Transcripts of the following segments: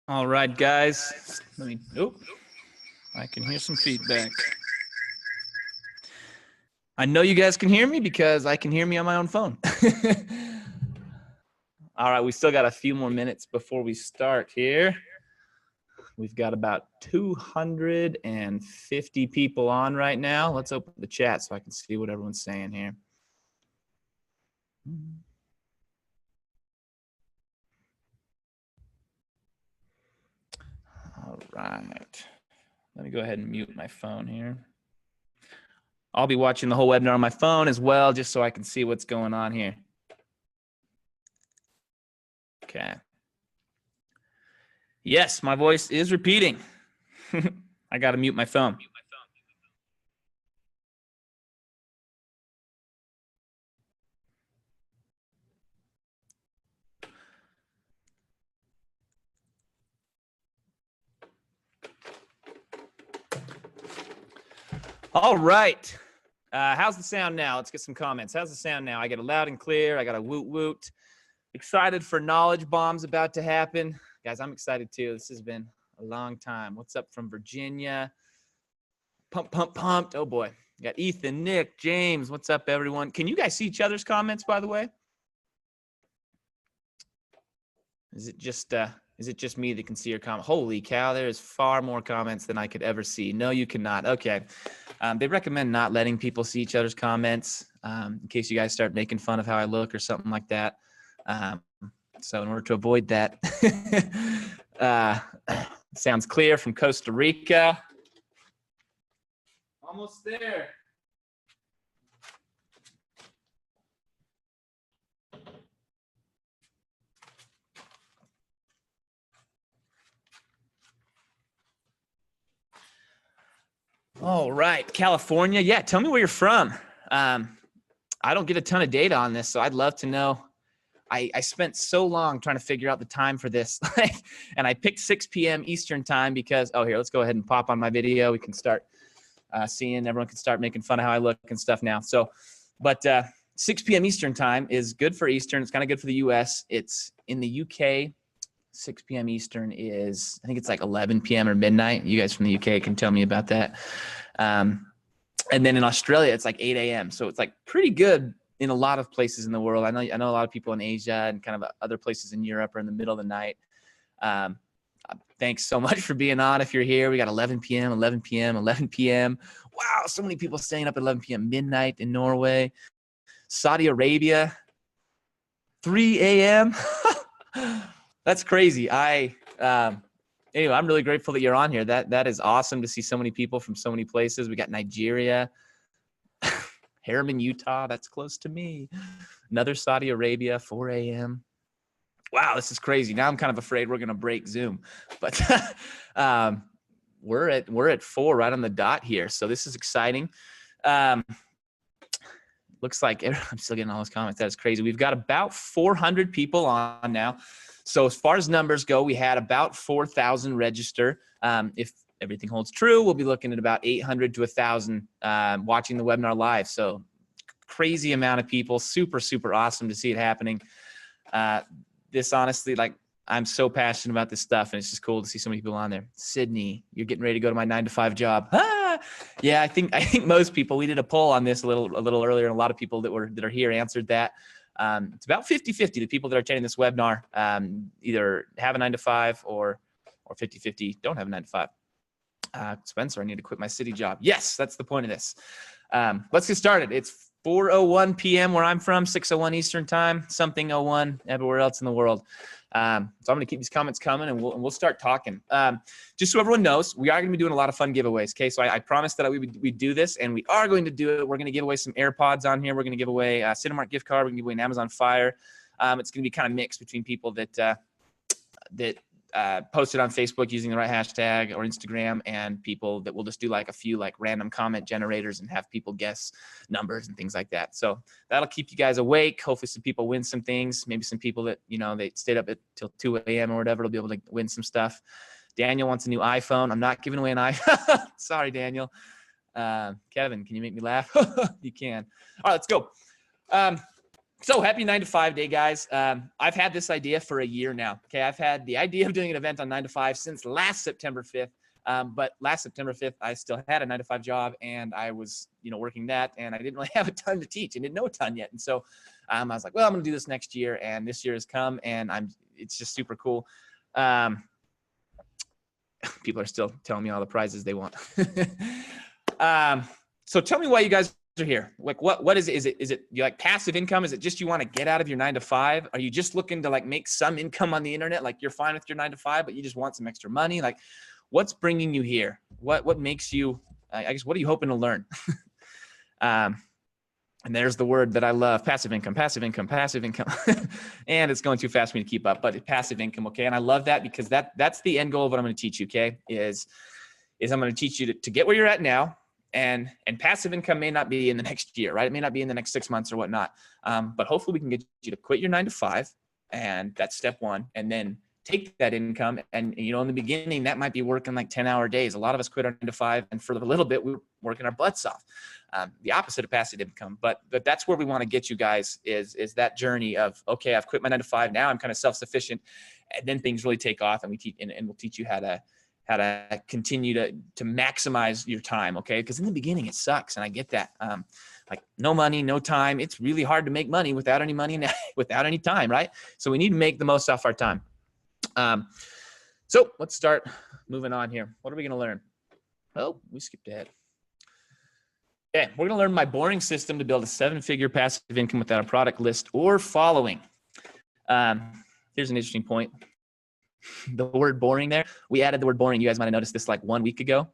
All right, guys. Let me. Oh, I can hear some feedback. I know you guys can hear me because I can hear me on my own phone. All right, we still got a few more minutes before we start here. We've got about 250 people on right now. Let's open the chat so I can see what everyone's saying here. All right. Let me go ahead and mute my phone here. I'll be watching the whole webinar on my phone as well, just so I can see what's going on here. Okay. Yes, my voice is repeating. I got to mute my phone. All right. How's the sound now? Let's get some comments. How's the sound now? I get a loud and clear. I got a woot woot. Excited for Knowledge Bombs about to happen. Guys, I'm excited too. This has been a long time. What's up from Virginia? Pumped. Oh boy. Got Ethan, Nick, James. What's up, everyone? Can you guys see each other's comments, by the way? Is it just me that can see your comment? Holy cow, there's far more comments than I could ever see. No, you cannot. Okay. They recommend not letting people see each other's comments in case you guys start making fun of how I look or something like that. So in order to avoid that, sounds clear from Costa Rica. Almost there. All right, California. Yeah, tell me where you're from. I don't get a ton of data on this, so I'd love to know. I spent so long trying to figure out the time for this, and I picked 6 p.m. Eastern time because, oh, here, let's go ahead and pop on my video. We can start seeing, everyone can start making fun of how I look and stuff now. So, but 6 p.m. Eastern time is good for Eastern. It's kind of good for the U.S. It's in the UK. 6 p.m. Eastern is, I think it's like 11 p.m. or midnight. You guys from the UK can tell me about that. And then in Australia, it's like 8 a.m. So it's like pretty good in a lot of places in the world. I know a lot of people in Asia and kind of other places in Europe are in the middle of the night. Thanks so much for being on. If you're here, we got 11 p.m., 11 p.m., 11 p.m. Wow, so many people staying up at 11 p.m. midnight in Norway. Saudi Arabia, 3 a.m. That's crazy. Anyway, I'm really grateful that you're on here. That is awesome to see so many people from so many places. We got Nigeria, Harriman, Utah. That's close to me. Another Saudi Arabia, 4 a.m. Wow, this is crazy. Now I'm kind of afraid we're gonna break Zoom, but we're at 4 right on the dot here. So this is exciting. Looks like I'm still getting all those comments. That's crazy. We've got about 400 people on now. So as far as numbers go, we had about 4,000 register. If everything holds true, we'll be looking at about 800 to 1,000 watching the webinar live. So crazy amount of people. Super, super awesome to see it happening. This honestly, like, I'm so passionate about this stuff, and it's just cool to see so many people on there. Sydney, you're getting ready to go to my 9-to-5 job. Yeah, I think most people, we did a poll on this a little earlier, and a lot of people that are here answered that. It's about 50-50. The people that are attending this webinar either have a 9-to-5 or 50-50 don't have a 9-to-5. Spencer, I need to quit my city job. Yes, that's the point of this. Let's get started. It's 4:01 p.m. where I'm from, 6:01 Eastern time, something 01 everywhere else in the world. So I'm going to keep these comments coming, and we'll start talking. Just so everyone knows, we are going to be doing a lot of fun giveaways. Okay, so I promised that we'd do this, and we are going to do it. We're going to give away some AirPods on here. We're going to give away a Cinemark gift card. We're going to give away an Amazon Fire. It's going to be kind of mixed between people that posted on Facebook using the right hashtag or Instagram, and people that will just do like a few like random comment generators and have people guess numbers and things like that. So that'll keep you guys awake. Hopefully some people win some things. Maybe some people that, they stayed up till 2 a.m. or whatever will be able to win some stuff. Daniel wants a new iPhone. I'm not giving away an iPhone. Sorry, Daniel. Kevin, can you make me laugh? You can. All right, let's go. So happy 9 to 5 day, guys. I've had this idea for a year now. Okay. I've had the idea of doing an event on 9 to 5 since last September 5th. But last September 5th, I still had a 9 to 5 job and I was, working that, and I didn't really have a ton to teach and didn't know a ton yet. And so I was like, well, I'm going to do this next year. And this year has come and it's just super cool. People are still telling me all the prizes they want. So tell me why you guys are here. Like, what is it? Is it you like passive income? Is it just you want to get out of your 9 to 5? Are you just looking to like make some income on the internet? Like you're fine with your 9 to 5, but you just want some extra money? Like what's bringing you here? What makes you, I guess, what are you hoping to learn? And there's the word that I love, passive income, passive income, passive income. And it's going too fast for me to keep up, but passive income. Okay. And I love that because that's the end goal of what I'm going to teach you. Okay. Is I'm going to teach you to get where you're at now. And passive income may not be in the next year, right? It may not be in the next 6 months or whatnot. But hopefully we can get you to quit your 9 to 5. And that's step one. And then take that income. And, in the beginning, that might be working like 10-hour days. A lot of us quit our 9 to 5. And for a little bit, we were working our butts off. The opposite of passive income. But that's where we want to get you guys is that journey of, okay, I've quit my 9 to 5. Now I'm kind of self-sufficient. And then things really take off. And we'll teach you how to continue to maximize your time. Okay. Because in the beginning it sucks. And I get that. Like no money, no time. It's really hard to make money without any money, without any time. Right. So we need to make the most off our time. So let's start moving on here. What are we going to learn? Oh, we skipped ahead. Okay. We're going to learn my boring system to build a 7-figure passive income without a product list or following. Here's an interesting point. The word boring there. We added the word boring. You guys might have noticed this like 1 week ago.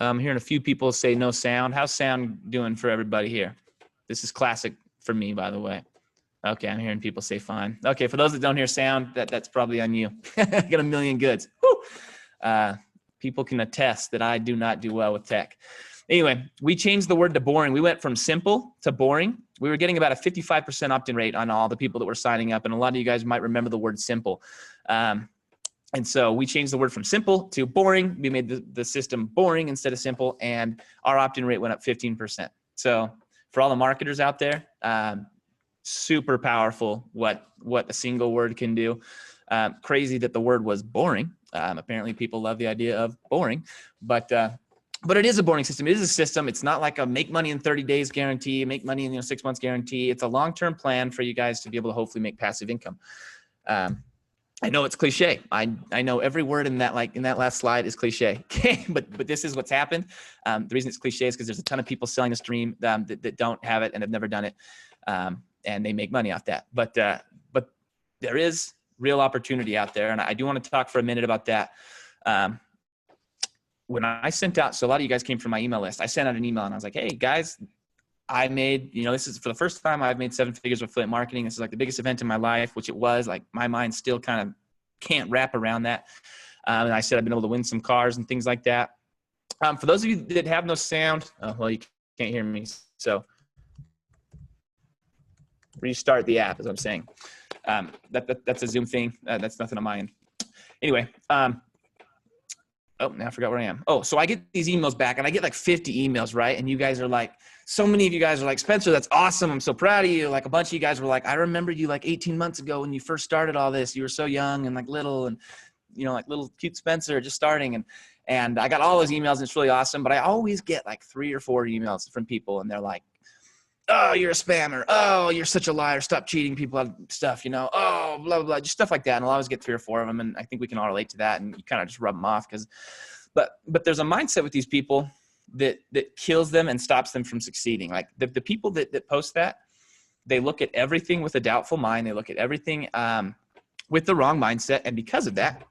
I'm hearing a few people say no sound. How's sound doing for everybody here? This is classic for me, by the way. Okay, I'm hearing people say fine. Okay, for those that don't hear sound, that's probably on you. I got a million goods. Woo! People can attest that I do not do well with tech. Anyway, we changed the word to boring. We went from simple to boring. We were getting about a 55% opt-in rate on all the people that were signing up. And a lot of you guys might remember the word simple. And so we changed the word from simple to boring. We made the system boring instead of simple. And our opt-in rate went up 15%. So for all the marketers out there, super powerful what a single word can do. Crazy that the word was boring. Apparently people love the idea of boring, but it is a boring system. It is a system. It's not like a make money in 30 days guarantee, make money in 6 months guarantee. It's a long-term plan for you guys to be able to hopefully make passive income. I know it's cliche. I know every word in that last slide is cliche. Okay, but this is what's happened. The reason it's cliche is because there's a ton of people selling this dream that don't have it and have never done it, and they make money off that. But there is real opportunity out there, and I do want to talk for a minute about that. When I sent out, so a lot of you guys came from my email list. I sent out an email and I was like, hey guys, I made, this is for the first time I've made 7 figures with affiliate marketing. This is like the biggest event in my life, which it was. Like my mind still kind of can't wrap around that. And I said I've been able to win some cars and things like that. For those of you that have no sound, well, you can't hear me. So restart the app is what I'm saying. That's a Zoom thing. That's nothing on my end. Anyway, oh, now I forgot where I am. Oh, so I get these emails back and I get like 50 emails, right? And you guys are like, so many of you guys are like, Spencer, that's awesome. I'm so proud of you. Like a bunch of you guys were like, I remember you like 18 months ago when you first started all this. You were so young and like little and, like little cute Spencer just starting. And I got all those emails and it's really awesome. But I always get like 3 or 4 emails from people and they're like, oh, you're a spammer. Oh, you're such a liar. Stop cheating people out of stuff, oh, blah, blah, blah, just stuff like that. And I'll always get 3 or 4 of them. And I think we can all relate to that. And you kind of just rub them off but there's a mindset with these people that kills them and stops them from succeeding. Like the people that post that, they look at everything with a doubtful mind. They look at everything with the wrong mindset. And because of that,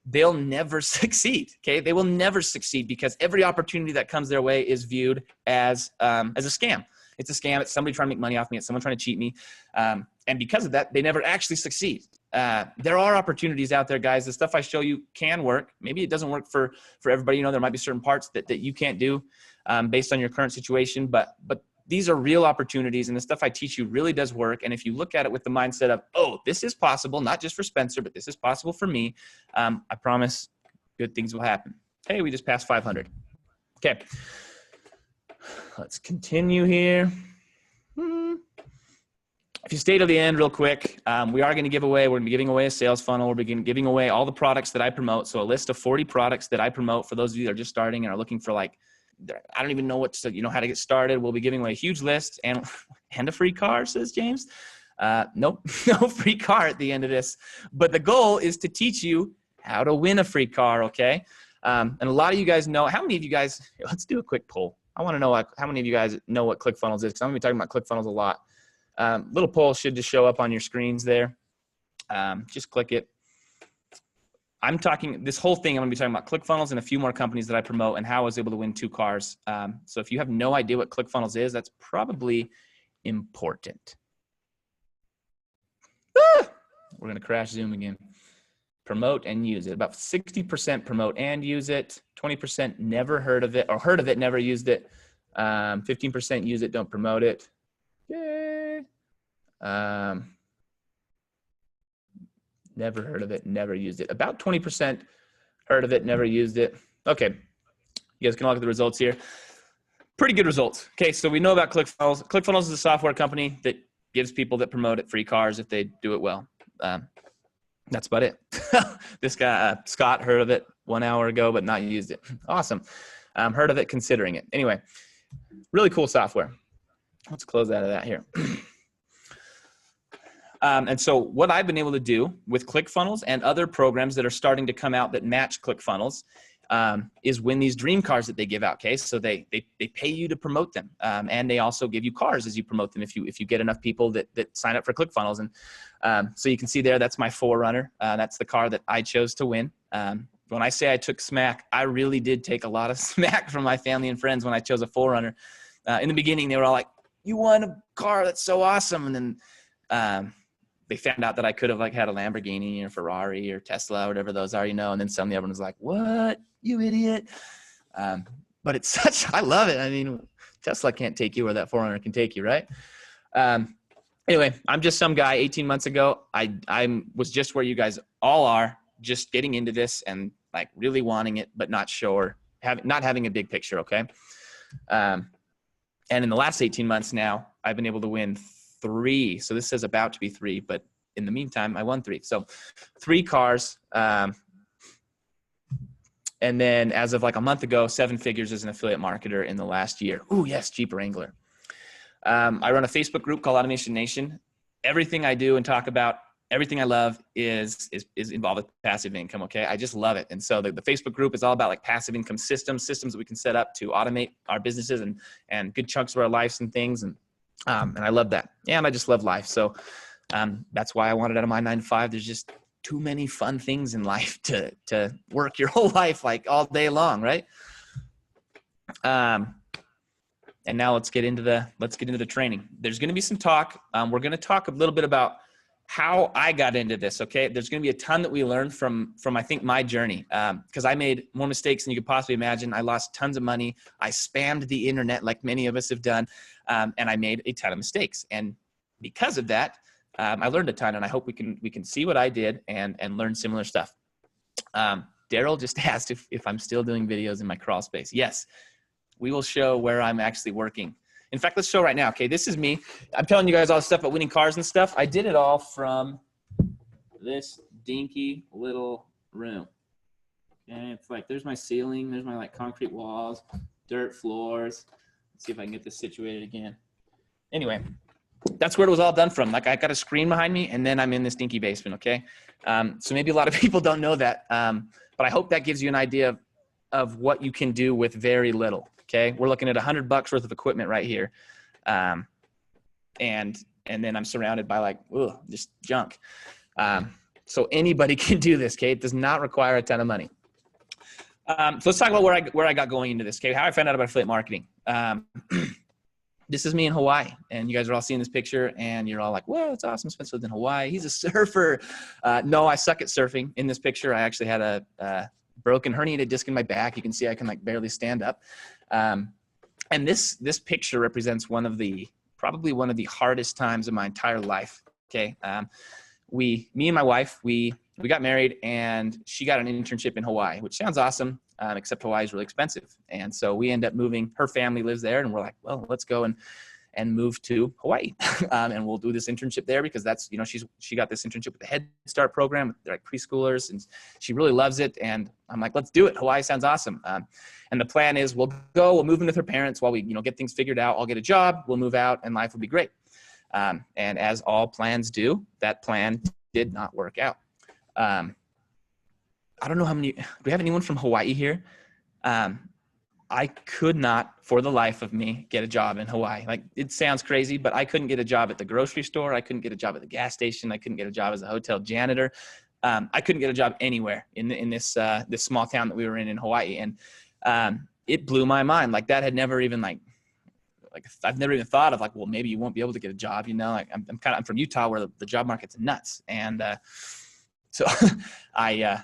they'll never succeed. Okay. They will never succeed because every opportunity that comes their way is viewed as a scam. It's a scam. It's somebody trying to make money off me. It's someone trying to cheat me. And because of that, they never actually succeed. There are opportunities out there, guys. The stuff I show you can work. Maybe it doesn't work for everybody. There might be certain parts that you can't do based on your current situation, but these are real opportunities and the stuff I teach you really does work. And if you look at it with the mindset of, oh, this is possible, not just for Spencer, but this is possible for me, I promise good things will happen. Hey, we just passed 500. Okay. Let's continue here. if you stay to the end real quick, we are going to we're going to be giving away a sales funnel. We're giving away all the products that I promote. So a list of 40 products that I promote for those of you that are just starting and are looking for like, I don't even know how to get started. We'll be giving away a huge list and a free car, says James. Nope, no free car at the end of this. But the goal is to teach you how to win a free car, okay? And a lot of you guys know, how many of you guys, let's do a quick poll. I want to know how many of you guys know what ClickFunnels is, because I'm going to be talking about ClickFunnels a lot. Little poll should just show up on your screens there. Just click it. This whole thing, I'm going to be talking about ClickFunnels and a few more companies that I promote and how I was able to win 2 cars. So if you have no idea what ClickFunnels is, that's probably important. We're going to crash Zoom again. Promote and use it. About 60% promote and use it. 20% never heard of it, or heard of it, never used it. 15% use it, don't promote it. Yay. Never heard of it, never used it. About 20% heard of it, never used it. Okay, you guys can look at the results here. Pretty good results. Okay, so we know about ClickFunnels. ClickFunnels is a software company that gives people that promote it free cars if they do it well. That's about it. This guy, Scott, heard of it 1 hour ago, but not used it. Awesome. Heard of it, considering it. Anyway, really cool software. Let's close out of that here. And so what I've been able to do with ClickFunnels and other programs that are starting to come out that match ClickFunnels is win these dream cars that they give out. Okay, so they pay you to promote them, and they also give you cars as you promote them if you get enough people that sign up for ClickFunnels. And so you can see there, that's my 4Runner. That's the car that I chose to win. When I say I took smack, I really did take a lot of smack from my family and friends when I chose a 4Runner. In the beginning, they were all like, "You won a car, that's so awesome!" And then they found out that I could have like had a Lamborghini or Ferrari or Tesla or whatever those are, and then suddenly everyone was like, "What, you idiot?" But it's I love it. I mean, Tesla can't take you where that 4Runner can take you, right? Anyway, I'm just some guy 18 months ago. I was just where you guys all are, just getting into this and like really wanting it, but not sure, not having a big picture. Okay. And in the last 18 months now, I've been able to win 3. So this says about to be 3, but in the meantime, I won 3. So 3 cars. And then as of like a month ago, 7 figures as an affiliate marketer in the last year. Ooh, yes, Jeep Wrangler. I run a Facebook group called Automation Nation. Everything I do and talk about, everything I love is involved with passive income. Okay. I just love it. And so the Facebook group is all about like passive income systems that we can set up to automate our businesses and good chunks of our lives and things. And I love that. And I just love life. So that's why I wanted out of my 9 to 5. There's just too many fun things in life to work your whole life like all day long, right? And now let's get into the training. There's going to be some talk. We're going to talk a little bit about how I got into this. Okay. There's going to be a ton that we learned from I think my journey. Cause I made more mistakes than you could possibly imagine. I lost tons of money. I spammed the internet like many of us have done. And I made a ton of mistakes. And because of that, I learned a ton, and I hope we can see what I did and learn similar stuff. Daryl just asked if I'm still doing videos in my crawl space. Yes, we will show where I'm actually working. In fact, let's show right now. Okay, this is me. I'm telling you guys all this stuff about winning cars and stuff. I did it all from this dinky little room. Okay, it's like there's my ceiling, there's my like concrete walls, dirt floors. Let's see if I can get this situated again. Anyway, that's where it was all done from. Like I got a screen behind me, and then I'm in this dinky basement. Okay, so maybe a lot of people don't know that, but I hope that gives you an idea of what you can do with very little. Okay, we're looking at $100 worth of equipment right here, and then I'm surrounded by like just junk. So anybody can do this. Okay, it does not require a ton of money. So let's talk about where I got going into this. Okay, how I found out about affiliate marketing. This is me in Hawaii, and you guys are all seeing this picture, and you're all like, "Whoa, it's awesome! Spencer lives in Hawaii. He's a surfer." No, I suck at surfing. In this picture, I actually had a broken herniated disc in my back. You can see I can like barely stand up. And this picture represents probably one of the hardest times of my entire life. Okay. Me and my wife, we got married, and she got an internship in Hawaii, which sounds awesome. Except Hawaii is really expensive. And so we end up moving. Her family lives there, and we're like, well, let's go and move to Hawaii. And we'll do this internship there because that's, you know, she got this internship with the Head Start program with like preschoolers, and she really loves it. And I'm like, let's do it. Hawaii sounds awesome. And the plan is we'll move in with her parents while we, you know, get things figured out. I'll get a job, we'll move out, and life will be great. And as all plans do, that plan did not work out. I don't know do we have anyone from Hawaii here? I could not, for the life of me, get a job in Hawaii. Like, it sounds crazy, but I couldn't get a job at the grocery store. I couldn't get a job at the gas station. I couldn't get a job as a hotel janitor. I couldn't get a job anywhere in this small town that we were in Hawaii. And it blew my mind. Like, that had never even like I've never even thought of like, well, maybe you won't be able to get a job, you know. Like, I'm from Utah, where the job market's nuts. And so I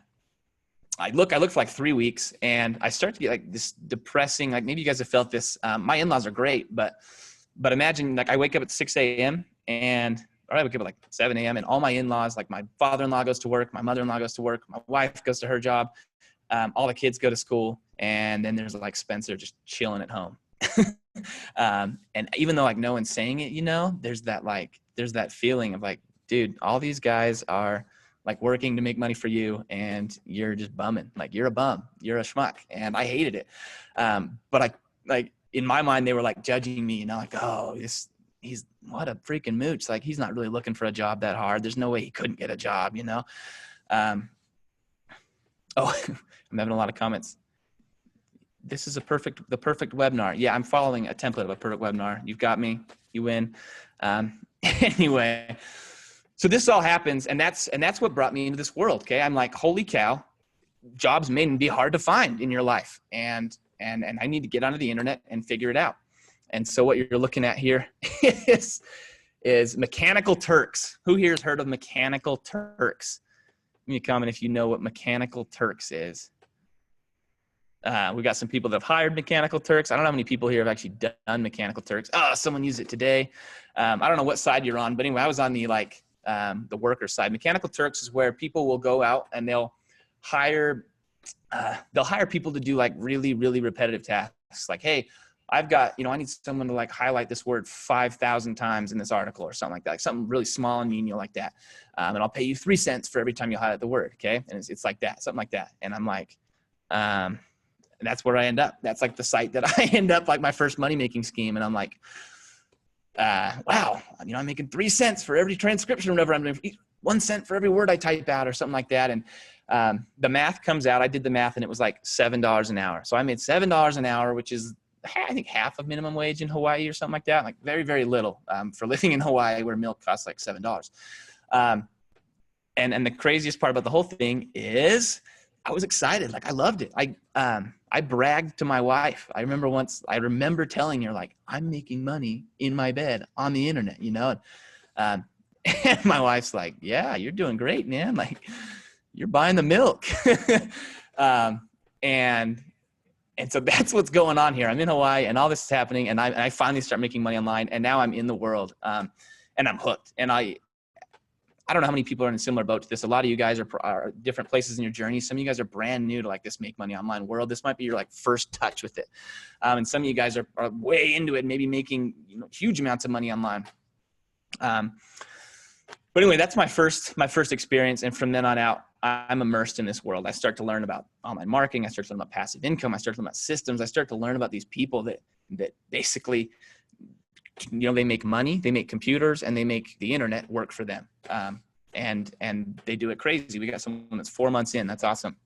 looked for like 3 weeks, and I start to get like this depressing, like, maybe you guys have felt this. My in-laws are great, but imagine, like, I wake up at 6 a.m. or I wake up at like 7 a.m. and all my in-laws, like my father-in-law goes to work, my mother-in-law goes to work, my wife goes to her job, all the kids go to school, and then there's like Spencer just chilling at home. And even though like no one's saying it, you know, there's that feeling of like, dude, all these guys are like working to make money for you, and you're just bumming. Like, you're a bum, you're a schmuck. And I hated it. But I, like, in my mind, they were like judging me, you know, like, oh, he's what a freaking mooch. Like, he's not really looking for a job that hard. There's no way he couldn't get a job, you know? I'm having a lot of comments. This is the perfect webinar. Yeah, I'm following a template of a perfect webinar. You've got me, you win. Anyway, so this all happens, and that's what brought me into this world. Okay. I'm like, holy cow, jobs may be hard to find in your life. And I need to get onto the internet and figure it out. And so what you're looking at here is Mechanical Turks. Who here has heard of Mechanical Turks? Give me a comment if you know what Mechanical Turks is. We got some people that have hired Mechanical Turks. I don't know how many people here have actually done Mechanical Turks. Oh, someone used it today. I don't know what side you're on, but anyway, I was on the worker side. Mechanical Turks is where people will go out and they'll hire people to do like really, really repetitive tasks. Like, hey, I've got, you know, I need someone to like highlight this word 5,000 times in this article or something like that, like something really small and menial like that. And I'll pay you 3 cents for every time you highlight the word. Okay. And it's like that, something like that. And I'm like, and that's where I end up. That's like the site that I end up, like my first money-making scheme. And I'm like, wow, you know, I'm making 3 cents for every transcription or whatever. I'm doing 1 cent for every word I type out or something like that. And the math comes out. I did the math, and it was like $7 an hour. So I made $7 an hour, which is, I think, half of minimum wage in Hawaii or something like that. Like, very, very little for living in Hawaii, where milk costs like $7. And the craziest part about the whole thing is I was excited. Like, I loved it. I bragged to my wife. I remember telling her, like, I'm making money in my bed on the internet, you know? And my wife's like, yeah, you're doing great, man. Like, you're buying the milk. And so that's what's going on here. I'm in Hawaii, and all this is happening, and I finally start making money online, and now I'm in the world, and I'm hooked. And I don't know how many people are in a similar boat to this. A lot of you guys are different places in your journey. Some of you guys are brand new to like this make money online world. This might be your like first touch with it. And some of you guys are way into it, maybe making, you know, huge amounts of money online. But anyway, that's my first experience. And from then on out, I'm immersed in this world. I start to learn about online marketing. I start to learn about passive income. I start to learn about systems. I start to learn about these people that basically, you know, they make money, they make computers, and they make the internet work for them. And they do it crazy. We got someone that's 4 months in. That's awesome.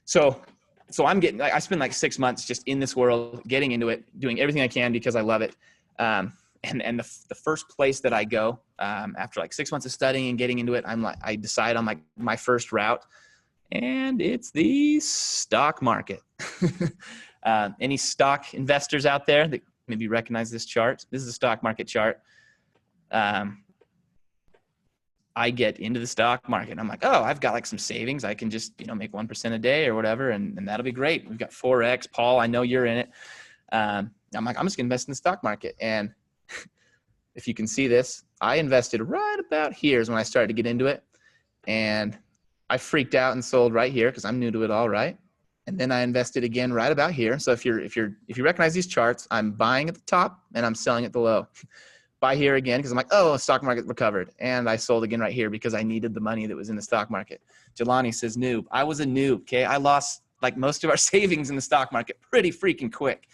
So I spend like 6 months just in this world, getting into it, doing everything I can because I love it. And the first place that I go, after like 6 months of studying and getting into it, I decide on my first route, and it's the stock market. Any stock investors out there that maybe recognize this chart? This is a stock market chart. I get into the stock market. I'm like, oh, I've got like some savings. I can just, you know, make 1% a day or whatever. And that'll be great. We've got Forex. Paul, I know you're in it. I'm like, I'm just gonna invest in the stock market. And if you can see this, I invested right about here is when I started to get into it. And I freaked out and sold right here because I'm new to it all, right? and then I invested again right about here. So if you recognize these charts, I'm buying at the top and I'm selling at the low. Buy here again because I'm like, oh, stock market recovered. And I sold again right here because I needed the money that was in the stock market. Jelani says noob. I was a noob, okay? I lost like most of our savings in the stock market pretty freaking quick.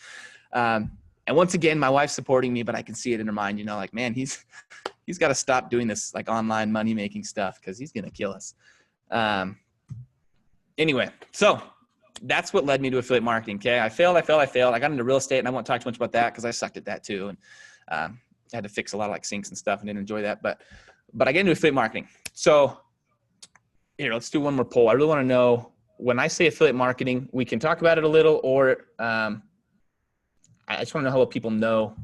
And once again, my wife's supporting me, but I can see it in her mind, you know, like, man, he's got to stop doing this like online money making stuff because he's going to kill us. Anyway, so that's what led me to affiliate marketing. Okay. I failed. I got into real estate and I won't talk too much about that because I sucked at that too. And I had to fix a lot of like sinks and stuff and didn't enjoy that. But I get into affiliate marketing. So here, let's do one more poll. I really want to know, when I say affiliate marketing, we can talk about it a little, or I just want to know how people know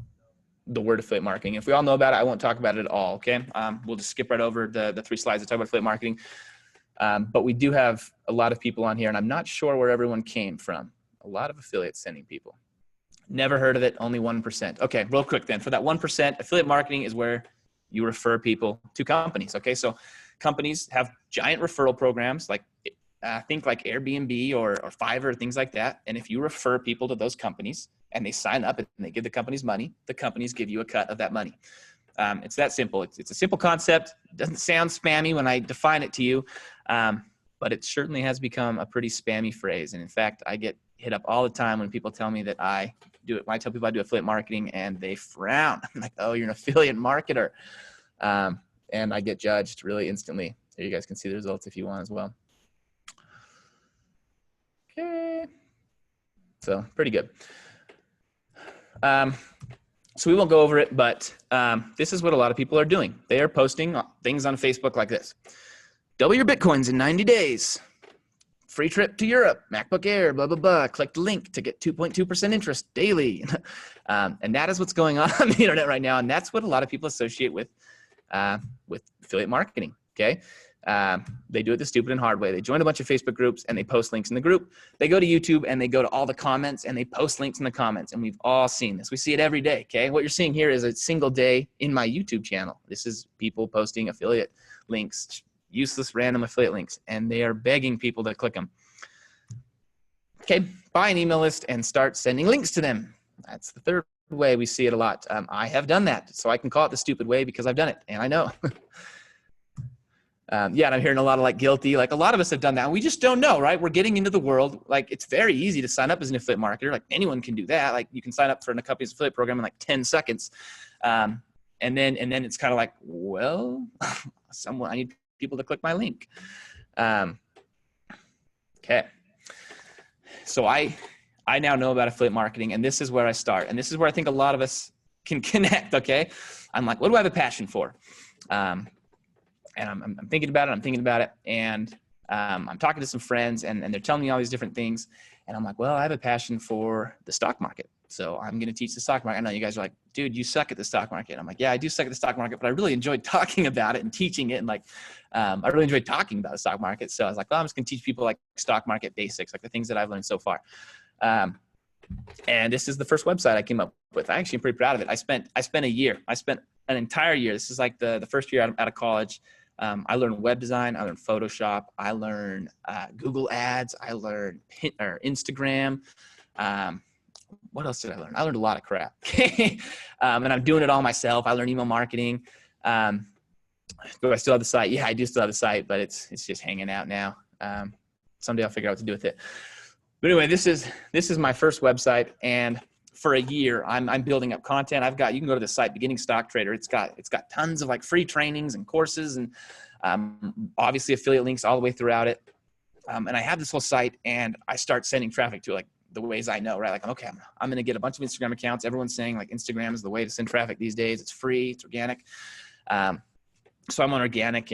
the word affiliate marketing. If we all know about it, I won't talk about it at all. Okay. We'll just skip right over the 3 slides that talk about affiliate marketing. But we do have a lot of people on here, and I'm not sure where everyone came from. A lot of affiliates sending people. Never heard of it, only 1%. Okay, real quick then. For that 1%, affiliate marketing is where you refer people to companies, okay? So companies have giant referral programs like think like Airbnb or Fiverr, things like that. And if you refer people to those companies and they sign up and they give the companies money, the companies give you a cut of that money. It's that simple. It's a simple concept. It doesn't sound spammy when I define it to you, but it certainly has become a pretty spammy phrase. And in fact, I get hit up all the time when people tell me that I do it. When I tell people I do affiliate marketing and they frown. I'm like, oh, you're an affiliate marketer. And I get judged really instantly. There, you guys can see the results if you want as well. Okay. So pretty good. So we won't go over it, but this is what a lot of people are doing. They are posting things on Facebook like this. Double your Bitcoins in 90 days. Free trip to Europe, MacBook Air, blah, blah, blah. Click the link to get 2.2% interest daily. And that is what's going on the internet right now. And that's what a lot of people associate with affiliate marketing, okay? They do it the stupid and hard way. They join a bunch of Facebook groups and they post links in the group. They go to YouTube and they go to all the comments and they post links in the comments. And we've all seen this. We see it every day, okay? What you're seeing here is a single day in my YouTube channel. This is people posting affiliate links, useless random affiliate links, and they are begging people to click them. Okay, buy an email list and start sending links to them. That's the third way we see it a lot. I have done that, so I can call it the stupid way because I've done it, and I know. Yeah, and I'm hearing a lot of like guilty. Like a lot of us have done that. We just don't know, right? We're getting into the world. Like it's very easy to sign up as an affiliate marketer. Like anyone can do that. Like you can sign up for a company's affiliate program in like 10 seconds. And then it's kind of like, well, I need people to click my link. Okay. So I now know about affiliate marketing, and this is where I start. And this is where I think a lot of us can connect. Okay. I'm like, what do I have a passion for? And I'm thinking about it, and I'm talking to some friends, and they're telling me all these different things. And I'm like, well, I have a passion for the stock market. So I'm going to teach the stock market. I know you guys are like, dude, you suck at the stock market. And I'm like, yeah, I do suck at the stock market, but I really enjoyed talking about it and teaching it. And like, I really enjoyed talking about the stock market. So I was like, well, I'm just going to teach people like stock market basics, like the things that I've learned so far. And this is the first website I came up with. I actually am pretty proud of it. I spent a year. I spent an entire year. This is like the first year out of college. I learned web design. I learned Photoshop. I learned Google Ads. I learned Instagram. What else did I learn? I learned a lot of crap. And I'm doing it all myself. I learned email marketing. Do I still have the site? Yeah, I do still have the site, but it's just hanging out now. Someday I'll figure out what to do with it. But anyway, this is my first website, and for a year I'm building up content. You can go to the site Beginning Stock Trader. It's got tons of like free trainings and courses, and obviously affiliate links all the way throughout it. And I have this whole site, and I start sending traffic to it, like the ways I know, right? Like, okay, I'm going to get a bunch of Instagram accounts. Everyone's saying like Instagram is the way to send traffic these days. It's free, it's organic. So I'm on organic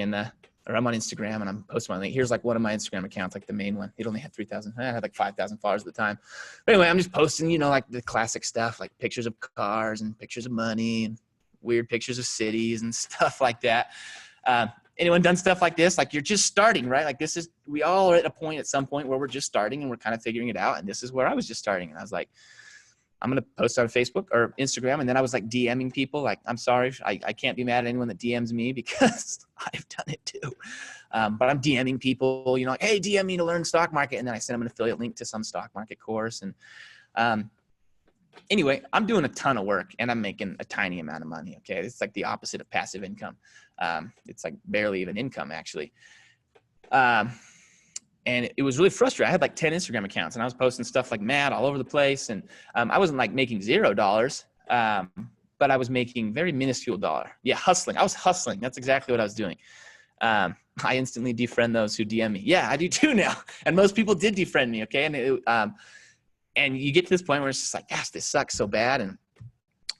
or I'm on Instagram, and I'm posting my link. Here's like one of my Instagram accounts, like the main one. It only had 3,000. I had like 5,000 followers at the time. But anyway, I'm just posting, like the classic stuff, like pictures of cars and pictures of money and weird pictures of cities and stuff like that. Anyone done stuff like this? Like you're just starting, right? Like we all are at a point at some point where we're just starting and we're kind of figuring it out. And this is where I was just starting. And I was like, I'm going to post on Facebook or Instagram. And then I was like DMing people. Like, I'm sorry, I can't be mad at anyone that DMs me because I've done it too. But I'm DMing people, you know, like, hey, DM me to learn stock market. And then I send them an affiliate link to some stock market course. And anyway, I'm doing a ton of work and I'm making a tiny amount of money. Okay. It's like the opposite of passive income. It's like barely even income actually. And it was really frustrating. I had like 10 Instagram accounts and I was posting stuff like mad all over the place. And I wasn't like making $0, but I was making very minuscule dollar. Yeah, hustling. I was hustling. That's exactly what I was doing. I instantly defriend those who DM me. Yeah, I do too now. And most people did defriend me. Okay. And you get to this point where it's just like, gosh, this sucks so bad. And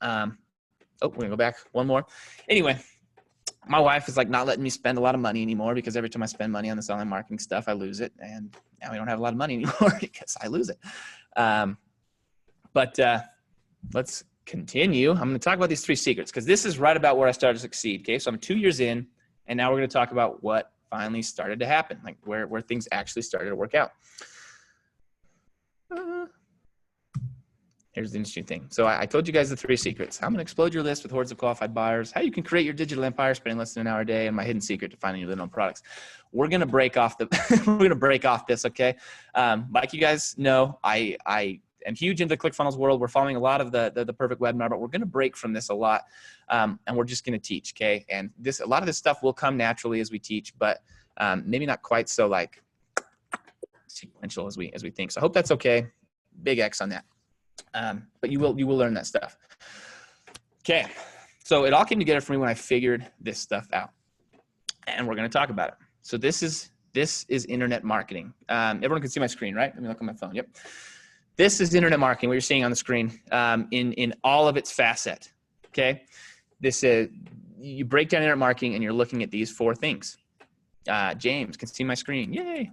we're gonna go back one more. Anyway, my wife is like not letting me spend a lot of money anymore because every time I spend money on this online marketing stuff, I lose it. And now we don't have a lot of money anymore because I lose it. But let's continue. I'm going to talk about these 3 secrets because this is right about where I started to succeed. Okay. So I'm 2 years in and now we're going to talk about what finally started to happen, like where things actually started to work out. Here's the interesting thing. So I told you guys the 3 secrets. I'm going to explode your list with hordes of qualified buyers, how you can create your digital empire spending less than an hour a day, and my hidden secret to finding your little products. We're going to break off this. Okay. Like you guys know, I am huge into the ClickFunnels world. We're following a lot of the perfect webinar, but we're going to break from this a lot. And we're just going to teach. Okay. And a lot of this stuff will come naturally as we teach, but maybe not quite so like sequential as we think. So I hope that's okay. Big X on that. But you will learn that stuff. Okay. So it all came together for me when I figured this stuff out, and we're going to talk about it. So this is internet marketing. Everyone can see my screen, right? Let me look on my phone. Yep. This is internet marketing, what you're seeing on the screen, in all of its facet. Okay. This is, you break down internet marketing and you're looking at these 4 things. James can see my screen. Yay.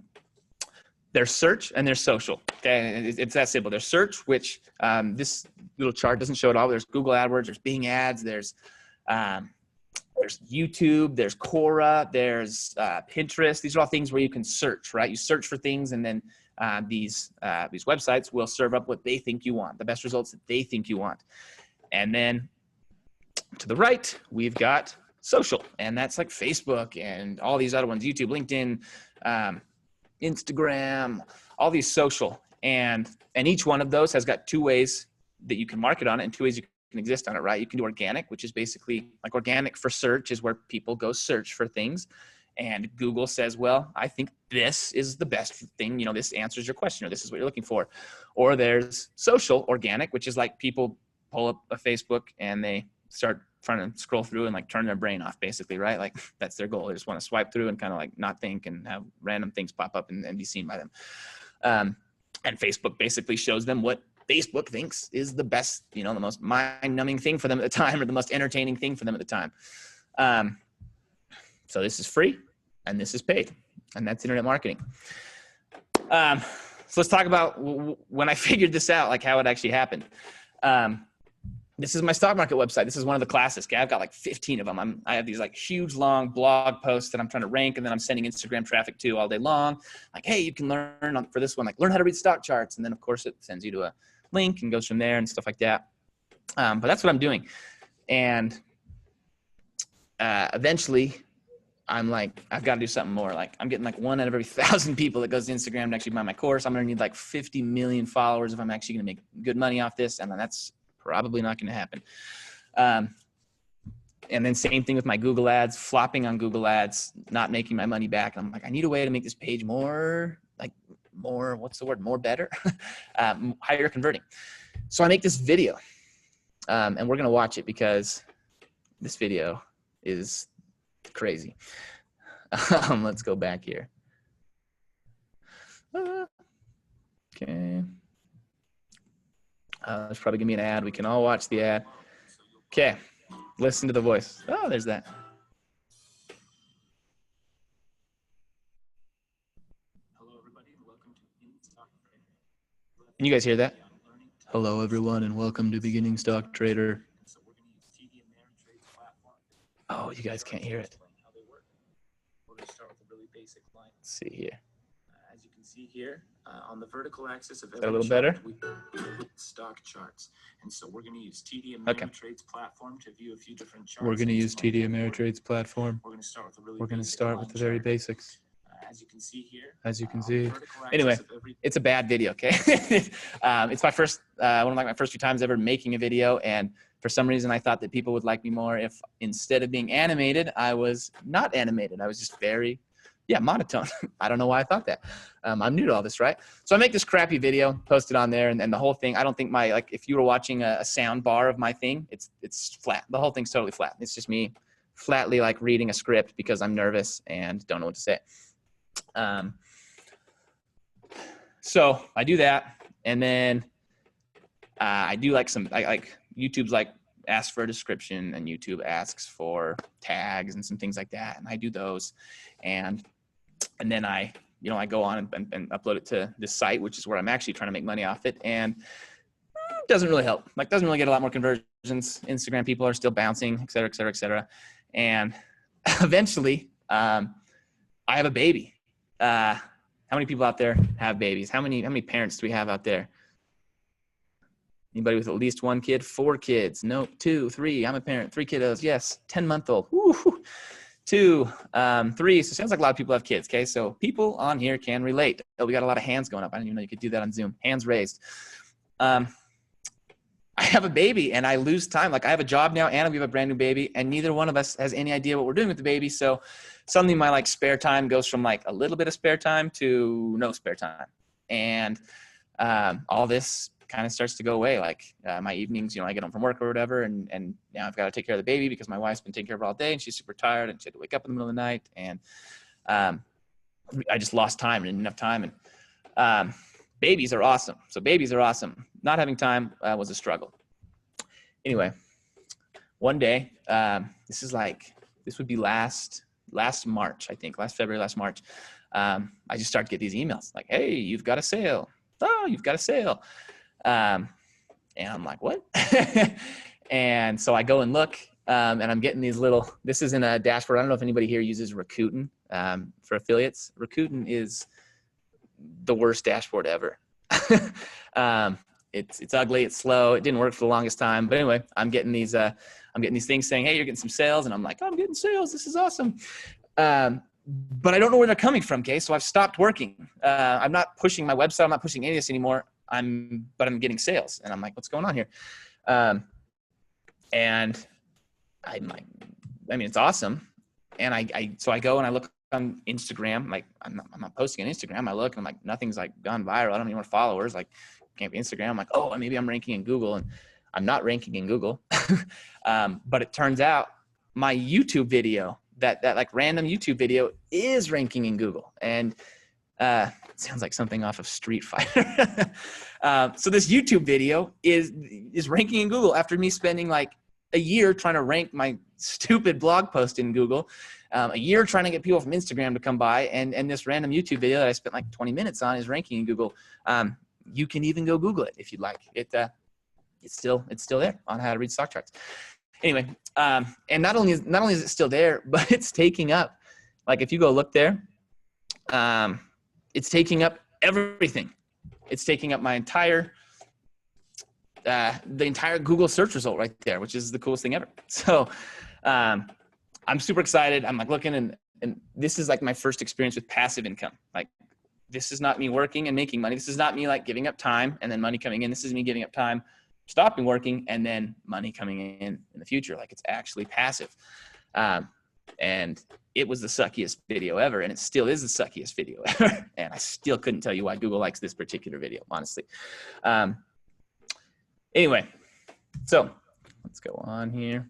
There's search and there's social. Okay, it's that simple. There's search, which this little chart doesn't show it all. There's Google AdWords, there's Bing ads, there's YouTube, there's Quora, there's Pinterest. These are all things where you can search, right? You search for things, and then these websites will serve up what they think you want, the best results that they think you want. And then to the right, we've got social, and that's like Facebook and all these other ones, YouTube, LinkedIn, Instagram, all these social, and each one of those has got 2 ways that you can market on it and 2 ways you can exist on it, right? You can do organic, which is basically like organic for search is where people go search for things. And Google says, well, I think this is the best thing. You know, this answers your question, or this is what you're looking for. Or there's social organic, which is like people pull up a Facebook and they start trying to scroll through and like turn their brain off, basically, right? Like that's their goal. They just want to swipe through and kind of like not think and have random things pop up and be seen by them. And Facebook basically shows them what Facebook thinks is the best, you know, the most mind-numbing thing for them at the time, or the most entertaining thing for them at the time. So this is free and this is paid, and that's internet marketing. So let's talk about when I figured this out, like how it actually happened. This is my stock market website. This is one of the classes. Okay, I've got like 15 of them. I have these like huge long blog posts that I'm trying to rank, and then I'm sending Instagram traffic to all day long. Like, hey, you can learn for this one, like learn how to read stock charts. And then of course it sends you to a link and goes from there and stuff like that. But that's what I'm doing. And eventually I'm like, I've got to do something more. Like I'm getting like 1 out of every 1,000 people that goes to Instagram to actually buy my course. I'm going to need like 50 million followers if I'm actually going to make good money off this. And that's probably not going to happen. And then same thing with my Google ads, flopping on Google ads, not making my money back. And I'm like, I need a way to make this page more, what's the word? More better, higher converting. So I make this video, and we're going to watch it because this video is crazy. Let's go back here. Okay. There's probably gonna be an ad. We can all watch the ad. Okay, listen to the voice. Oh, there's that. Hello, everybody, and welcome to Beginning Stock Trader. Can you guys hear that? Hello, everyone, and welcome to Beginning Stock Trader. Oh, you guys can't hear it. We're gonna start with a really basic line. Let's see here. As you can see here, on the vertical axis of Is that a every little chart, better? we stock charts. And so we're going to use TD Okay. Ameritrade's platform to view a few different charts. We're going to and use explain TD how they work. Ameritrade's platform. We're going to start with a really We're going to basic start with line the very chart. basics. As you can see here. As you can on the see. vertical axis Anyway, of every it's a bad video, okay? It's my first, one of my first few times ever making a video, and for some reason I thought that people would like me more if instead of being animated, I was not animated. I was just very, monotone. I don't know why I thought that. I'm new to all this, right? So I make this crappy video, post it on there, and the whole thing, I don't think if you were watching a sound bar of my thing, it's flat. The whole thing's totally flat. It's just me flatly like reading a script because I'm nervous and don't know what to say. So I do that, and then I do like YouTube's like ask for a description, and YouTube asks for tags and some things like that, and I do those, and then I go on and upload it to this site, which is where I'm actually trying to make money off it, and it doesn't really help. Like, doesn't really get a lot more conversions. Instagram people are still bouncing, et cetera, et cetera, et cetera, and eventually I have a baby. How many people out there have babies? How many parents do we have out there? Anybody with at least one kid? 4 kids? No, 2, 3. I'm a parent. 3 kiddos. Yes. 10-month-old. Woo. 2, 3. So it sounds like a lot of people have kids. Okay. So people on here can relate. Oh, we got a lot of hands going up. I didn't even know you could do that on Zoom. Hands raised. I have a baby and I lose time. Like, I have a job now and we have a brand new baby, and neither one of us has any idea what we're doing with the baby. So suddenly my like spare time goes from like a little bit of spare time to no spare time. And all this kind of starts to go away. Like my evenings, I get home from work or whatever, and now I've got to take care of the baby because my wife's been taking care of her all day and she's super tired and she had to wake up in the middle of the night. And I just lost time and didn't have time. And babies are awesome. So babies are awesome. Not having time was a struggle. Anyway, one day, this would be last March, I think, last February, last March. I just started to get these emails like, hey, you've got a sale. Oh, you've got a sale. And I'm like, what? And so I go and look, and I'm getting these this is in a dashboard. I don't know if anybody here uses Rakuten for affiliates. Rakuten is the worst dashboard ever. It's ugly. It's slow. It didn't work for the longest time. But anyway, I'm getting these things saying, hey, you're getting some sales. And I'm like, oh, I'm getting sales. This is awesome. But I don't know where they're coming from. Okay. So I've stopped working. I'm not pushing my website. I'm not pushing any of this anymore. But I'm getting sales. And I'm like, what's going on here? And I'm like, it's awesome. And so I go and I look on Instagram. Like, I'm not posting on Instagram. I look and I'm like, nothing's like gone viral. I don't need more followers. Like, can't be Instagram. I'm like, oh, maybe I'm ranking in Google, and I'm not ranking in Google. But it turns out my YouTube video, that like random YouTube video, is ranking in Google. And it sounds like something off of Street Fighter. So this YouTube video is ranking in Google after me spending like a year trying to rank my stupid blog post in Google, a year trying to get people from Instagram to come by, and this random YouTube video that I spent like 20 minutes on is ranking in Google. You can even go Google it if you'd like. It's still there on how to read stock charts. Anyway, and not only is it still there, but it's taking up, like, if you go look there, it's taking up everything. It's taking up my entire the entire Google search result right there, which is the coolest thing ever. So I'm super excited. I'm like looking, and this is like my first experience with passive income. Like, this is not me working and making money. This is not me like giving up time and then money coming in. This is me giving up time, stopping working, and then money coming in the future. Like, it's actually passive. And it was the suckiest video ever, and it still is the suckiest video ever. And I still couldn't tell you why Google likes this particular video, honestly. Anyway, so let's go on here.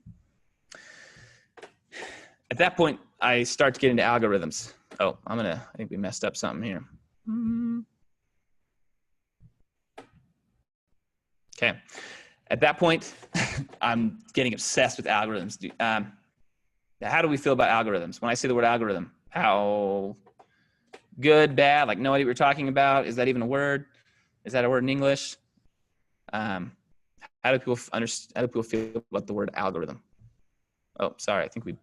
At that point, I start to get into algorithms. Oh, I think we messed up something here. Okay. At that point, I'm getting obsessed with algorithms. How do we feel about algorithms? When I say the word algorithm, how good, bad, like no idea what you're talking about? Is that even a word? Is that a word in English? How do people feel about the word algorithm? Oh, sorry. I think we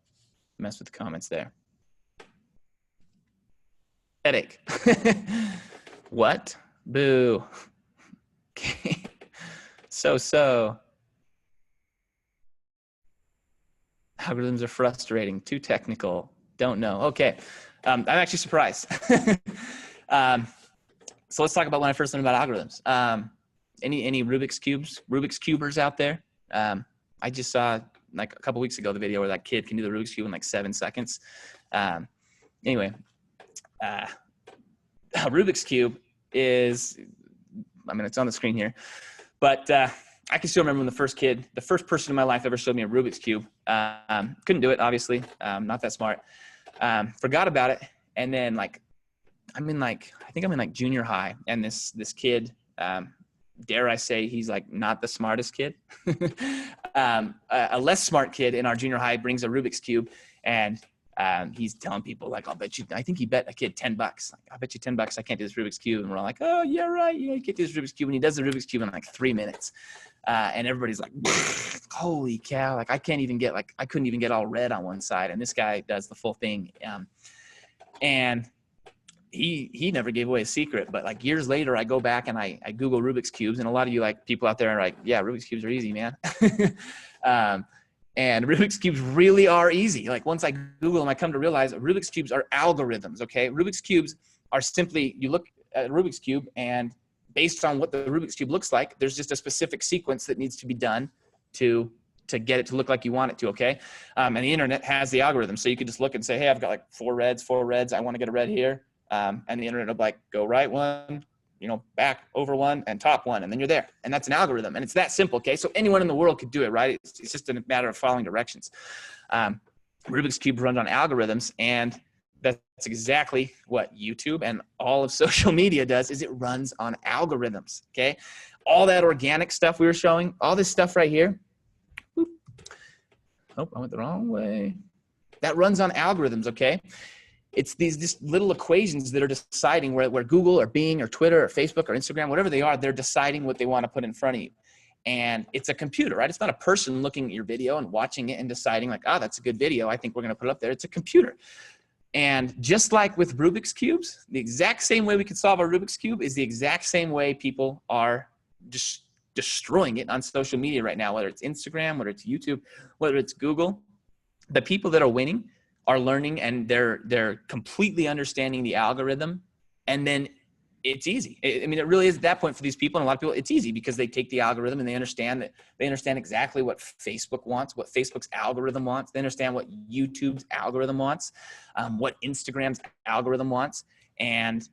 messed with the comments there. pathetic. What? Boo. Okay. So. Algorithms are frustrating, too technical, don't know. Okay, I'm actually surprised. So let's talk about when I first learned about algorithms. Any Rubik's Cubers out there? I just saw like a couple weeks ago the video where that kid can do the Rubik's Cube in like 7 seconds. Anyway, a Rubik's Cube is, I mean, it's on the screen here, but I can still remember when the first person in my life ever showed me a Rubik's Cube. Couldn't do it, obviously. Not that smart. Forgot about it. And then I think I'm in like junior high, and this kid, dare I say, he's like not the smartest kid. A less smart kid in our junior high brings a Rubik's Cube, and he's telling people like, I think he bet a kid $10. Like, I'll bet you $10 I can't do this Rubik's Cube. And we're all like, oh yeah, right. Yeah, you can't do this Rubik's Cube. And he does the Rubik's Cube in like 3 minutes. And everybody's like, holy cow. Like I couldn't even get all red on one side. And this guy does the full thing. And he never gave away a secret, but like years later, I go back and I Google Rubik's Cubes, and a lot of you like people out there are like, yeah, Rubik's Cubes are easy, man. And Rubik's Cubes really are easy. Like once I Google them, I come to realize Rubik's Cubes are algorithms, okay? Rubik's Cubes are simply, you look at a Rubik's Cube, and based on what the Rubik's Cube looks like, there's just a specific sequence that needs to be done to get it to look like you want it to, okay? And the internet has the algorithm. So you could just look and say, hey, I've got like four reds. I want to get a red here. And the internet will be like, go right one, back over one, and top one, and then you're there. And that's an algorithm, and it's that simple, okay? So anyone in the world could do it, right? It's just a matter of following directions. Rubik's Cube runs on algorithms, and that's exactly what YouTube and all of social media does, is it runs on algorithms, okay? All that organic stuff we were showing, all this stuff right here. Whoop. Oh, I went the wrong way. That runs on algorithms, okay? It's these little equations that are deciding where Google or Bing or Twitter or Facebook or Instagram, whatever they are, they're deciding what they want to put in front of you. And it's a computer, right? It's not a person looking at your video and watching it and deciding like, oh, that's a good video, I think we're going to put it up there. It's a computer. And just like with Rubik's Cubes, the exact same way we can solve a Rubik's Cube is the exact same way people are just destroying it on social media right now, whether it's Instagram, whether it's YouTube, whether it's Google. The people that are winning are learning, and they're completely understanding the algorithm, and then it's easy. I mean, it really is at that point for these people, and a lot of people, it's easy because they take the algorithm and they understand exactly what Facebook wants, what Facebook's algorithm wants. They understand what YouTube's algorithm wants, what Instagram's algorithm wants, and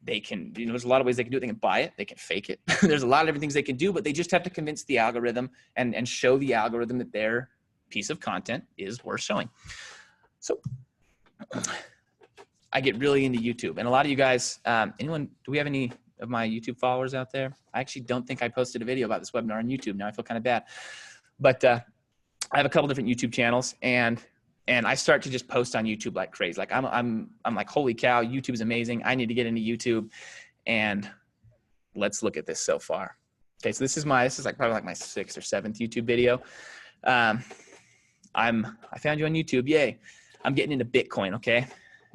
they can, there's a lot of ways they can do it. They can buy it, they can fake it. There's a lot of different things they can do, but they just have to convince the algorithm and show the algorithm that their piece of content is worth showing. So I get really into YouTube, and a lot of you guys, do we have any of my YouTube followers out there? I actually don't think I posted a video about this webinar on YouTube. Now I feel kind of bad, but I have a couple different YouTube channels, and I start to just post on YouTube like crazy. Like I'm like, holy cow, YouTube is amazing. I need to get into YouTube, and let's look at this so far. Okay, so this is like probably like my 6th or 7th YouTube video. I found you on YouTube, yay. I'm getting into Bitcoin, okay?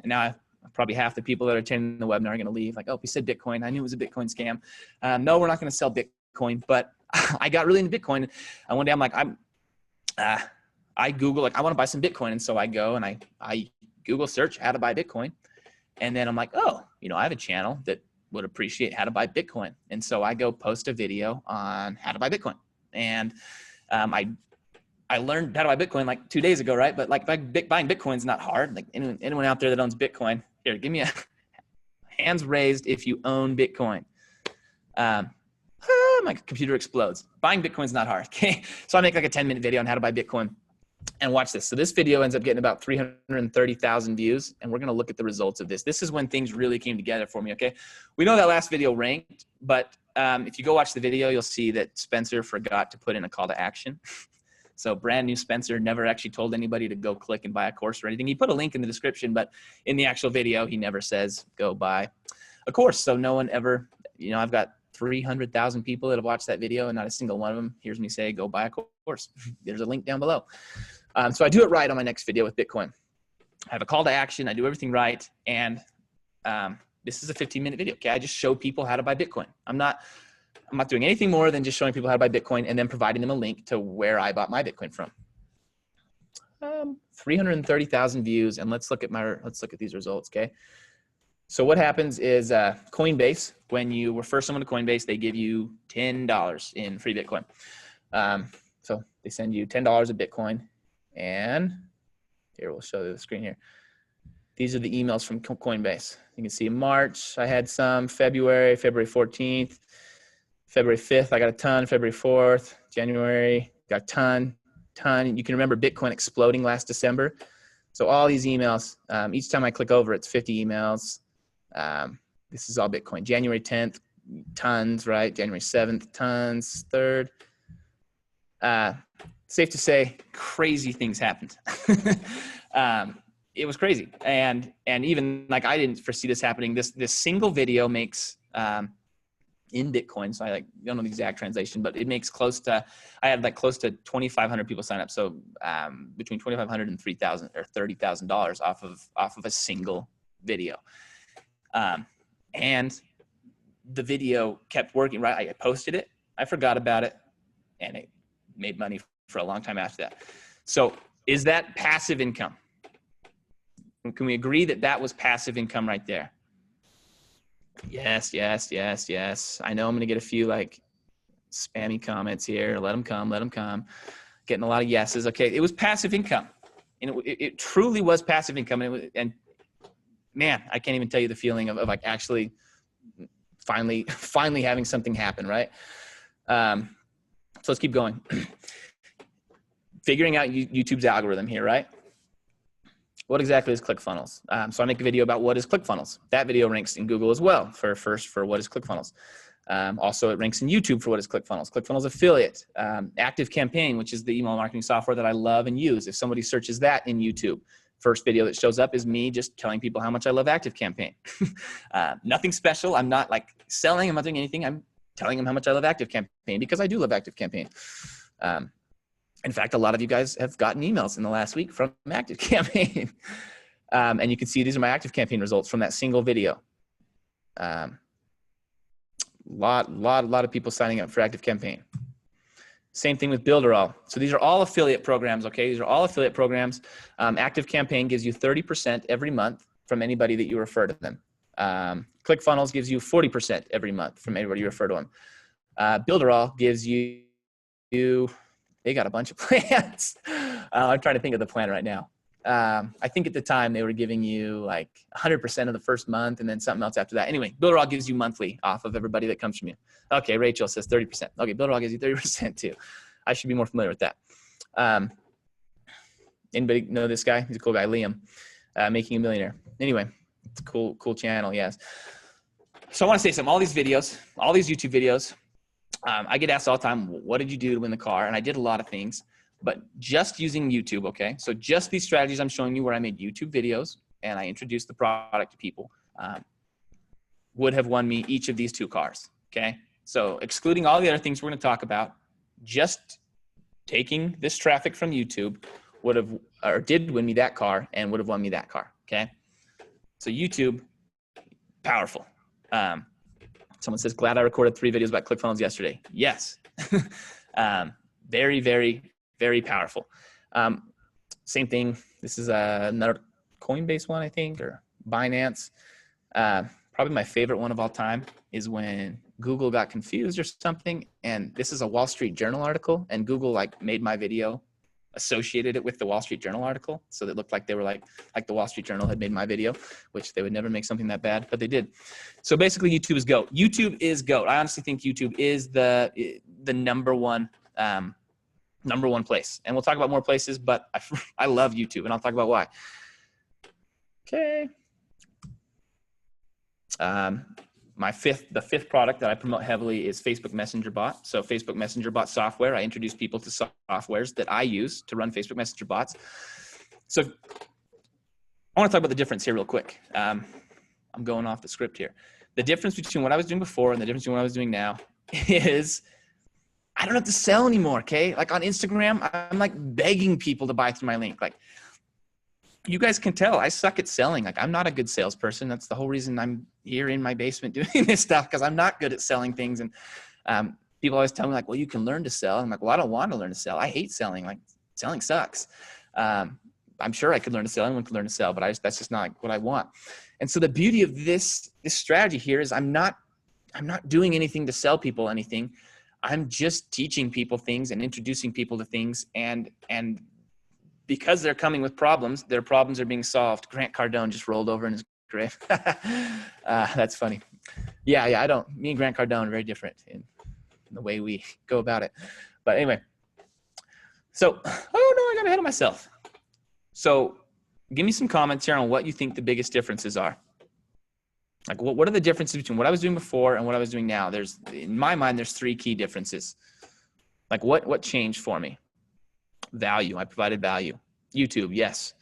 And now probably half the people that are attending the webinar are going to leave like, oh, we said Bitcoin. I knew it was a Bitcoin scam. No, we're not going to sell Bitcoin, but I got really into Bitcoin. And one day I'm like, I Google, like, I want to buy some Bitcoin. And so I go and I Google search how to buy Bitcoin. And then I'm like, oh, I have a channel that would appreciate how to buy Bitcoin. And so I go post a video on how to buy Bitcoin. And I learned how to buy Bitcoin like 2 days ago, right? But like buying Bitcoin is not hard. Like anyone out there that owns Bitcoin, here, give me a hands raised if you own Bitcoin. My computer explodes. Buying Bitcoin is not hard, okay? So I make like a 10-minute video on how to buy Bitcoin, and watch this. So this video ends up getting about 330,000 views, and we're going to look at the results of this. This is when things really came together for me, okay? We know that last video ranked, but if you go watch the video, you'll see that Spencer forgot to put in a call to action. So brand new Spencer never actually told anybody to go click and buy a course or anything. He put a link in the description, but in the actual video, he never says go buy a course. So no one ever, I've got 300,000 people that have watched that video, and not a single one of them hears me say go buy a course. There's a link down below. So I do it right on my next video with Bitcoin. I have a call to action. I do everything right. And This is a 15-minute video. Okay. I just show people how to buy Bitcoin. I'm not doing anything more than just showing people how to buy Bitcoin and then providing them a link to where I bought my Bitcoin from. 330,000 views. And let's look at these results. Okay. So what happens is Coinbase, when you refer someone to Coinbase, they give you $10 in free Bitcoin. So they send you $10 of Bitcoin, and here, we'll show you the screen here. These are the emails from Coinbase. You can see in March, I had some, February 14th, February 5th, I got a ton, February 4th, January, got a ton. You can remember Bitcoin exploding last December. So all these emails, each time I click over, it's 50 emails. This is all Bitcoin. January 10th, tons, right? January 7th, tons, 3rd. Safe to say, crazy things happened. It was crazy. And even like, I didn't foresee this happening. This single video makes, in Bitcoin, so I don't know the exact translation, but it makes I had close to 2,500 people sign up. So between 2,500 and 3,000 or $30,000 off of a single video. And the video kept working, right? I posted it, I forgot about it, and it made money for a long time after that. So is that passive income? Can we agree that that was passive income right there? Yes. I know I'm going to get a few spammy comments here. Let them come. Getting a lot of yeses. Okay. It was passive income, and it truly was passive income. And man, I can't even tell you the feeling of actually finally having something happen. Right. So let's keep going. Figuring out YouTube's algorithm here, right? What exactly is ClickFunnels? So I make a video about what is ClickFunnels. That video ranks in Google as well for what is ClickFunnels. Also, it ranks in YouTube for what is ClickFunnels. ClickFunnels Affiliate, ActiveCampaign, which is the email marketing software that I love and use. If somebody searches that in YouTube, first video that shows up is me just telling people how much I love ActiveCampaign. Nothing special. I'm not selling. I'm not doing anything. I'm telling them how much I love ActiveCampaign because I do love ActiveCampaign. In fact, a lot of you guys have gotten emails in the last week from ActiveCampaign. And you can see these are my ActiveCampaign results from that single video. Lot of people signing up for ActiveCampaign. Same thing with Builderall. So these are all affiliate programs, okay? These are all affiliate programs. ActiveCampaign gives you 30% every month from anybody that you refer to them. ClickFunnels gives you 40% every month from anybody you refer to them. Builderall gives you they got a bunch of plans. I'm trying to think of the plan right now. I think at the time they were giving you 100% of the first month and then something else after that. Anyway, Builderall gives you monthly off of everybody that comes from you. Okay, Rachel says 30%. Okay, Builderall gives you 30% too. I should be more familiar with that. Anybody know this guy? He's a cool guy, Liam, Making a Millionaire. Anyway, it's a cool channel, yes. So I want to say something. All these videos, all these YouTube videos, I get asked all the time, what did you do to win the car? And I did a lot of things, but just using YouTube, okay? So just these strategies I'm showing you where I made YouTube videos and I introduced the product to people would have won me each of these 2 cars, okay? So excluding all the other things we're going to talk about, just taking this traffic from YouTube did win me that car and would have won me that car, okay? So YouTube, powerful. Someone says, glad I recorded 3 videos about ClickFunnels yesterday. Yes. Very, very, very powerful. Same thing. This is another Coinbase one, I think, or Binance. Probably my favorite one of all time is when Google got confused or something. And this is a Wall Street Journal article. And Google made my video, associated it with the Wall Street Journal article. So it looked like they were like the Wall Street Journal had made my video, which they would never make something that bad, but they did. So basically YouTube is GOAT. YouTube is GOAT. I honestly think YouTube is the number one place. And we'll talk about more places, but I love YouTube and I'll talk about why. Okay. The fifth product that I promote heavily is Facebook Messenger Bot. So Facebook Messenger Bot software. I introduce people to softwares that I use to run Facebook Messenger bots. So I want to talk about the difference here real quick. I'm going off the script here. The difference between what I was doing before and the difference between what I was doing now is I don't have to sell anymore, okay? On Instagram, I'm begging people to buy through my link. you guys can tell I suck at selling. Like, I'm not a good salesperson. That's the whole reason I'm here in my basement doing this stuff, because I'm not good at selling things. And people always tell me like, well, you can learn to sell. I'm like, well, I don't want to learn to sell. I hate selling. Like, selling sucks. I'm sure I could learn to sell. Anyone could learn to sell, but that's just not what I want. And so the beauty of this strategy here is I'm not doing anything to sell people anything. I'm just teaching people things and introducing people to things. And because they're coming with problems, their problems are being solved. Grant Cardone just rolled over in his grave. That's funny. Yeah. Me and Grant Cardone are very different in the way we go about it. But anyway, so, I got ahead of myself. So give me some comments here on what you think the biggest differences are. Like, what are the differences between what I was doing before and what I was doing now? In my mind, there's 3 key differences. Like, what changed for me? Value. I provided value. YouTube. Yes.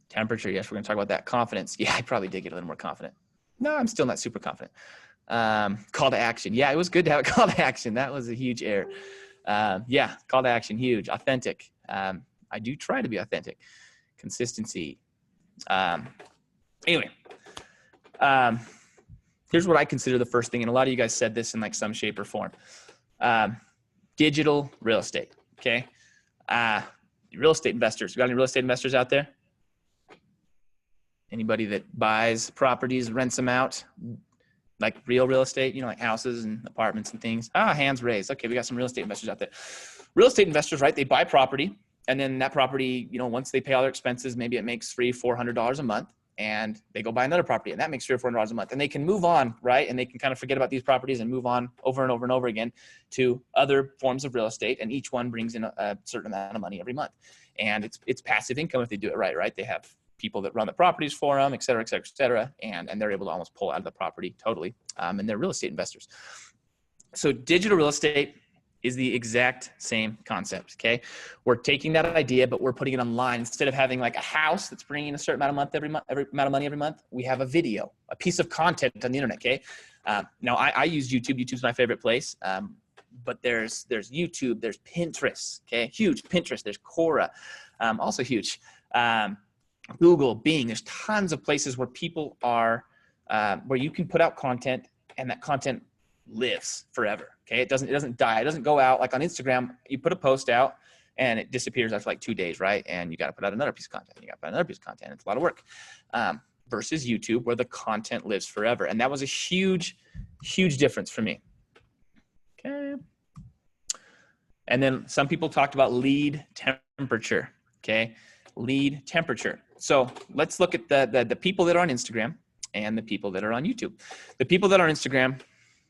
Temperature. Yes. We're going to talk about that. Confidence. Yeah. I probably did get a little more confident. No, I'm still not super confident. Call to action. Yeah. It was good to have a call to action. That was a huge error. Yeah. Call to action. Huge. Authentic. I do try to be authentic. Consistency. Anyway, here's what I consider the first thing. And a lot of you guys said this in like some shape or form. Digital real estate. Okay. Real estate investors. You got any real estate investors out there? Anybody that buys properties, rents them out, like real estate, like houses and apartments and things? Hands raised. Okay. We got some real estate investors out there. Real estate investors, right? They buy property, and then that property, once they pay all their expenses, maybe it makes $300-400 a month, and they go buy another property, and that makes $300-400 a month, and they can move on, right? And they can kind of forget about these properties and move on over and over and over again to other forms of real estate, and each one brings in a certain amount of money every month. And it's passive income if they do it right? They have people that run the properties for them, et cetera, et cetera, et cetera, and they're able to almost pull out of the property totally, and they're real estate investors. So digital real estate is the exact same concept, okay? We're taking that idea, but we're putting it online. Instead of having like a house that's bringing a certain amount of money every month, we have a video, a piece of content on the internet, okay? Now, I use YouTube. YouTube's my favorite place, but there's YouTube, there's Pinterest, okay? Huge. Pinterest, there's Quora, also huge. Google, Bing, there's tons of places where people are, where you can put out content, and that content lives forever. Okay. It doesn't die. It doesn't go out like on Instagram. You put a post out and it disappears after like 2 days, right? And you got to put out another piece of content. You got to put out another piece of content. It's a lot of work. Versus YouTube, where the content lives forever. And that was a huge, huge difference for me. Okay. And then some people talked about lead temperature. Okay. Lead temperature. So let's look at the people that are on Instagram and the people that are on YouTube. The people that are on Instagram,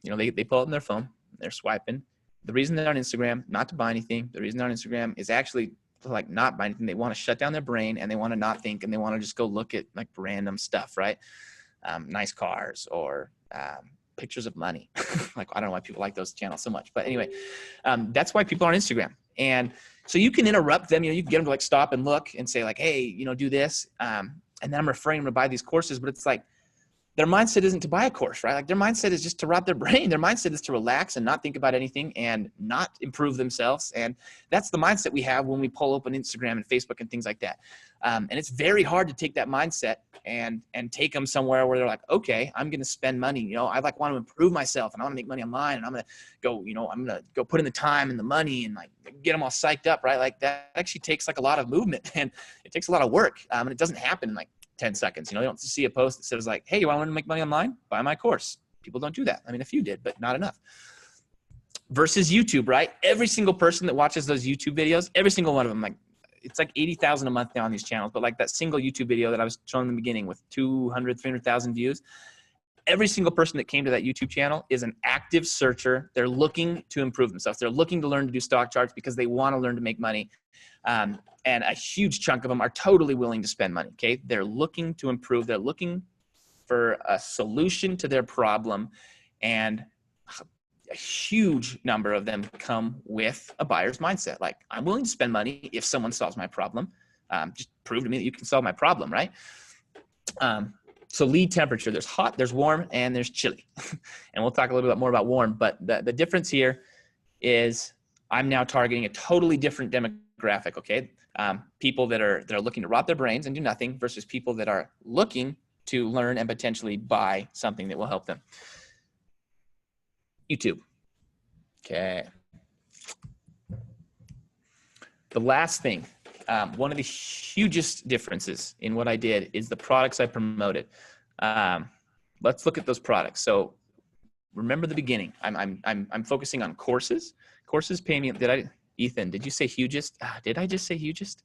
they pull out on their phone, they're swiping. The reason they're on Instagram, not to buy anything. The reason they're on Instagram is actually to like not buy anything. They want to shut down their brain, and they want to not think, and they want to just go look at like random stuff, right? Nice cars or pictures of money. Like, I don't know why people like those channels so much, but anyway, that's why people are on Instagram. And so you can interrupt them. You can get them to like stop and look and say like, hey, do this. And then I'm referring them to buy these courses, but it's like, their mindset isn't to buy a course, right? Like, their mindset is just to rob their brain. Their mindset is to relax and not think about anything and not improve themselves. And that's the mindset we have when we pull open Instagram and Facebook and things like that. And it's very hard to take that mindset and take them somewhere where they're like, okay, I'm going to spend money. I like want to improve myself, and I want to make money online, and I'm going to go, I'm going to go put in the time and the money and like get them all psyched up, right? Like, that actually takes like a lot of movement, and it takes a lot of work. And it doesn't happen in like 10 seconds. You don't see a post that says like, hey, you want to make money online? Buy my course. People don't do that. I mean, a few did, but not enough. Versus YouTube, right? Every single person that watches those YouTube videos, every single one of them, like, it's like 80,000 a month now on these channels, but like that single YouTube video that I was showing in the beginning with 200, 300,000 views, every single person that came to that YouTube channel is an active searcher. They're looking to improve themselves. They're looking to learn to do stock charts because they want to learn to make money. And a huge chunk of them are totally willing to spend money. Okay. They're looking to improve. They're looking for a solution to their problem. And a huge number of them come with a buyer's mindset. Like, I'm willing to spend money if someone solves my problem. Just prove to me that you can solve my problem. Right. So lead temperature, there's hot, there's warm, and there's chilly. And we'll talk a little bit more about warm, but the difference here is I'm now targeting a totally different demographic, okay? People that are looking to rot their brains and do nothing versus people that are looking to learn and potentially buy something that will help them. YouTube. Okay. The last thing, one of the hugest differences in what I did is the products I promoted. Let's look at those products. So remember the beginning. I'm focusing on courses. Courses pay me. Ethan, did you say hugest? Did I just say hugest?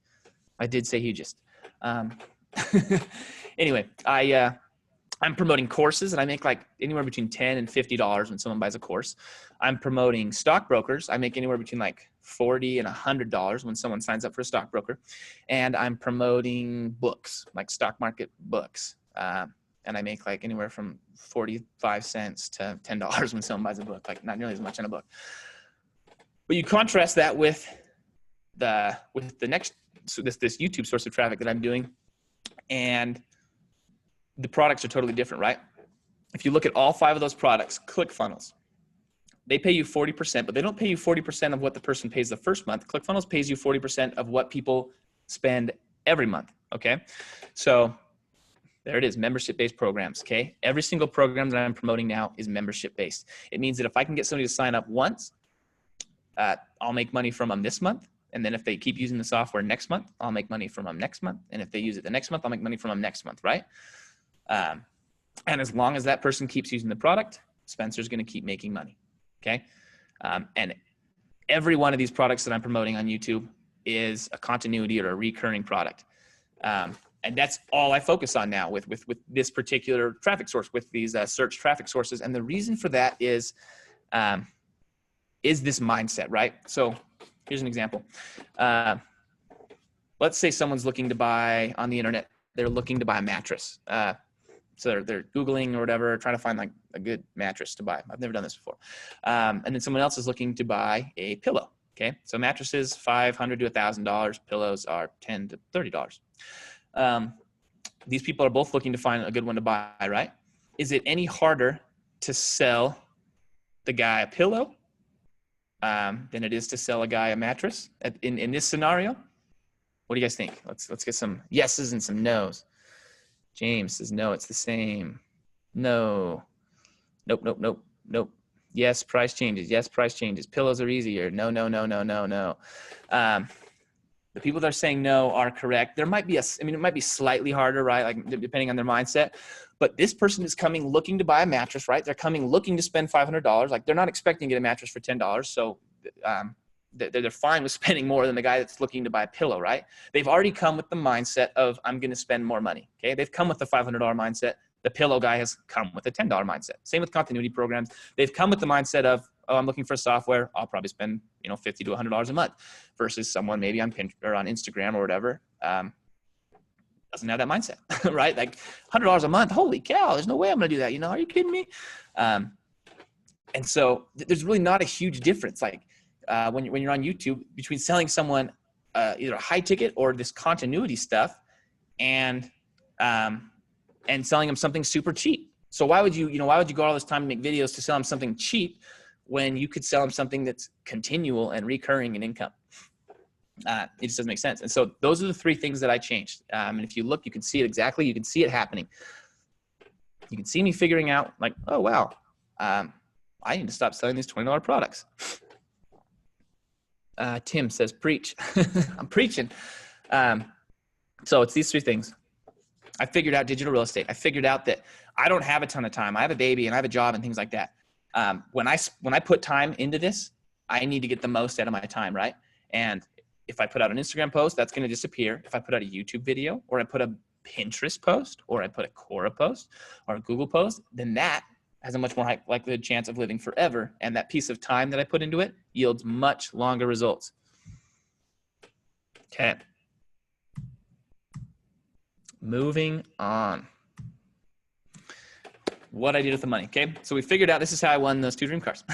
I did say hugest. Anyway, I'm promoting courses, and I make like anywhere between $10 and $50 when someone buys a course. I'm promoting stockbrokers. I make anywhere between like $40 and $100 when someone signs up for a stockbroker. And I'm promoting books, like stock market books. And I make like anywhere from 45 cents to $10 when someone buys a book, like not nearly as much on a book. But you contrast that with the next, so this YouTube source of traffic that I'm doing, and the products are totally different, right? If you look at all 5 of those products, ClickFunnels, they pay you 40%, but they don't pay you 40% of what the person pays the first month. ClickFunnels pays you 40% of what people spend every month, okay? So there it is, membership-based programs, okay? Every single program that I'm promoting now is membership-based. It means that if I can get somebody to sign up once, I'll make money from them this month. And then if they keep using the software next month, I'll make money from them next month. And if they use it the next month, I'll make money from them next month, right? And as long as that person keeps using the product, Spencer's going to keep making money, okay? And every one of these products that I'm promoting on YouTube is a continuity or a recurring product. And that's all I focus on now with this particular traffic source, with these search traffic sources. And the reason for that is this mindset, right? So here's an example. Let's say someone's looking to buy on the internet. They're looking to buy a mattress. So they're Googling or whatever, trying to find like a good mattress to buy. I've never done this before. And then someone else is looking to buy a pillow. Okay. So mattresses, $500 to $1,000. Pillows are $10 to $30. These people are both looking to find a good one to buy, right? Is it any harder to sell the guy a pillow than it is to sell a guy a mattress in this scenario? What do you guys think? Let's get some yeses and some nos. James says, no, it's the same. No. Nope. Yes, price changes. Yes, price changes. Pillows are easier. No. The people that are saying no are correct. There might be it might be slightly harder, right? Like depending on their mindset. But this person is coming looking to buy a mattress, right? They're coming looking to spend $500. Like they're not expecting to get a mattress for $10. So they're fine with spending more than the guy that's looking to buy a pillow, right? They've already come with the mindset of, I'm going to spend more money, okay? They've come with the $500 mindset. The pillow guy has come with a $10 mindset. Same with continuity programs. They've come with the mindset of, oh, I'm looking for software. I'll probably spend, $50 to $100 a month, versus someone maybe on Pinterest or on Instagram or whatever, doesn't have that mindset, right? Like $100 a month. Holy cow. There's no way I'm going to do that. Are you kidding me? And so there's really not a huge difference. Like, when you're on YouTube, between selling someone either a high ticket or this continuity stuff, and selling them something super cheap. So why would you go all this time to make videos to sell them something cheap when you could sell them something that's continual and recurring in income? It just doesn't make sense. And so those are the 3 things that I changed. And if you look, you can see it exactly. You can see it happening. You can see me figuring out like, oh, wow, I need to stop selling these $20 products. Tim says, preach. I'm preaching. So it's these 3 things. I figured out digital real estate. I figured out that I don't have a ton of time. I have a baby and I have a job and things like that. When I put time into this, I need to get the most out of my time, right? And if I put out an Instagram post, that's going to disappear. If I put out a YouTube video, or I put a Pinterest post, or I put a Quora post or a Google post, then that has a much more likely chance of living forever. And that piece of time that I put into it yields much longer results. Okay. Moving on. What I did with the money. Okay. So we figured out this is how I won those 2 dream cars.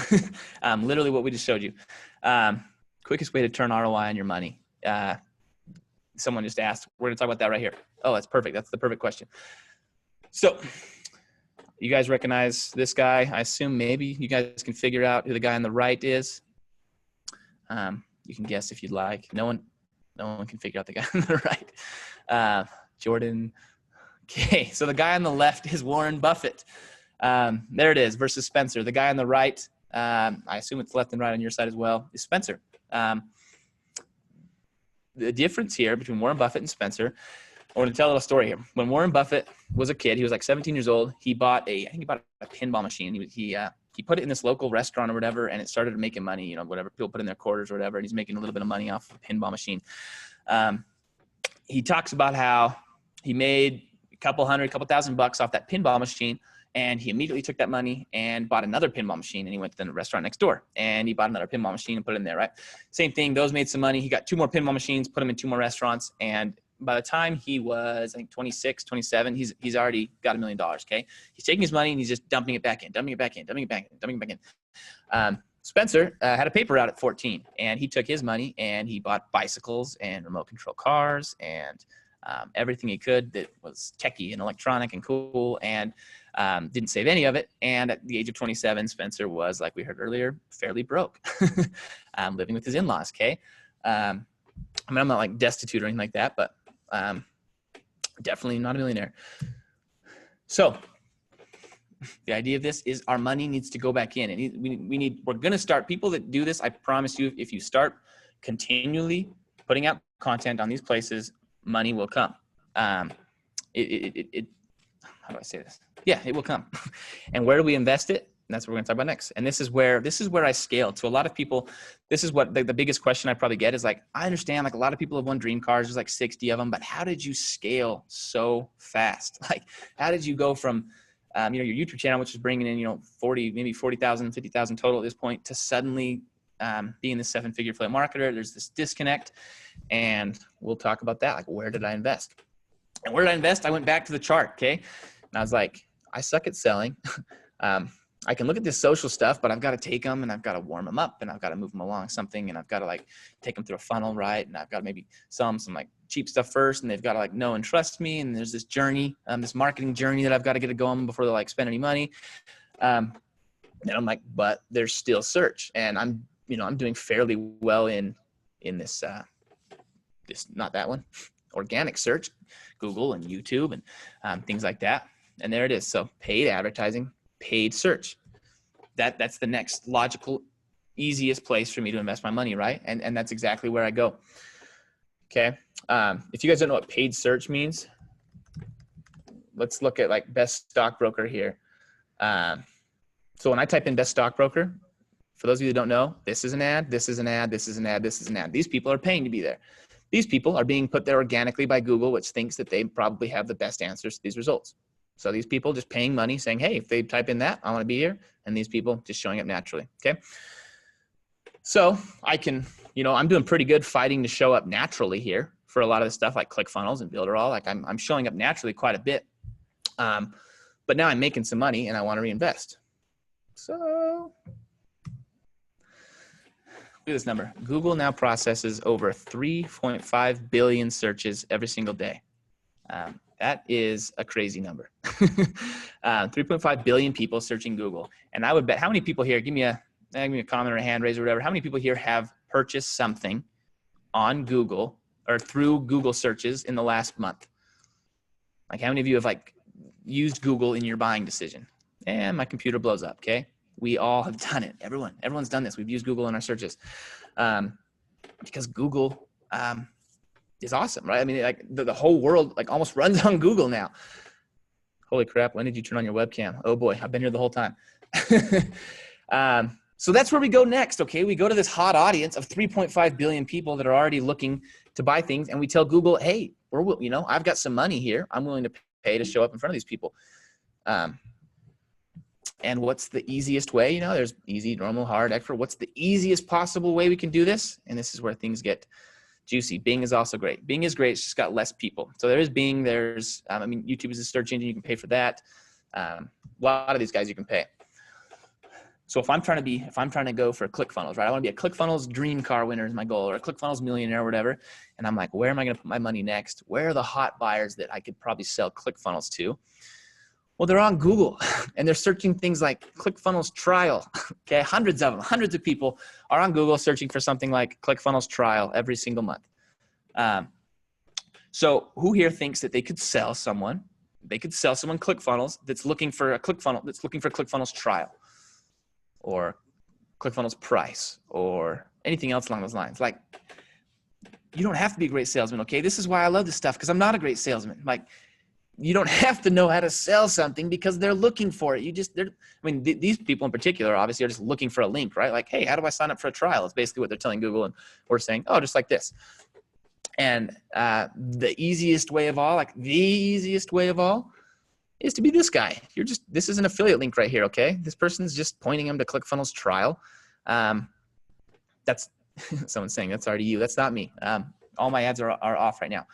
Literally what we just showed you. Quickest way to turn ROI on your money. Someone just asked, we're going to talk about that right here. Oh, that's perfect. That's the perfect question. So you guys recognize this guy? I assume maybe you guys can figure out who the guy on the right is. You can guess if you'd like. No one No one can figure out the guy on the right. Jordan. Okay, so the guy on the left is Warren Buffett. There it is, versus Spencer. The guy on the right, I assume it's left and right on your side as well, is Spencer. The difference here between Warren Buffett and Spencer, I want to tell a little story here. When Warren Buffett was a kid, he was like 17 years old. He bought a pinball machine. He put it in this local restaurant or whatever, and it started making money, you know, whatever people put in their quarters or whatever. And he's making a little bit of money off a pinball machine. He talks about how he made a couple thousand bucks off that pinball machine. And he immediately took that money and bought another pinball machine, and he went to the restaurant next door and he bought another pinball machine and put it in there, right? Same thing. Those made some money. He got 2 more pinball machines, put them in 2 more restaurants. And by the time he was, I think, 26, 27, he's already got $1 million. Okay. He's taking his money and he's just dumping it back in. Spencer had a paper out at 14, and he took his money and he bought bicycles and remote control cars and everything he could that was techie and electronic and cool, and didn't save any of it. And at the age of 27, Spencer was, like we heard earlier, fairly broke, living with his in-laws. Okay. I mean, I'm not like destitute or anything like that, but definitely not a millionaire. So the idea of this is our money needs to go back in, and we're going to start, people that do this, I promise you, if you start continually putting out content on these places, money will come. How do I say this? Yeah, it will come. And where do we invest it? And that's what we're going to talk about next. And this is where I scale. To a lot of people, this is what the biggest question I probably get is like, I understand, like, a lot of people have won dream cars. There's like 60 of them, but how did you scale so fast? Like, how did you go from, your YouTube channel, which is bringing in, 40, maybe 40,000, 50,000 total at this point, to suddenly being the 7-figure affiliate marketer? There's this disconnect, and we'll talk about that. Like, where did I invest? And where did I invest? I went back to the chart. Okay. And I was like, I suck at selling. I can look at this social stuff, but I've got to take them and I've got to warm them up and I've got to move them along something, and I've got to like take them through a funnel, right? And I've got to maybe sell them some like cheap stuff first, and they've got to like know and trust me. And there's this journey, this marketing journey that I've got to get it going before they like spend any money. And I'm like, but there's still search, and I'm doing fairly well in this, not that one, organic search, Google and YouTube and things like that. And there it is. So paid advertising, paid search. That's the next logical, easiest place for me to invest my money, right? And that's exactly where I go. Okay. If you guys don't know what paid search means, let's look at like best stockbroker here. So when I type in best stockbroker, for those of you that don't know, this is an ad, this is an ad, this is an ad, this is an ad. These people are paying to be there. These people are being put there organically by Google, which thinks that they probably have the best answers to these results. So these people just paying money saying, hey, if they type in that, I want to be here. And these people just showing up naturally. Okay. So I can, I'm doing pretty good fighting to show up naturally here for a lot of the stuff like ClickFunnels and Builderall. Like I'm showing up naturally quite a bit. But now I'm making some money and I want to reinvest. So look at this number. Google now processes over 3.5 billion searches every single day. That is a crazy number. 3.5 billion people searching Google. And I would bet, how many people here, give me a comment or a hand raise or whatever, how many people here have purchased something on Google or through Google searches in the last month? Like, how many of you have like used Google in your buying decision? And my computer blows up, okay? We all have done it. Everyone's done this. We've used Google in our searches because Google is awesome, right? I mean, like the whole world like almost runs on Google now. Holy crap. When did you turn on your webcam? Oh boy, I've been here the whole time. So that's where we go next. Okay. We go to this hot audience of 3.5 billion people that are already looking to buy things. And we tell Google, hey, I've got some money here. I'm willing to pay to show up in front of these people. And what's the easiest way? There's easy, normal, hard, expert. What's the easiest possible way we can do this? And this is where things get juicy. Bing is also great. Bing is great. It's just got less people. So there is Bing. There's, YouTube is a search engine. You can pay for that. A lot of these guys you can pay. So if I'm trying to go for ClickFunnels, right? I want to be a ClickFunnels dream car winner is my goal, or a ClickFunnels millionaire or whatever. And I'm like, where am I going to put my money next? Where are the hot buyers that I could probably sell ClickFunnels to? Well, they're on Google and they're searching things like ClickFunnels trial. Okay. Hundreds of people are on Google searching for something like ClickFunnels trial every single month. So who here thinks that they could sell someone ClickFunnels that's looking for a ClickFunnels trial or ClickFunnels price or anything else along those lines? Like, you don't have to be a great salesman, okay? This is why I love this stuff, because I'm not a great salesman. Like, you don't have to know how to sell something because they're looking for it. These people in particular obviously are just looking for a link, right? Like, hey, how do I sign up for a trial? It's basically what they're telling Google, and we're saying, oh, just like this. And the easiest way of all is to be this guy. This is an affiliate link right here, okay? This person's just pointing them to ClickFunnels trial. That's someone's saying that's already you. That's not me. All my ads are off right now.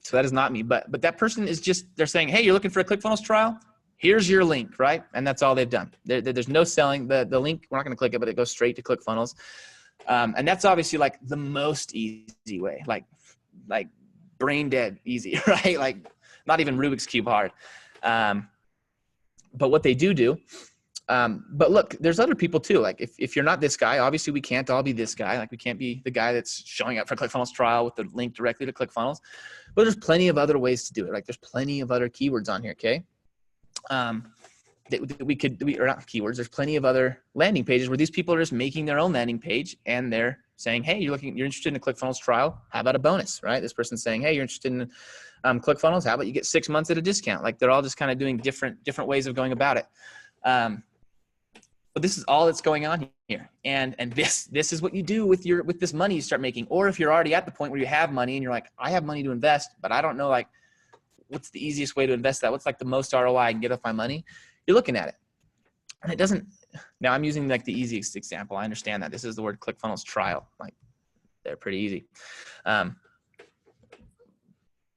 So that is not me, but that person is they're saying, hey, you're looking for a ClickFunnels trial? Here's your link, right? And that's all they've done. There's no selling. The link, we're not going to click it, but it goes straight to ClickFunnels. And that's obviously like the most easy way, like brain dead easy, right? Like not even Rubik's Cube hard. But what they do, but look, there's other people too. Like if you're not this guy, obviously we can't all be this guy. Like we can't be the guy that's showing up for ClickFunnels trial with the link directly to ClickFunnels, but there's plenty of other ways to do it. Like there's plenty of other keywords on here. Okay. Or not keywords. There's plenty of other landing pages where these people are just making their own landing page and they're saying, hey, you're interested in a ClickFunnels trial. How about a bonus, right? This person's saying, hey, you're interested in ClickFunnels. How about you get 6 months at a discount? Like they're all just kind of doing different ways of going about it. But this is all that's going on here. And this is what you do with this money you start making. Or if you're already at the point where you have money and you're like, I have money to invest, but I don't know, like, what's the easiest way to invest that? What's like the most ROI I can get off my money? You're looking at it. And it doesn't, now I'm using like the easiest example. I understand that. This is the word ClickFunnels trial. Like they're pretty easy.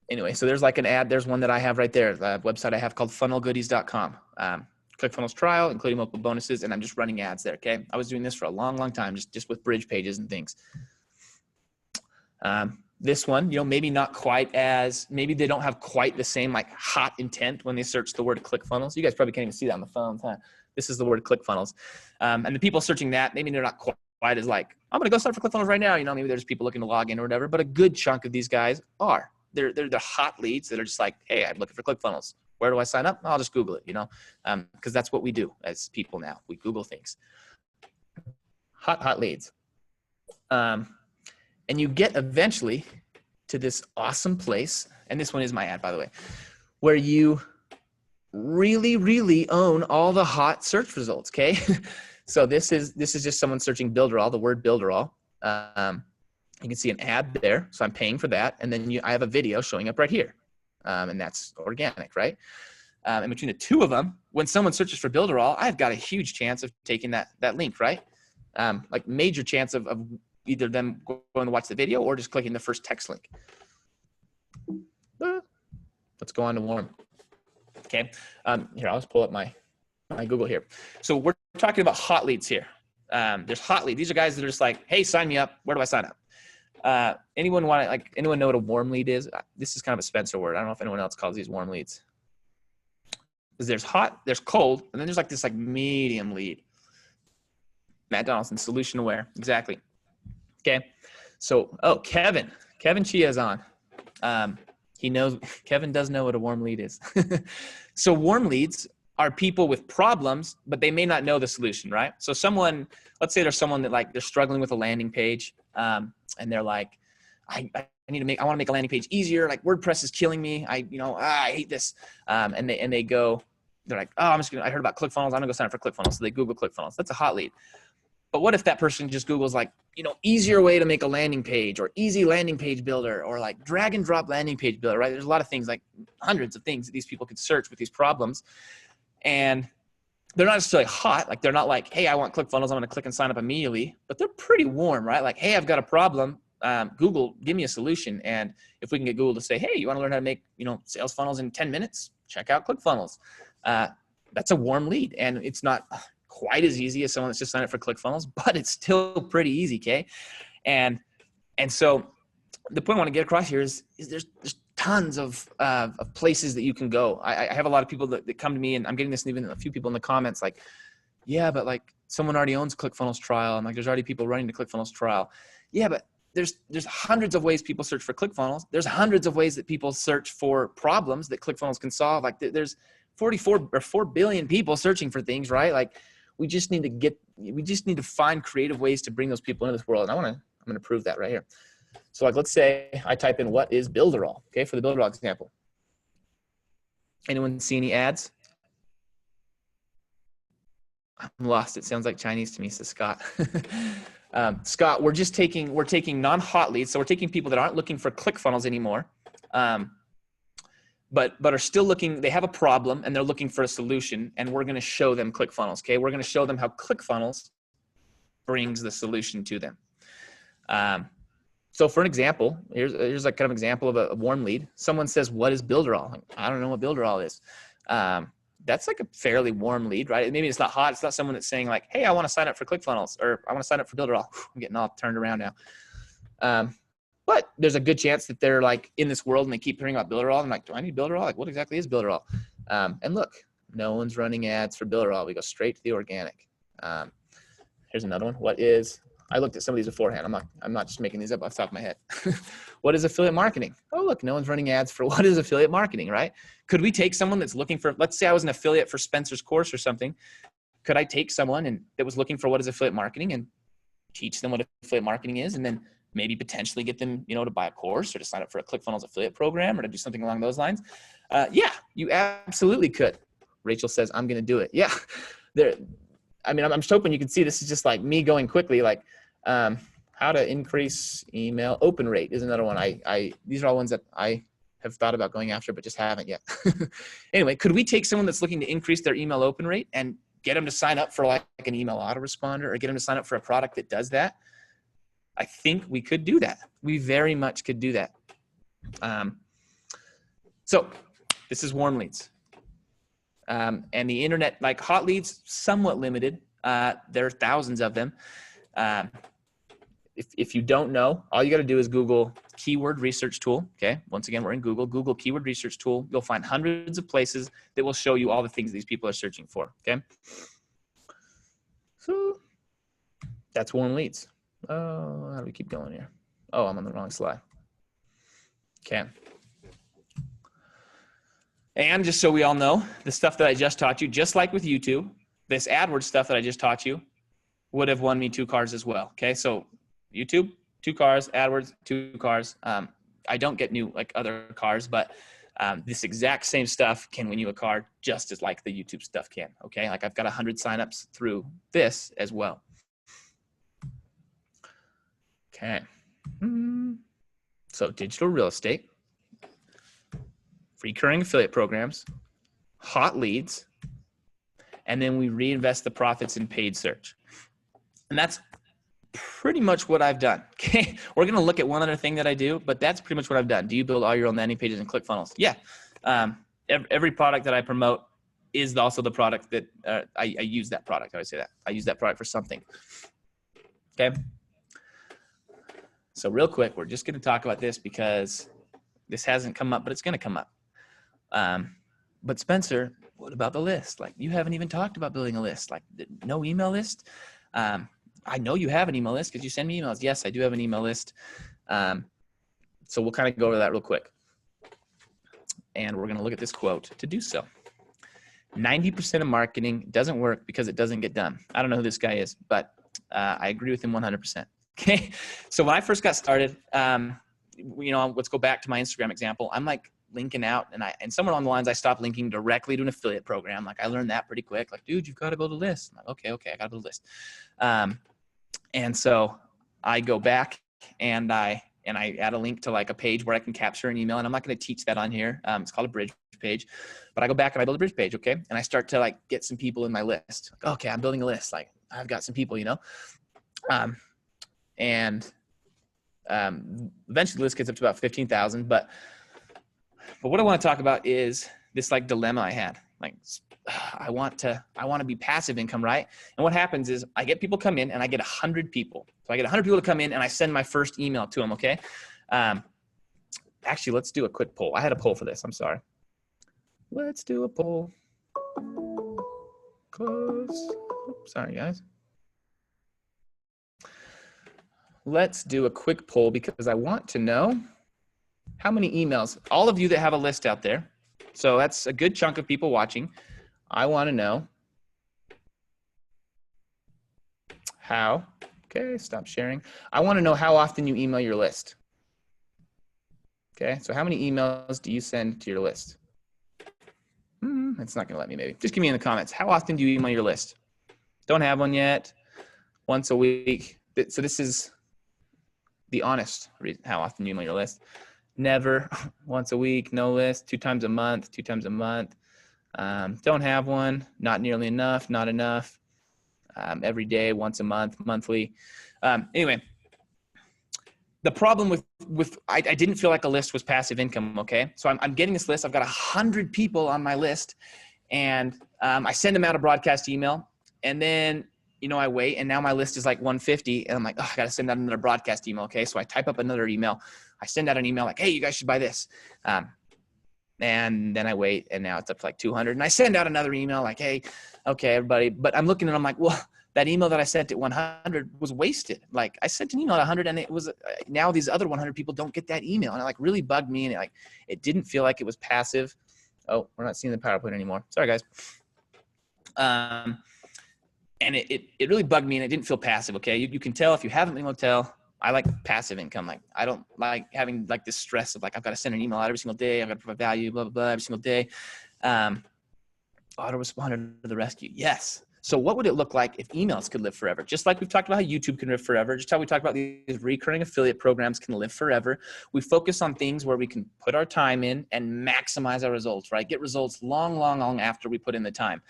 Anyway, so there's like an ad. There's one that I have right there. The website I have called funnelgoodies.com. ClickFunnels trial, including multiple bonuses. And I'm just running ads there. Okay. I was doing this for a long time, just with bridge pages and things. This one, maybe not quite maybe they don't have quite the same like hot intent when they search the word ClickFunnels. You guys probably can't even see that on the phones, huh? This is the word ClickFunnels. And the people searching that, maybe they're not quite as like, I'm going to go start for ClickFunnels right now. Maybe there's people looking to log in or whatever, but a good chunk of these guys are. They're the hot leads that are just like, hey, I'm looking for ClickFunnels. Where do I sign up? I'll just Google it, because that's what we do as people now. We Google things. Hot leads. And you get eventually to this awesome place, and this one is my ad, by the way, where you really own all the hot search results, okay? So this is just someone searching Builderall, the word Builderall. You can see an ad there, so I'm paying for that, and then I have a video showing up right here, and that's organic, right? In between the two of them, when someone searches for Builderall, I've got a huge chance of taking that link, right? Like major chance of either them going to watch the video or just clicking the first text link. Let's go on to warm. Okay. Here, I'll just pull up my Google here. So we're talking about hot leads here. There's hot leads. These are guys that are just like, hey, sign me up. Where do I sign up? Anyone know what a warm lead is? This is kind of a Spencer word. I don't know if anyone else calls these warm leads. Because there's hot, there's cold, and then there's like this like medium lead. Matt Donaldson, solution aware. Exactly. Okay. So, Kevin Chia is on. Kevin does know what a warm lead is. So warm leads are people with problems, but they may not know the solution, right? So let's say there's someone that like, they're struggling with a landing page. And they're like, I want to make a landing page easier. Like WordPress is killing me. I hate this. And they're like, I heard about ClickFunnels. I'm gonna go sign up for ClickFunnels. So they Google ClickFunnels. That's a hot lead. But what if that person just Googles like, easier way to make a landing page, or easy landing page builder, or like drag and drop landing page builder, right? There's a lot of things, like hundreds of things that these people could search with these problems. And they're not necessarily hot. Like they're not like, hey, I want ClickFunnels. I'm going to click and sign up immediately, but they're pretty warm, right? Like, hey, I've got a problem. Google, give me a solution. And if we can get Google to say, hey, you want to learn how to make, sales funnels in 10 minutes, check out ClickFunnels. That's a warm lead. And it's not quite as easy as someone that's just signed up for ClickFunnels, but it's still pretty easy. Okay. And so the point I want to get across here is there's tons of places that you can go. I have a lot of people that come to me, and I'm getting this even a few people in the comments like, yeah, but like someone already owns ClickFunnels trial. And like, there's already people running the ClickFunnels trial. Yeah, but there's hundreds of ways people search for ClickFunnels. There's hundreds of ways that people search for problems that ClickFunnels can solve. Like there's 44 or 4 billion people searching for things, right? Like we just need to find creative ways to bring those people into this world. And I'm going to prove that right here. So like, let's say I type in what is Builderall, okay, for the Builderall example. Anyone see any ads? I'm lost. It sounds like Chinese to me, says Scott. Scott, we're taking non-hot leads. So we're taking people that aren't looking for ClickFunnels anymore, but are still looking, they have a problem and they're looking for a solution, and we're going to show them ClickFunnels, okay? We're going to show them how ClickFunnels brings the solution to them. So for an example, here's like kind of example of a warm lead. Someone says, what is Builderall? I don't know what Builderall is. That's like a fairly warm lead, right? Maybe it's not hot. It's not someone that's saying like, hey, I want to sign up for ClickFunnels, or I want to sign up for Builderall. I'm getting all turned around now. But there's a good chance that they're like in this world and they keep hearing about Builderall. I'm like, do I need Builderall? Like, what exactly is Builderall? And look, no one's running ads for Builderall. We go straight to the organic. Here's another one. I looked at some of these beforehand. I'm not just making these up off the top of my head. What is affiliate marketing? Oh, look, no one's running ads for what is affiliate marketing, right? Could we take someone that's looking for, let's say I was an affiliate for Spencer's course or something. Could I take someone that was looking for what is affiliate marketing and teach them what affiliate marketing is, and then maybe potentially get them, to buy a course or to sign up for a ClickFunnels affiliate program or to do something along those lines? Yeah, you absolutely could. Rachel says, I'm going to do it. Yeah. I'm just hoping you can see this is just like me going quickly, like how to increase email open rate is another one. These are all ones that I have thought about going after, but just haven't yet. Anyway, could we take someone that's looking to increase their email open rate and get them to sign up for like an email autoresponder, or get them to sign up for a product that does that? I think we could do that. We very much could do that. So this is warm leads. And the internet, like hot leads, somewhat limited. There are thousands of them. If you don't know, all you got to do is Google keyword research tool. Okay. Once again, we're in Google keyword research tool. You'll find hundreds of places that will show you all the things these people are searching for. Okay. So that's warm leads. Oh, how do we keep going here? Oh, I'm on the wrong slide. Okay. And just so we all know, the stuff that I just taught you, just like with YouTube, this AdWords stuff that I just taught you would have won me 2 cars as well. Okay. So YouTube, 2 cars, AdWords, 2 cars. I don't get new like other cars, but this exact same stuff can win you a car just as like the YouTube stuff can. Okay. Like I've got 100 signups through this as well. Okay. So digital real estate, recurring affiliate programs, hot leads, and then we reinvest the profits in paid search. And that's pretty much what I've done. Okay. We're going to look at one other thing that I do, but that's pretty much what I've done. Do you build all your own landing pages and ClickFunnels? Yeah. Every product that I promote is also the product that I use that product. I would say that I use that product for something. Okay. So real quick, we're just going to talk about this because this hasn't come up, but it's going to come up. But Spencer, what about the list? Like you haven't even talked about building a list, like no email list. I know you have an email list because you send me emails. Yes, I do have an email list. So we'll kind of go over that real quick. And we're going to look at this quote to do so. 90% of marketing doesn't work because it doesn't get done. I don't know who this guy is, but I agree with him 100%. Okay. So when I first got started, let's go back to my Instagram example. I'm like linking out and somewhere along the lines, I stopped linking directly to an affiliate program. Like I learned that pretty quick. Like, dude, you've got to build a list. I'm like, okay. I got to build a list. And so I go back and I add a link to like a page where I can capture an email, and I'm not going to teach that on here. It's called a bridge page, but I go back and I build a bridge page. Okay. And I start to like get some people in my list. Like, okay. I'm building a list. Like I've got some people, and eventually the list gets up to about 15,000. But what I want to talk about is this like dilemma I had. Like I want to be passive income, right? And what happens is I get people come in and I get 100 people. So I get 100 people to come in and I send my first email to them. Okay. Actually, let's do a quick poll. I had a poll for this. I'm sorry. Let's do a poll. Close. Oops, sorry guys. let's do a quick poll because I want to know how many emails, all of you that have a list out there. So that's a good chunk of people watching. I want to know how, okay, stop sharing. I want to know how often you email your list. Okay, so how many emails do you send to your list? It's not gonna let me maybe. Just give me in the comments. How often do you email your list? Don't have one yet. Once a week. So this is the honest reason. How often do you email your list? Never. Once a week, no list. 2 times a month, 2 times a month. Don't have one. Not nearly enough, not enough. Every day, once a month, monthly. Anyway, the problem with I didn't feel like a list was passive income, okay? So I'm getting this list. I've got 100 people on my list, and I send them out a broadcast email, and then, you know, I wait, and now my list is like 150, and I'm like, oh, I got to send out another broadcast email, okay? So I type up another email. I send out an email like, hey, you guys should buy this. And then I wait, and now it's up to like 200. And I send out another email like, hey, okay, everybody. But I'm looking and I'm like, well, that email that I sent at 100 was wasted. Like I sent an email at 100 and it was, now these other 100 people don't get that email. And it like really bugged me. And it didn't feel like it was passive. Oh, we're not seeing the PowerPoint anymore. Sorry, guys. And it really bugged me and it didn't feel passive. Okay. You can tell if you haven't been able to tell, I like passive income. Like I don't like having like this stress of like, I've got to send an email out every single day. I've got to provide value, blah, blah, blah, every single day. Autoresponder to the rescue. Yes. So what would it look like if emails could live forever? Just like we've talked about how YouTube can live forever, just how we talked about these recurring affiliate programs can live forever. We focus on things where we can put our time in and maximize our results, right? Get results long, long, long after we put in the time.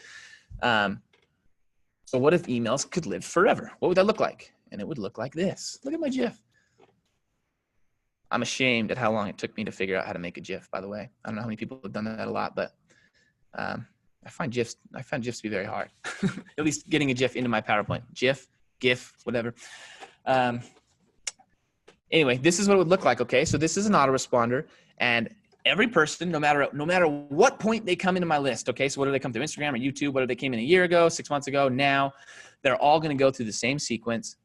So what if emails could live forever? What would that look like? And it would look like this. Look at my GIF. I'm ashamed at how long it took me to figure out how to make a GIF, by the way. I don't know how many people have done that a lot, but I find GIFs to be very hard. At least getting a GIF into my PowerPoint. GIF, whatever. Anyway, this is what it would look like, okay? So this is an autoresponder, and every person, no matter what point they come into my list, okay? So whether they come through Instagram or YouTube, whether they came in a year ago, 6 months ago, now, they're all gonna go through the same sequence,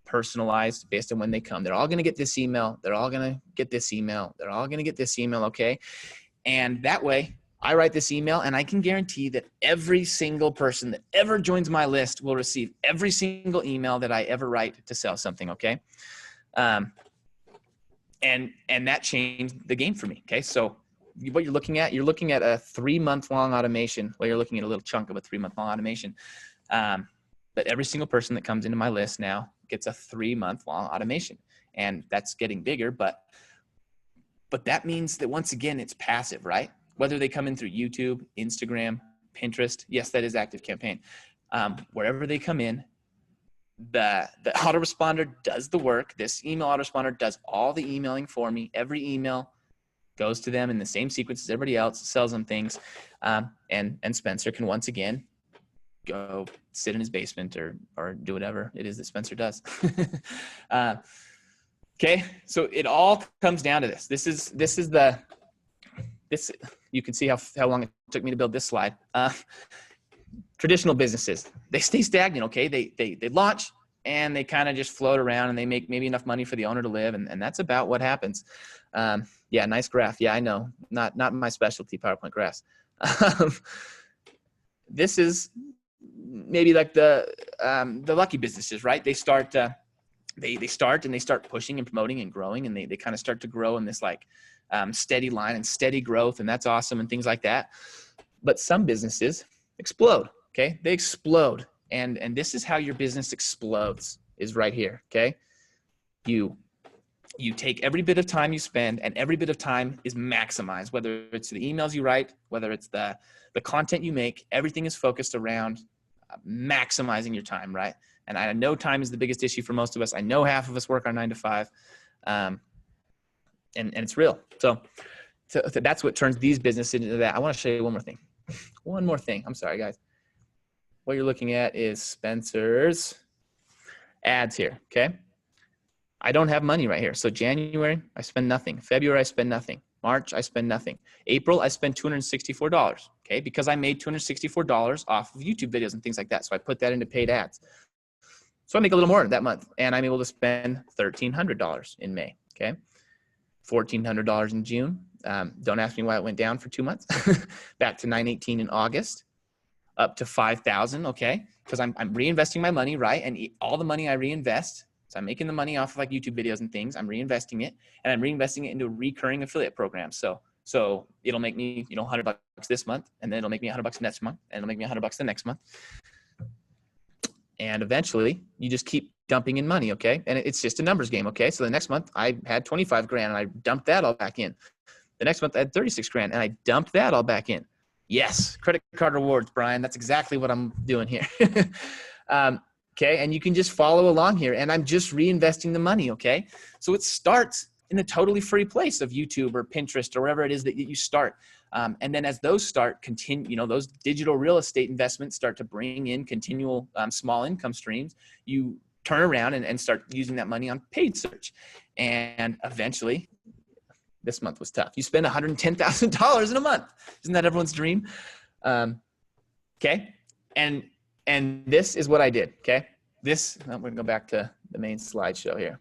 personalized based on when they come. They're all gonna get this email. They're all gonna get this email. They're all gonna get this email, okay? And that way, I write this email and I can guarantee that every single person that ever joins my list will receive every single email that I ever write to sell something, okay? And that changed the game for me, okay? So what you're looking at a 3-month-long automation. Well, you're looking at a little chunk of a 3-month-long automation. But every single person that comes into my list now gets a 3-month-long automation. And that's getting bigger, but that means that once again, it's passive, right? Whether they come in through YouTube, Instagram, Pinterest, yes, that is ActiveCampaign. Wherever they come in, the autoresponder does the work. This email autoresponder does all the emailing for me. Every email goes to them in the same sequence as everybody else, sells them things. And Spencer can once again go sit in his basement or do whatever it is that Spencer does. Okay, so it all comes down to this. This you can see how long it took me to build this slide. Traditional businesses, they stay stagnant, okay? They launch and they kind of just float around and they make maybe enough money for the owner to live, and that's about what happens. Yeah, nice graph. Yeah, I know. Not my specialty, PowerPoint graphs. This is maybe like the lucky businesses, right? They start they start pushing and promoting and growing, and they kind of start to grow in this like steady line and steady growth, and that's awesome and things like that. But some businesses explode, okay? They explode, and this is how your business explodes, is right here, okay? You take every bit of time you spend, and every bit of time is maximized, whether it's the emails you write, whether it's the content you make, everything is focused around maximizing your time, right? And I know time is the biggest issue for most of us. I know half of us work our 9 to 5. And it's real. So that's what turns these businesses into that. I want to show you one more thing. One more thing. I'm sorry, guys. What you're looking at is Spencer's ads here, okay? I don't have money right here. So January, I spend nothing. February, I spend nothing. March, I spend nothing. April, I spend $264, okay? Because I made $264 off of YouTube videos and things like that. So I put that into paid ads. So I make a little more that month, and I'm able to spend $1,300 in May. Okay. $1,400 in June. Don't ask me why it went down for 2 months. Back to $918 in August, up to $5,000. Okay. Because I'm reinvesting my money, right? And all the money I reinvest, so I'm making the money off of like YouTube videos and things. I'm reinvesting it, and I'm reinvesting it into a recurring affiliate program. So it'll make me, $100 this month, and then it'll make me $100 next month, and it'll make me $100 the next month. And eventually you just keep dumping in money. Okay. And it's just a numbers game. Okay. So the next month I had 25 grand and I dumped that all back in. The next month I had 36 grand and I dumped that all back in. Yes. Credit card rewards, Brian. That's exactly what I'm doing here. Okay. And you can just follow along here, and I'm just reinvesting the money. Okay. So it starts in a totally free place of YouTube or Pinterest or wherever it is that you start. And then as those those digital real estate investments start to bring in continual small income streams, you turn around and start using that money on paid search. And eventually, this month was tough. You spend $110,000 in a month. Isn't that everyone's dream? Okay. And this is what I did. Okay. We're going to go back to the main slideshow here.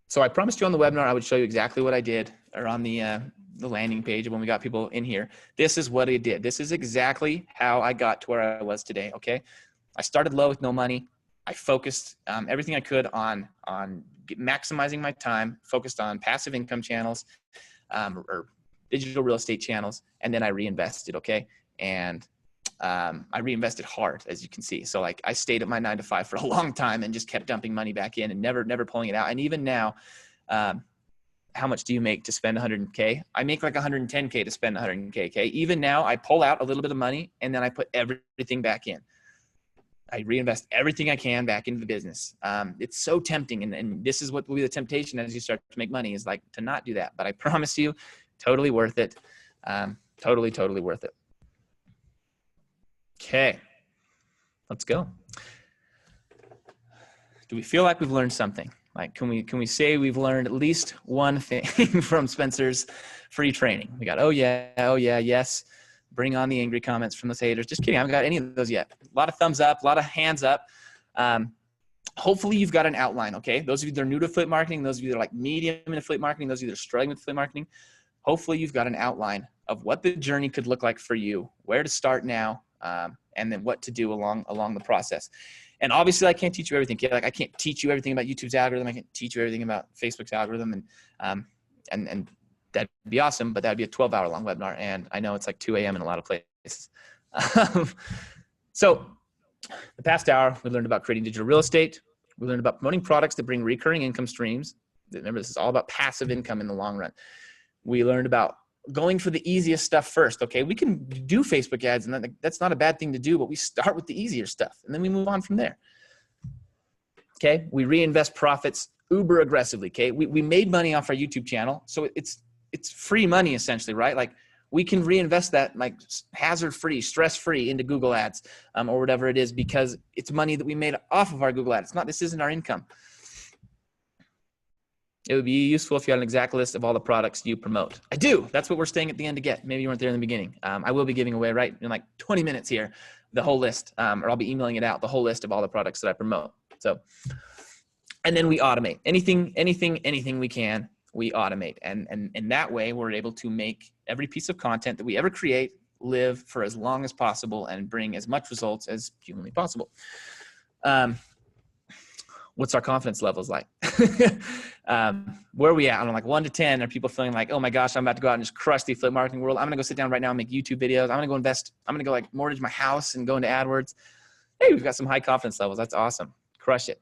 So I promised you on the webinar I would show you exactly what I did, or on the landing page when we got people in here. This is what I did. This is exactly how I got to where I was today. Okay. I started low with no money. I focused everything I could on maximizing my time, focused on passive income channels or digital real estate channels. And then I reinvested. Okay. And I reinvested hard, as you can see. So like I stayed at my 9 to 5 for a long time and just kept dumping money back in and never pulling it out. And even now, how much do you make to spend 100K? I make like 110K to spend 100K. Okay. Even now I pull out a little bit of money and then I put everything back in. I reinvest everything I can back into the business. It's so tempting. And this is what will be the temptation as you start to make money, is like to not do that. But I promise you, totally worth it. Totally worth it. Okay, let's go. Do we feel like we've learned something? Like, can we say we've learned at least one thing from Spencer's free training? We got, oh yeah, yes. Bring on the angry comments from those haters. Just kidding, I haven't got any of those yet. A lot of thumbs up, a lot of hands up. Hopefully you've got an outline, okay? Those of you that are new to affiliate marketing, those of you that are like medium in affiliate marketing, those of you that are struggling with affiliate marketing, hopefully you've got an outline of what the journey could look like for you, where to start now, and then what to do along the process. And obviously I can't teach you everything. Like I can't teach you everything about YouTube's algorithm. I can't teach you everything about Facebook's algorithm, and that'd be awesome, but that'd be a 12-hour long webinar. And I know it's like 2 a.m. in a lot of places. So the past hour, we learned about creating digital real estate. We learned about promoting products that bring recurring income streams. Remember, this is all about passive income in the long run. We learned about going for the easiest stuff first. Okay. We can do Facebook ads, and that's not a bad thing to do, but we start with the easier stuff and then we move on from there. Okay. We reinvest profits uber aggressively. Okay. We made money off our YouTube channel. So it's free money essentially, right? Like we can reinvest that like hazard-free, stress-free into Google ads or whatever it is, because it's money that we made off of our Google ads. This isn't our income. It would be useful if you had an exact list of all the products you promote. I do. That's what we're staying at the end to get. Maybe you weren't there in the beginning. I will be giving away right in like 20 minutes here, the whole list, or I'll be emailing it out, the whole list of all the products that I promote. So, and then we automate anything we can, we automate. And in that way, we're able to make every piece of content that we ever create live for as long as possible and bring as much results as humanly possible. What's our confidence levels like? Where are we at? On like 1 to 10, are people feeling like, oh my gosh, I'm about to go out and just crush the affiliate marketing world. I'm going to go sit down right now and make YouTube videos. I'm going to go invest. I'm going to go like mortgage my house and go into AdWords. Hey, we've got some high confidence levels. That's awesome. Crush it.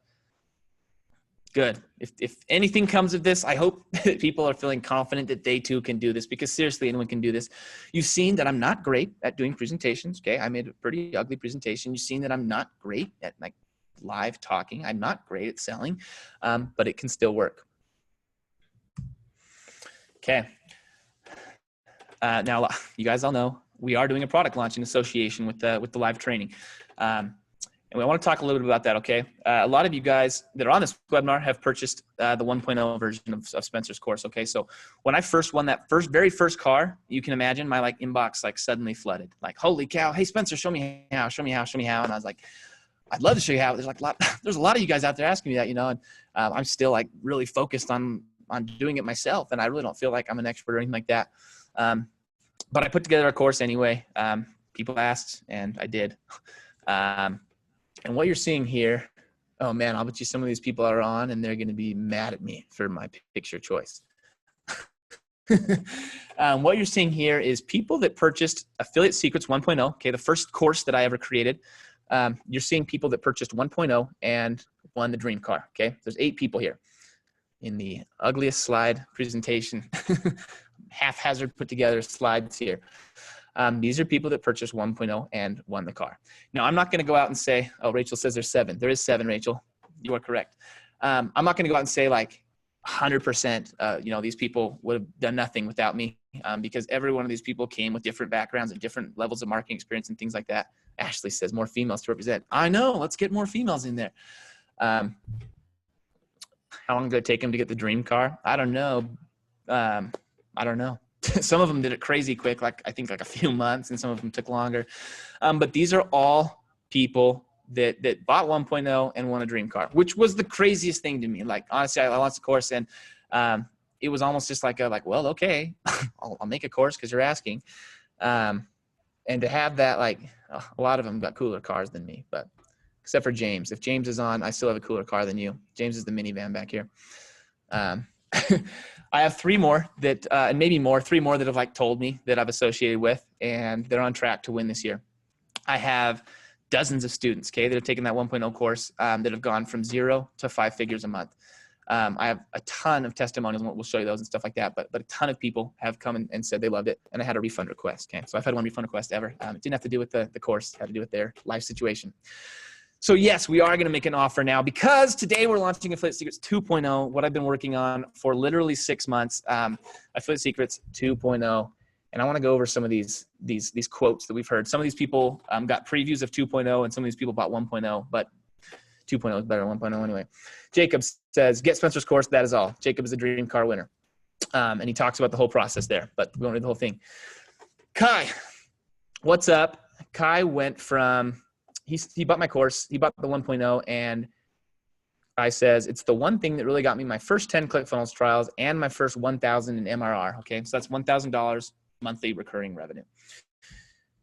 Good. If anything comes of this, I hope that people are feeling confident that they too can do this, because seriously, anyone can do this. You've seen that I'm not great at doing presentations. Okay. I made a pretty ugly presentation. You've seen that I'm not great at like live talking. I'm not great at selling, but it can still work. Okay. Now you guys all know we are doing a product launch in association with the live training. And we want to talk a little bit about that. Okay. A lot of you guys that are on this webinar have purchased the 1.0 version of Spencer's course. Okay. So when I first won that very first car, you can imagine my like inbox like suddenly flooded, like, holy cow. Hey Spencer, show me how. And I was like, I'd love to show you how. There's a lot of you guys out there asking me that, and I'm still like really focused on doing it myself. And I really don't feel like I'm an expert or anything like that. But I put together a course anyway. People asked and I did. And what you're seeing here, oh man, I'll bet you some of these people are on and they're going to be mad at me for my picture choice. What you're seeing here is people that purchased Affiliate Secrets 1.0. Okay. The first course that I ever created. You're seeing people that purchased 1.0 and won the dream car. Okay. There's 8 people here in the ugliest slide presentation, haphazard put together slides here. These are people that purchased 1.0 and won the car. Now, I'm not going to go out and say, oh, Rachel says there's 7. There is 7, Rachel. You are correct. I'm not going to go out and say like 100%, these people would have done nothing without me, because every one of these people came with different backgrounds and different levels of marketing experience and things like that. Ashley says more females to represent. I know. Let's get more females in there. How long did it take them to get the dream car? I don't know. Some of them did it crazy quick, I think a few months, and some of them took longer. But these are all people that bought 1.0 and won a dream car, which was the craziest thing to me. Like, honestly, I launched the course and it was almost just well, okay, I'll make a course because you're asking. And to have that, a lot of them got cooler cars than me, but except for James. If James is on, I still have a cooler car than you. James is the minivan back here. I have 3 more that, and maybe more, 3 more that have told me that I've associated with, and they're on track to win this year. I have dozens of students, okay, that have taken that 1.0 course, that have gone from 0 to 5 figures a month. I have a ton of testimonials, and we'll show you those and stuff like that, but a ton of people have come and said they loved it, and I had a refund request, okay? So I've had 1 refund request ever. It didn't have to do with the course, it had to do with their life situation. So yes, we are going to make an offer now because today we're launching Affiliate Secrets 2.0, what I've been working on for literally 6 months, Affiliate Secrets 2.0. And I want to go over some of these quotes that we've heard. Some of these people got previews of 2.0 and some of these people bought 1.0, but 2.0 is better than 1.0 anyway. Jacob says, get Spencer's course, that is all. Jacob is a dream car winner. And he talks about the whole process there, but we won't read the whole thing. Kai, what's up? Kai went from... He bought my course, he bought the 1.0, and I says, it's the one thing that really got me my first 10 ClickFunnels trials and my first 1,000 in MRR. Okay. So that's $1,000 monthly recurring revenue.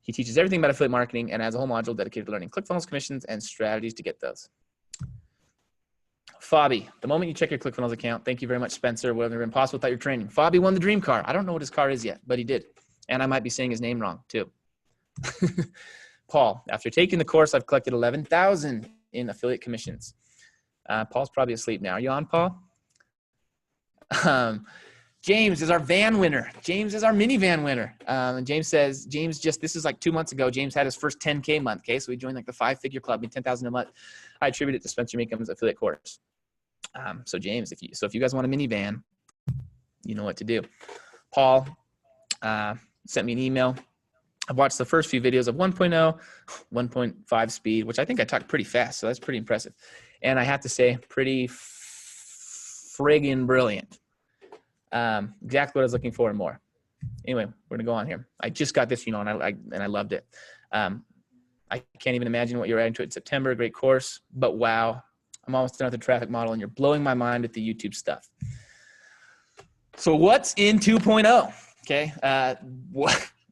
He teaches everything about affiliate marketing and has a whole module dedicated to learning ClickFunnels commissions and strategies to get those. Fabi, the moment you check your ClickFunnels account, thank you very much, Spencer. Would have been impossible without your training. Fabi won the dream car. I don't know what his car is yet, but he did. And I might be saying his name wrong too. Paul, after taking the course, I've collected 11,000 in affiliate commissions. Paul's probably asleep now. Are you on, Paul? James is our van winner. James is our minivan winner. And James says, this is 2 months ago. James had his first 10K month. Okay. So he joined the 5-figure club, made 10,000 a month. I attribute it to Spencer Meekham's affiliate course. So James, if you guys want a minivan, you know what to do. Paul sent me an email. I've watched the first few videos of 1.0, 1.5 speed, which I think I talked pretty fast. So that's pretty impressive. And I have to say, pretty friggin' brilliant. Exactly what I was looking for and more. Anyway, we're gonna go on here. I just got this, and I loved it. I can't even imagine what you're adding to it in September. Great course, but wow, I'm almost done with the traffic model, and you're blowing my mind with the YouTube stuff. So what's in 2.0? Okay,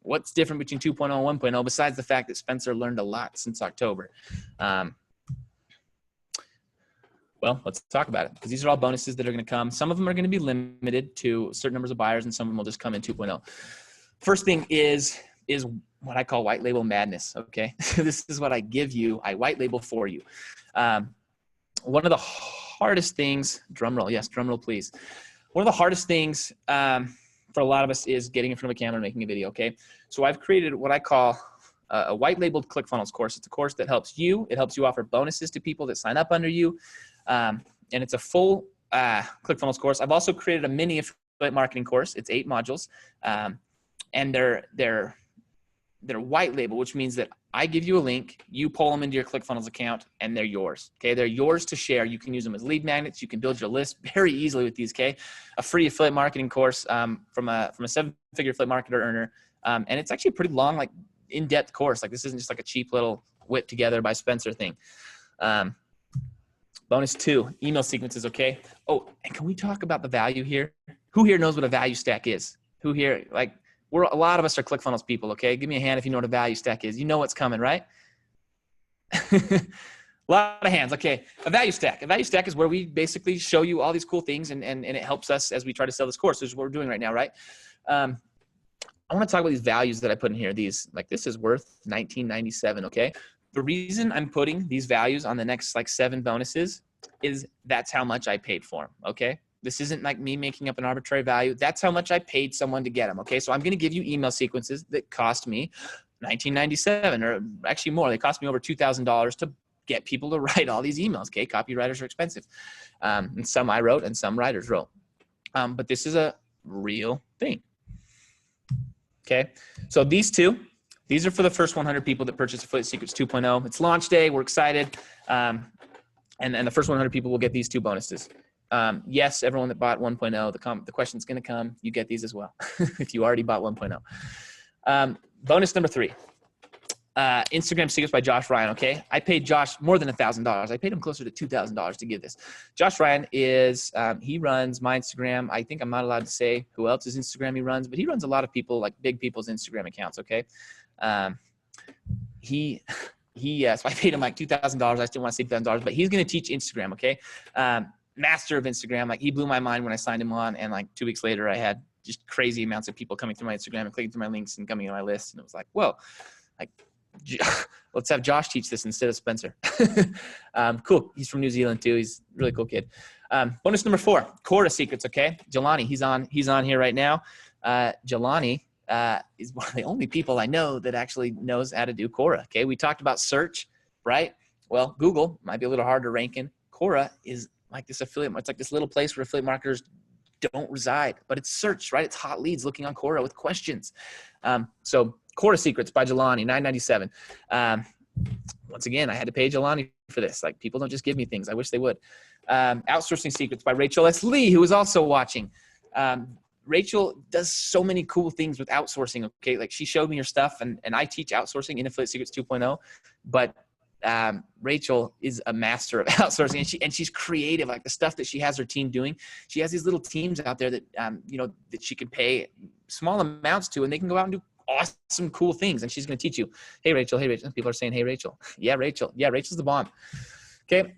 what's different between 2.0 and 1.0 besides the fact that Spencer learned a lot since October? Well, let's talk about it because these are all bonuses that are going to come. Some of them are going to be limited to certain numbers of buyers and some of them will just come in 2.0. First thing is what I call white label madness. Okay. This is what I give you. I white label for you. One of the hardest things, drum roll. Yes. Drum roll, please. One of the hardest things, for a lot of us is getting in front of a camera and making a video. Okay. So I've created what I call a white labeled ClickFunnels course. It's a course that helps you. It helps you offer bonuses to people that sign up under you. And it's a full ClickFunnels course. I've also created a mini affiliate marketing course. It's 8 modules. And they're white label, which means that I give you a link, you pull them into your ClickFunnels account, and they're yours. Okay. They're yours to share. You can use them as lead magnets. You can build your list very easily with these. Okay. A free affiliate marketing course, from a 7-figure affiliate marketer earner. And it's actually a pretty long, in-depth course. This isn't just a cheap little whip together by Spencer thing. Bonus 2, email sequences, okay? Oh, and can we talk about the value here? Who here knows what a value stack is? Who here, like, a lot of us are ClickFunnels people, okay? Give me a hand if you know what a value stack is. You know what's coming, right? A lot of hands. Okay. A value stack. A value stack is where we basically show you all these cool things and it helps us as we try to sell this course. This is what we're doing right now, right? I want to talk about these values that I put in here. These, like, this is worth $19.97. Okay. The reason I'm putting these values on the next like 7 bonuses is that's how much I paid for them. Okay. This isn't like me making up an arbitrary value. That's how much I paid someone to get them. Okay. So I'm going to give you email sequences that cost me $19.97, or actually more. They cost me over $2,000 to get people to write all these emails. Okay. Copywriters are expensive. And some I wrote and some writers wrote. But this is a real thing. Okay. So these are for the first 100 people that purchase Affiliate Secrets 2.0. It's launch day. We're excited. And the first 100 people will get these 2 bonuses. Yes, everyone that bought 1.0, the question's going to come. You get these as well if you already bought 1.0. Bonus number 3. Instagram Secrets by Josh Ryan. Okay. I paid Josh more than $1,000. I paid him closer to $2,000 to give this. Josh Ryan is, he runs my Instagram. I think I'm not allowed to say who else's Instagram he runs, but he runs a lot of people, like big people's Instagram accounts. Okay. So I paid him like $2,000. I still want to say $2,000, but he's going to teach Instagram. Okay. Master of Instagram. Like, he blew my mind when I signed him on. And like 2 weeks later, I had just crazy amounts of people coming through my Instagram and clicking through my links and coming to my list. And it was like, whoa, like, let's have Josh teach this instead of Spencer. Cool. He's from New Zealand too. He's a really cool kid. Bonus number 4, Quora Secrets. Okay. Jelani, he's on here right now. Jelani is one of the only people I know that actually knows how to do Quora. Okay. We talked about search, right? Well, Google might be a little hard to rank in. Quora is like this affiliate. It's like this little place where affiliate marketers don't reside, but it's search, right? It's hot leads looking on Quora with questions. So Quora Secrets by Jelani, $9.97. Once again, I had to pay Jelani for this. Like, people don't just give me things. I wish they would. Outsourcing Secrets by Rachel S. Lee, who is also watching. Rachel does so many cool things with outsourcing. Okay. Like, she showed me her stuff and I teach outsourcing in Affiliate Secrets 2.0, but Rachel is a master of outsourcing, and she's creative. Like, the stuff that she has her team doing, she has these little teams out there that, that she can pay small amounts to, and they can go out and do awesome, cool things. And she's going to teach you, hey, Rachel, hey, Rachel. People are saying, hey, Rachel. Yeah, Rachel. Yeah, Rachel's the bomb. Okay.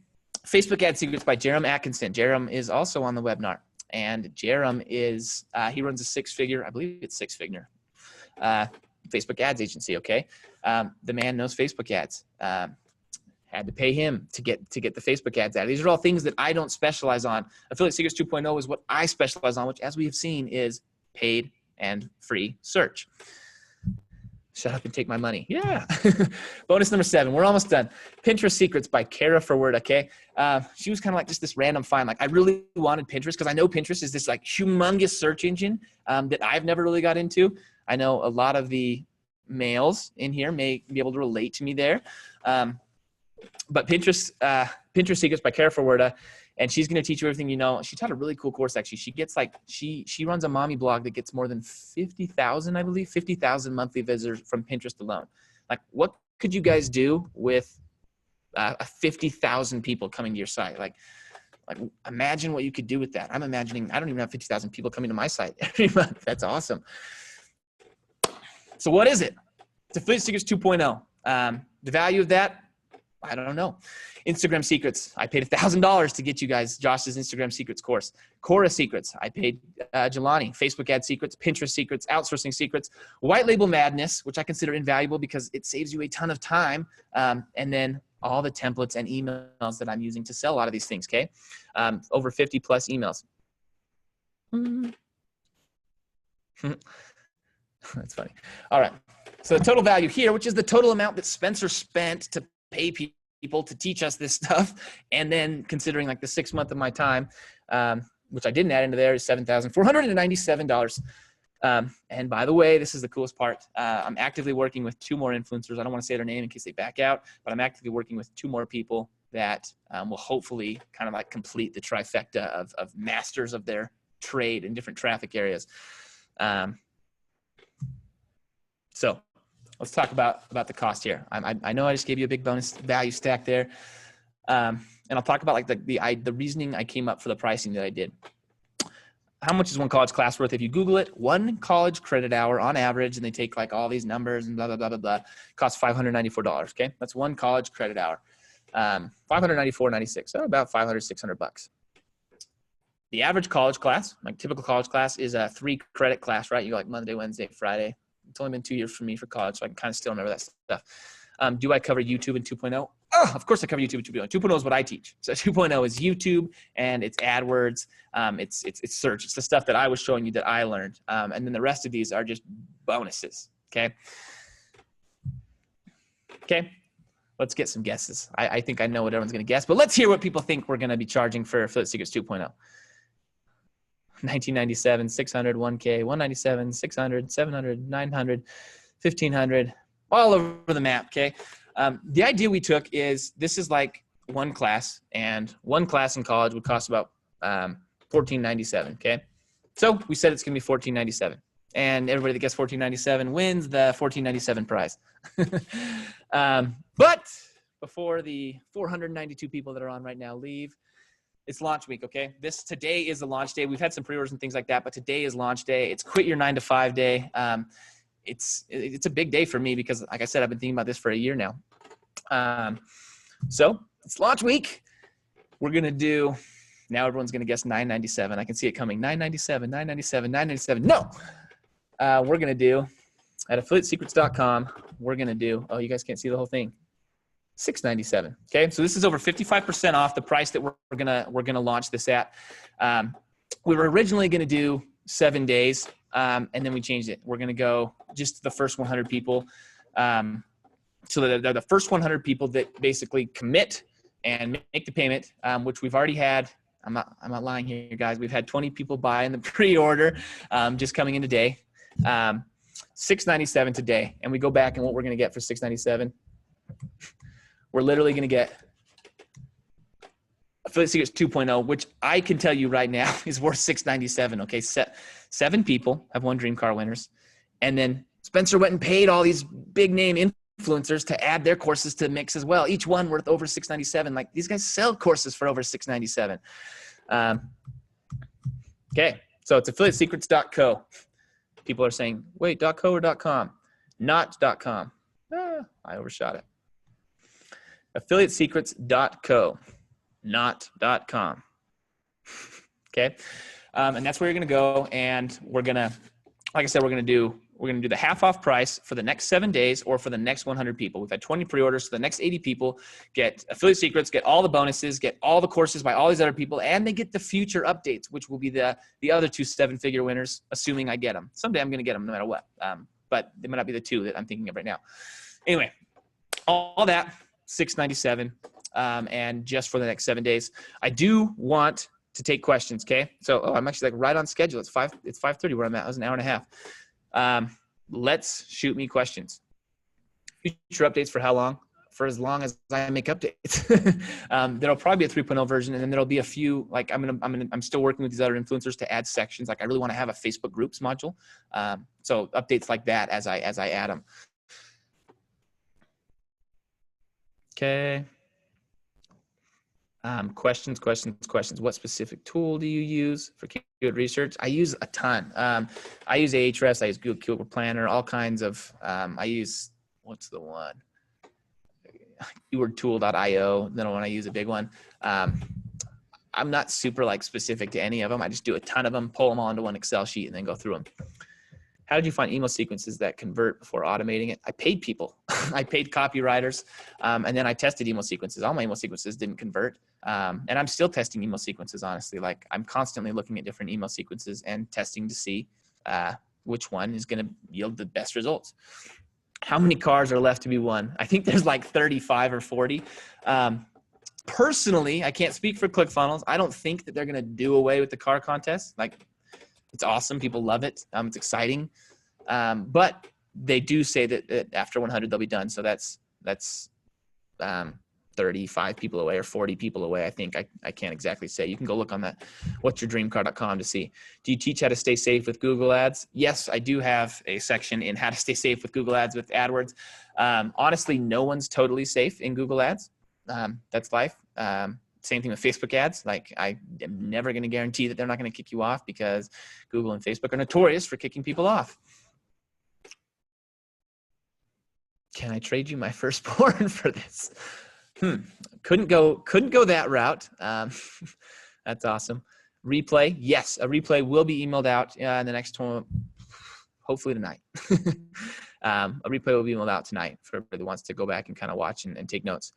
Facebook Ad Secrets by Jerem Atkinson. Jerem is also on the webinar, and Jerem is, he runs a 6-figure, I believe it's 6-figure, Facebook ads agency. Okay. The man knows Facebook ads. Had to pay him to get the Facebook ads out. These are all things that I don't specialize on. Affiliate Secrets 2.0 is what I specialize on, which, as we have seen, is paid and free search. Shut up and take my money. Yeah. Bonus number 7. We're almost done. Pinterest Secrets by Kara Forward. Okay. She was kind of like just this random find. Like, I really wanted Pinterest because I know Pinterest is this like humongous search engine that I've never really got into. I know a lot of the males in here may be able to relate to me there. But Pinterest Secrets by Kara Forward. And she's going to teach you everything you know. She taught a really cool course, actually. She gets like, she runs a mommy blog that gets more than 50,000, I believe, 50,000 monthly visitors from Pinterest alone. Like, what could you guys do with 50,000 people coming to your site? Like imagine what you could do with that. I'm imagining, I don't even have 50,000 people coming to my site every month. That's awesome. So what is it? It's Affiliate Secrets 2.0. The value of that, I don't know. Instagram Secrets. I paid $1,000 to get you guys Josh's Instagram Secrets course. Quora Secrets. I paid Jelani. Facebook Ad Secrets, Pinterest Secrets, Outsourcing Secrets, White Label Madness, which I consider invaluable because it saves you a ton of time. And then all the templates and emails that I'm using to sell a lot of these things. Okay. Over 50 plus emails. That's funny. All right. So the total value here, which is the total amount that Spencer spent to pay people to teach us this stuff, and then considering like the 6 month of my time, which I didn't add into there, is $7,497. And by the way, this is the coolest part. I'm actively working with 2 more influencers. I don't want to say their name in case they back out, but I'm actively working with 2 more people that will hopefully kind of like complete the trifecta of masters of their trade in different traffic areas. So let's talk about the cost here. I know I just gave you a big bonus value stack there. And I'll talk about like the reasoning I came up for the pricing that I did. How much is one college class worth? If you Google it, one college credit hour on average, and they take like all these numbers and blah, blah, blah, blah, blah, costs $594. Okay. That's one college credit hour. $594.96. So about $500-600. The average college class, like typical college class, is a 3-credit class, right? You go like Monday, Wednesday, Friday. It's only been 2 years for me for college, so I can kind of still remember that stuff. Do I cover YouTube in 2.0? Oh, of course I cover YouTube in 2.0. 2.0 is what I teach. So 2.0 is YouTube and it's AdWords. It's search. It's the stuff that I was showing you that I learned. And then the rest of these are just bonuses. Okay. Okay. Let's get some guesses. I think I know what everyone's going to guess, but let's hear what people think we're going to be charging for Affiliate Secrets 2.0. 1997, 600, 1K, 197, 600, 700, 900, 1500, all over the map. Okay. The idea we took is this is like one class, and one class in college would cost about $14.97. Okay. So we said it's going to be $14.97, and everybody that gets $14.97 wins the $14.97 prize. But before the 492 people that are on right now leave, it's launch week. Okay. Today is the launch day. We've had some pre-orders and things like that, but today is launch day. It's quit your 9-to-5 day. It's a big day for me because, like I said, I've been thinking about this for a year now. So it's launch week. We're going to do, now everyone's going to guess $9.97. I can see it coming. $9.97, $9.97, $9.97. No, we're going to do at affiliatesecrets.com. We're going to do, oh, you guys can't see the whole thing. $6.97. Okay. So this is over 55% off the price that we're going to launch this at. We were originally going to do 7 days. And then we changed it. We're going to go just the first 100 people. So the first 100 people that basically commit and make the payment, which we've already had. I'm not lying here, guys. We've had 20 people buy in the pre-order, just coming in today. $6.97 today. And we go back and what we're going to get for $6.97. We're literally going to get Affiliate Secrets 2.0, which I can tell you right now is worth $6.97. Okay. 7 people have won Dream Car winners. And then Spencer went and paid all these big name influencers to add their courses to the mix as well. Each one worth over $6.97. Like these guys sell courses for over $6.97. Okay. So it's affiliatesecrets.co. People are saying, wait, .co or .com? Not .com. I overshot it. Affiliatesecrets.co, not .com. Okay. And that's where you're going to go. And we're going to, like I said, we're going to do the half off price for the next 7 days or for the next 100 people. We've had 20 pre-orders. So the next 80 people get Affiliate Secrets, get all the bonuses, get all the courses by all these other people, and they get the future updates, which will be the other 2 7-figure winners, assuming I get them. Someday I'm going to get them no matter what. But they might not be the 2 that I'm thinking of right now. Anyway, all that, $6.97, and just for the next 7 days. I do want to take questions. Okay. So, I'm actually like right on schedule. It's 5:30 where I'm at. It was an hour and a half. Let's shoot me questions. Future updates for how long? For as long as I make updates. There'll probably be a 3.0 version, and then there'll be a few, like I'm still working with these other influencers to add sections. Like I really want to have a Facebook groups module. So updates like that as I add them. Okay. Questions. What specific tool do you use for keyword research? I use a ton. I use Ahrefs. I use Google Keyword Planner, all kinds of, I use, what's the one? Keywordtool.io. Then when I use a big one, I'm not super like specific to any of them. I just do a ton of them, pull them all into one Excel sheet and then go through them. How did you find email sequences that convert before automating it? I paid people. I paid copywriters, and then I tested email sequences. All my email sequences didn't convert, and I'm still testing email sequences, honestly. Like I'm constantly looking at different email sequences and testing to see which one is going to yield the best results. How many cars are left to be won? I think there's like 35 or 40. Personally, I can't speak for ClickFunnels. I don't think that they're going to do away with the car contest. Like, it's awesome. People love it. It's exciting. But they do say that after 100, they'll be done. So that's 35 people away or 40 people away. I think I can't exactly say. You can go look on that whatsyourdreamcar.com to see. Do you teach how to stay safe with Google ads? Yes, I do have a section in how to stay safe with Google ads with AdWords. Honestly, no one's totally safe in Google ads. That's life. Same thing with Facebook ads. Like, I am never going to guarantee that they're not going to kick you off, because Google and Facebook are notorious for kicking people off. Can I trade you my firstborn for this? Couldn't go that route. That's awesome. Replay. Yes, a replay will be emailed out in the next hopefully tonight. A replay will be emailed out tonight for everybody that wants to go back and kind of watch and take notes.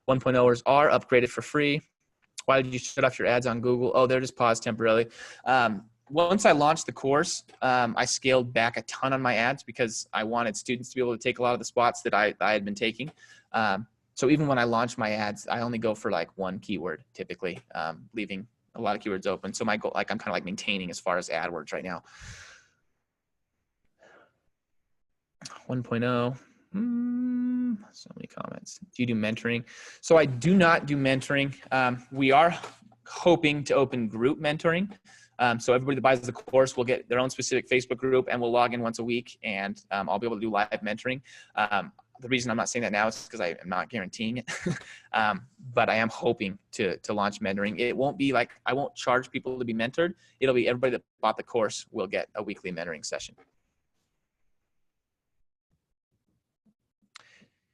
1.0ers are upgraded for free. Why did you shut off your ads on Google? Oh, they're just paused temporarily. Once I launched the course, I scaled back a ton on my ads, because I wanted students to be able to take a lot of the spots that I had been taking. So even when I launch my ads, I only go for like one keyword typically, leaving a lot of keywords open. So my goal, like, I'm kind of like maintaining as far as AdWords right now. 1.0. So many comments. Do you do mentoring? So I do not do mentoring. We are hoping to open group mentoring. So everybody that buys the course will get their own specific Facebook group, and we'll log in once a week, and I'll be able to do live mentoring. The reason I'm not saying that now is because I am not guaranteeing it. But I am hoping to launch mentoring. It won't be like, I won't charge people to be mentored. It'll be everybody that bought the course will get a weekly mentoring session.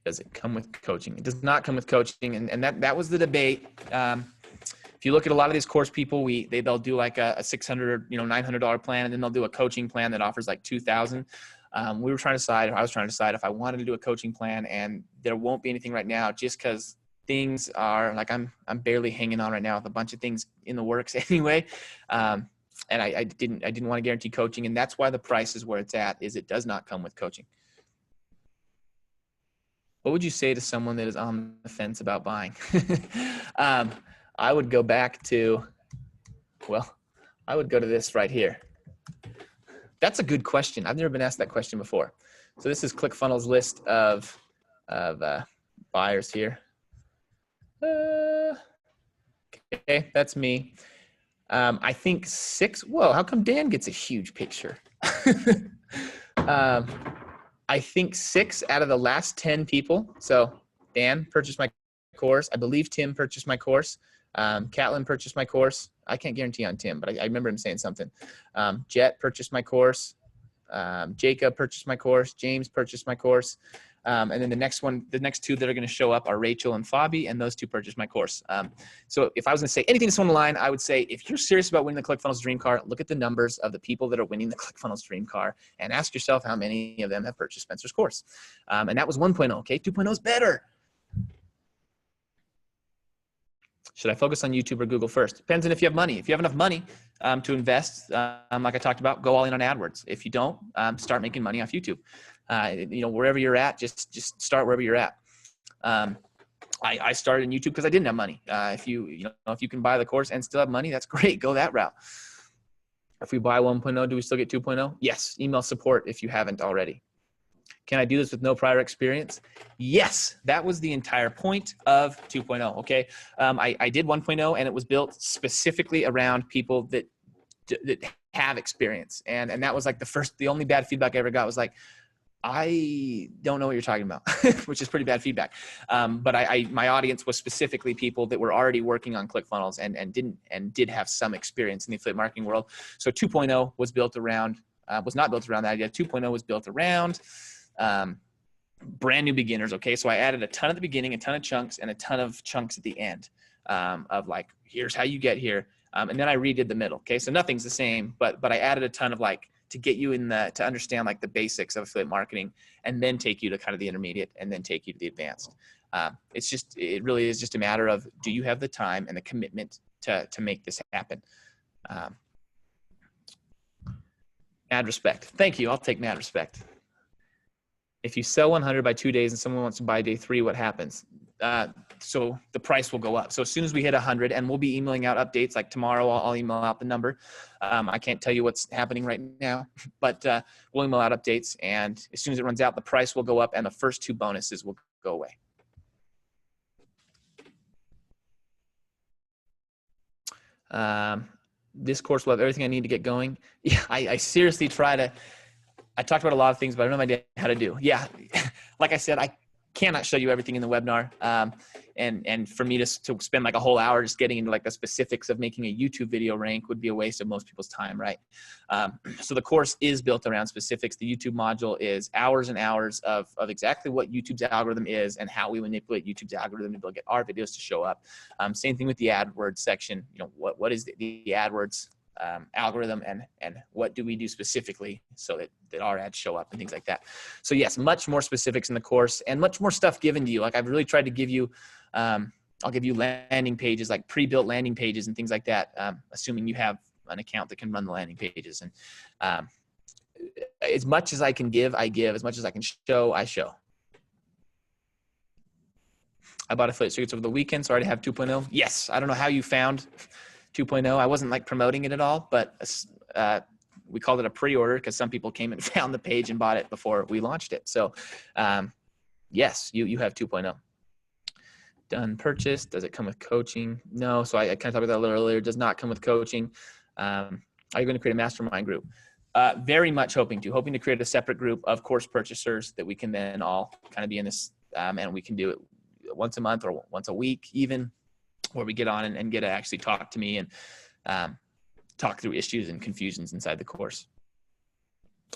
Does it come with coaching? It does not come with coaching. And that was the debate. If you look at a lot of these course people, they'll do like a $600, $900 plan, and then they'll do a coaching plan that offers like $2,000. I was trying to decide if I wanted to do a coaching plan, and there won't be anything right now, just because things are like, I'm barely hanging on right now with a bunch of things in the works anyway. And I didn't want to guarantee coaching, and that's why the price is where it's at, is it does not come with coaching. What would you say to someone that is on the fence about buying? I would go back to, I would go to this right here. That's a good question. I've never been asked that question before. So this is ClickFunnels list of buyers here. Okay, that's me. I think 6. Whoa, how come Dan gets a huge picture? I think 6 out of the last 10 people. So Dan purchased my course. I believe Tim purchased my course. Catlin purchased my course. I can't guarantee on Tim, but I remember him saying something. Jet purchased my course. Jacob purchased my course. James purchased my course. And then the next 2 that are going to show up are Rachel and Fabi, and those 2 purchased my course. So if I was going to say anything to someone online, I would say, if you're serious about winning the ClickFunnels Dream Car, look at the numbers of the people that are winning the ClickFunnels Dream Car, and ask yourself how many of them have purchased Spencer's course. And that was 1.0. Okay, 2.0 is better. Should I focus on YouTube or Google first? Depends on if you have money. If you have enough money to invest, like I talked about, go all in on AdWords. If you don't, start making money off YouTube. Wherever you're at, just start wherever you're at. I started in YouTube because I didn't have money. If you can buy the course and still have money, that's great. Go that route. If we buy 1.0, do we still get 2.0? Yes. Email support if you haven't already. Can I do this with no prior experience? Yes, that was the entire point of 2.0, okay? I did 1.0, and it was built specifically around people that have experience. And that was like the only bad feedback I ever got was like, I don't know what you're talking about, which is pretty bad feedback. But my audience was specifically people that were already working on ClickFunnels and did have some experience in the affiliate marketing world. So 2.0 was built around, was not built around that idea. 2.0 was built around brand new beginners. Okay. So I added a ton at the beginning, a ton of chunks, and a ton of chunks at the end, of like, here's how you get here. And then I redid the middle. Okay. So nothing's the same, but I added a ton of like, to get you to understand like the basics of affiliate marketing, and then take you to kind of the intermediate, and then take you to the advanced. It really is just a matter of, do you have the time and the commitment to make this happen? Mad respect. Thank you. I'll take mad respect. If you sell 100 by 2 days and someone wants to buy day 3, what happens? So the price will go up. So as soon as we hit 100, and we'll be emailing out updates, like tomorrow, I'll email out the number. I can't tell you what's happening right now, but we'll email out updates. And as soon as it runs out, the price will go up, and the first 2 bonuses will go away. This course will have everything I need to get going. Yeah, I seriously I talked about a lot of things, but I don't know how to do. Yeah, like I said, I cannot show you everything in the webinar. And for me to spend like a whole hour just getting into like the specifics of making a YouTube video rank would be a waste of most people's time, right? So the course is built around specifics. The YouTube module is hours and hours of exactly what YouTube's algorithm is and how we manipulate YouTube's algorithm to be able to get our videos to show up. Same thing with the AdWords section. You know, what is the AdWords algorithm, and what do we do specifically so that our ads show up and things like that. So yes, much more specifics in the course and much more stuff given to you. Like I've really tried to give you, I'll give you landing pages, like pre-built landing pages and things like that, assuming you have an account that can run the landing pages. And as much as I can give, I give. As much as I can show, I show. I bought Affiliate Secrets over the weekend, so I already have 2.0. Yes, I don't know how you found 2.0. I wasn't like promoting it at all, but we called it a pre-order because some people came and found the page and bought it before we launched it. So yes, you have 2.0. Done purchase. Does it come with coaching? No. So I kind of talked about that a little earlier. It does not come with coaching. Are you going to create a mastermind group? Very much hoping to create a separate group of course purchasers that we can then all kind of be in this, and we can do it once a month or once a week even, where we get on and get to actually talk to me and talk through issues and confusions inside the course.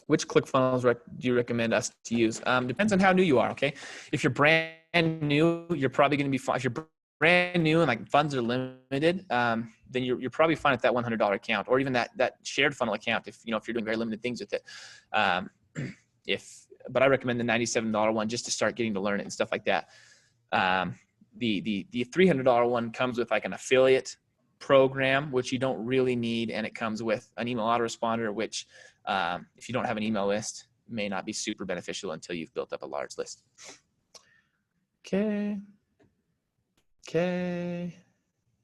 Which ClickFunnels do you recommend us to use? Depends on how new you are, okay? If you're brand new, you're probably going to be fine. If you're brand new and like funds are limited, then you're probably fine at that $100 account, or even that shared funnel account if you're doing very limited things with it. But I recommend the $97 one just to start getting to learn it and stuff like that. The $300 one comes with like an affiliate program, which you don't really need, and it comes with an email autoresponder, which if you don't have an email list, may not be super beneficial until you've built up a large list. Okay.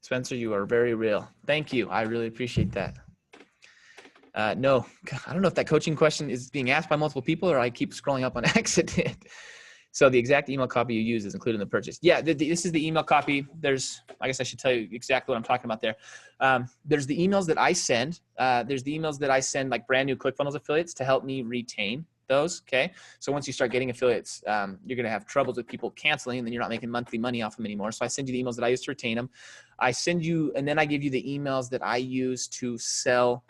Spencer, you are very real. Thank you. I really appreciate that. No, I don't know if that coaching question is being asked by multiple people or I keep scrolling up on accident. So the exact email copy you use is included in the purchase. Yeah, this is the email copy. I guess I should tell you exactly what I'm talking about there. There's the emails that I send. There's the emails that I send like brand new ClickFunnels affiliates to help me retain those, okay? So once you start getting affiliates, you're gonna have troubles with people canceling and then you're not making monthly money off them anymore. So I send you the emails that I use to retain them. I send you, and then I give you the emails that I use to sell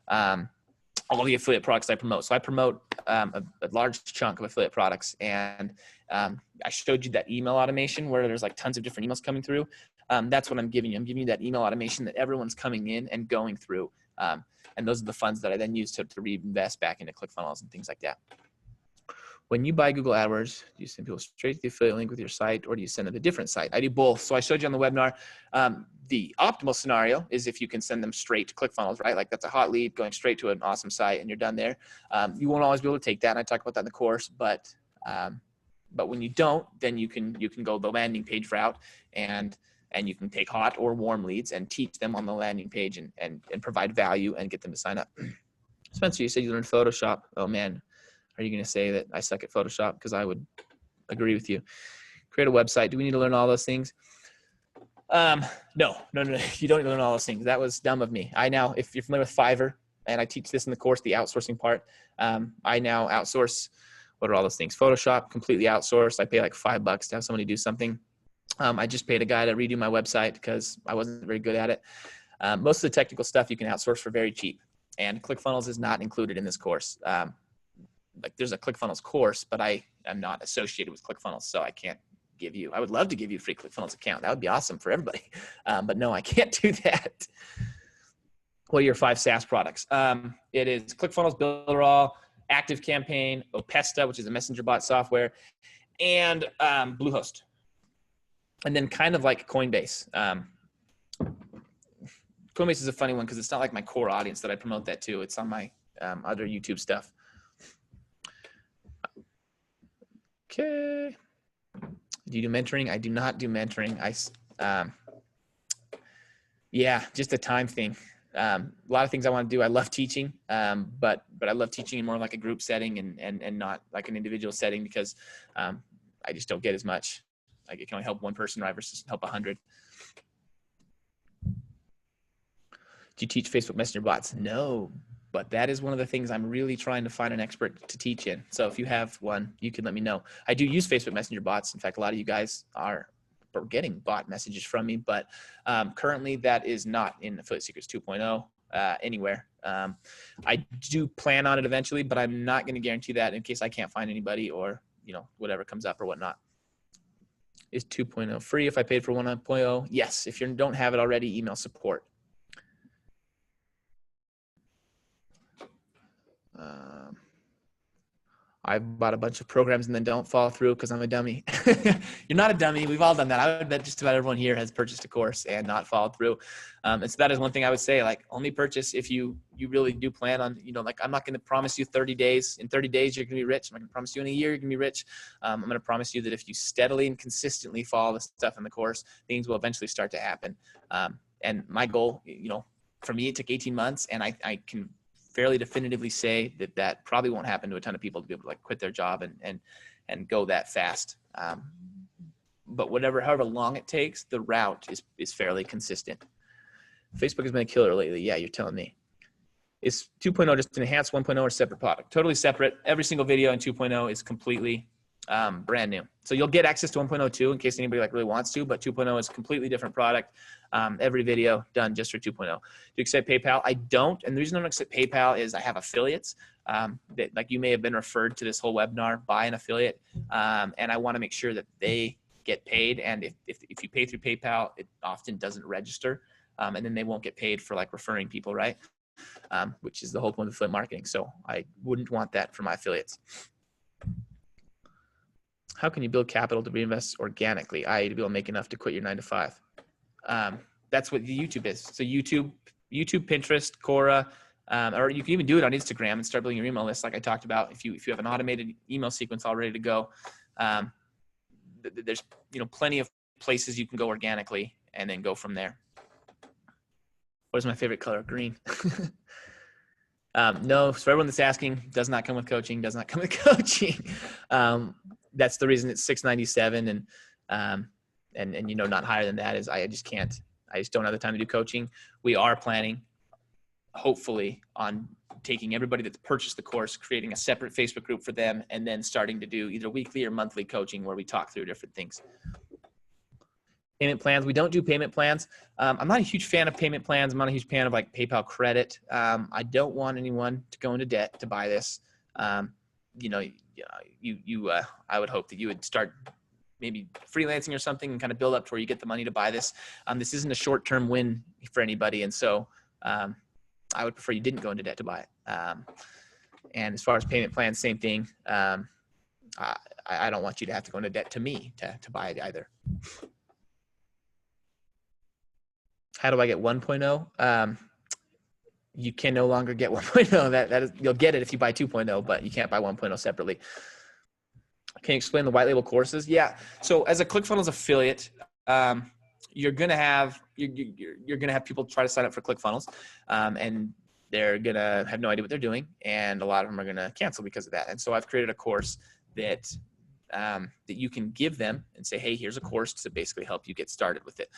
all the affiliate products I promote. So I promote a large chunk of affiliate products, and I showed you that email automation where there's like tons of different emails coming through. That's what I'm giving you. I'm giving you that email automation that everyone's coming in and going through. And those are the funds that I then use to reinvest back into ClickFunnels and things like that. When you buy Google AdWords, do you send people straight to the affiliate link with your site, or do you send them a different site? I do both. So I showed you on the webinar, the optimal scenario is if you can send them straight to ClickFunnels, right? Like that's a hot lead going straight to an awesome site and you're done there. You won't always be able to take that, and I talk about that in the course, but when you don't, then you can go the landing page route and you can take hot or warm leads and teach them on the landing page and provide value and get them to sign up. Spencer, you said you learned Photoshop. Oh man, are you going to say that I suck at Photoshop? Because I would agree with you. Create a website. Do we need to learn all those things? No. You don't need to learn all those things. That was dumb of me. If you're familiar with Fiverr, and I teach this in the course, the outsourcing part, I now outsource. What are all those things? Photoshop, completely outsourced. I pay like $5 to have somebody do something. I just paid a guy to redo my website because I wasn't very good at it. Most of the technical stuff you can outsource for very cheap, and ClickFunnels is not included in this course. Like there's a ClickFunnels course, but I am not associated with ClickFunnels, so I can't give you. I would love to give you a free ClickFunnels account. That would be awesome for everybody, but no, I can't do that. What are your 5 SaaS products? It is ClickFunnels, Builderall, ActiveCampaign, Opesta, which is a messenger bot software, and Bluehost. And then kind of like Coinbase. Coinbase is a funny one because it's not like my core audience that I promote that to. It's on my other YouTube stuff. Okay. Do you do mentoring? I do not do mentoring. Yeah, just a time thing. A lot of things I want to do. I love teaching, but I love teaching in more like a group setting and not like an individual setting because I just don't get as much. Like it can only help one person right versus help 100. Do you teach Facebook Messenger bots? No. but that is one of the things I'm really trying to find an expert to teach in. So if you have one, you can let me know. I do use Facebook Messenger bots. In fact, a lot of you guys are getting bot messages from me, but currently that is not in Affiliate Secrets 2.0 anywhere. I do plan on it eventually, but I'm not going to guarantee that in case I can't find anybody or, you know, whatever comes up or whatnot. Is 2.0 free if I paid for 1.0? Yes. If you don't have it already, email support. I've bought a bunch of programs and then don't follow through because I'm a dummy. You're not a dummy. We've all done that. I would bet just about everyone here has purchased a course and not followed through. And so that is one thing I would say, like, only purchase if you really do plan on, you know, like, I'm not going to promise you 30 days. In 30 days, you're going to be rich. I'm not going to promise you in a year, you're going to be rich. I'm going to promise you that if you steadily and consistently follow the stuff in the course, things will eventually start to happen. And my goal, you know, for me, it took 18 months, and I can fairly definitively say that that probably won't happen to a ton of people to be able to like quit their job and go that fast. But however long it takes, the route is fairly consistent. Facebook has been a killer lately. Yeah, you're telling me. Is 2.0 just an enhanced 1.0 or separate product? Totally separate. Every single video in 2.0 is completely brand new. So you'll get access to 1.0 too in case anybody like really wants to, but 2.0 is a completely different product. Every video done just for 2.0. Do you accept PayPal? I don't. And the reason I don't accept PayPal is I have affiliates that, like, you may have been referred to this whole webinar by an affiliate. And I want to make sure that they get paid. And if you pay through PayPal, it often doesn't register. And then they won't get paid for like referring people, right? Which is the whole point of affiliate marketing. So I wouldn't want that for my affiliates. How can you build capital to reinvest organically, i.e. to be able to make enough to quit your 9-to-5? That's what the YouTube is. So YouTube, Pinterest, Quora, or you can even do it on Instagram and start building your email list like I talked about. If you have an automated email sequence all ready to go, there's, you know, plenty of places you can go organically and then go from there. What is my favorite color? Green. No, for everyone that's asking, does not come with coaching, does not come with coaching. That's the reason it's $697 and you know, not higher than that is I just don't have the time to do coaching. We are planning, hopefully, on taking everybody that's purchased the course, creating a separate Facebook group for them, and then starting to do either weekly or monthly coaching where we talk through different things. Payment plans. We don't do payment plans. I'm not a huge fan of payment plans. I'm not a huge fan of like PayPal credit. I don't want anyone to go into debt to buy this. You know, I would hope that you would start maybe freelancing or something and kind of build up to where you get the money to buy this. This isn't a short-term win for anybody. And so I would prefer you didn't go into debt to buy it. And as far as payment plans, same thing. I don't want you to have to go into debt to me to buy it either. How do I get 1.0? You can no longer get 1.0. That is, you'll get it if you buy 2.0, but you can't buy 1.0 separately. Can you explain the white label courses? Yeah. So as a ClickFunnels affiliate, you're gonna have people try to sign up for ClickFunnels, and they're gonna have no idea what they're doing, and a lot of them are gonna cancel because of that. And so I've created a course that you can give them and say, hey, here's a course to basically help you get started with it.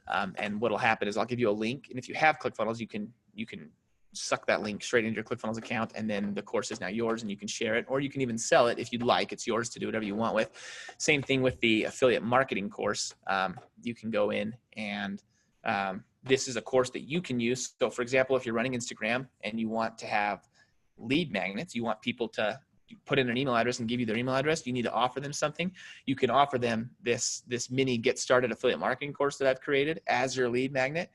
And what'll happen is I'll give you a link, and if you have ClickFunnels, you can suck that link straight into your ClickFunnels account, and then the course is now yours and you can share it, or you can even sell it if you'd like. It's yours to do whatever you want with. Same thing with the affiliate marketing course. You can go in and this is a course that you can use. So for example, if you're running Instagram and you want to have lead magnets, you want people to put in an email address and give you their email address, you need to offer them something. You can offer them this mini get started affiliate marketing course that I've created as your lead magnet.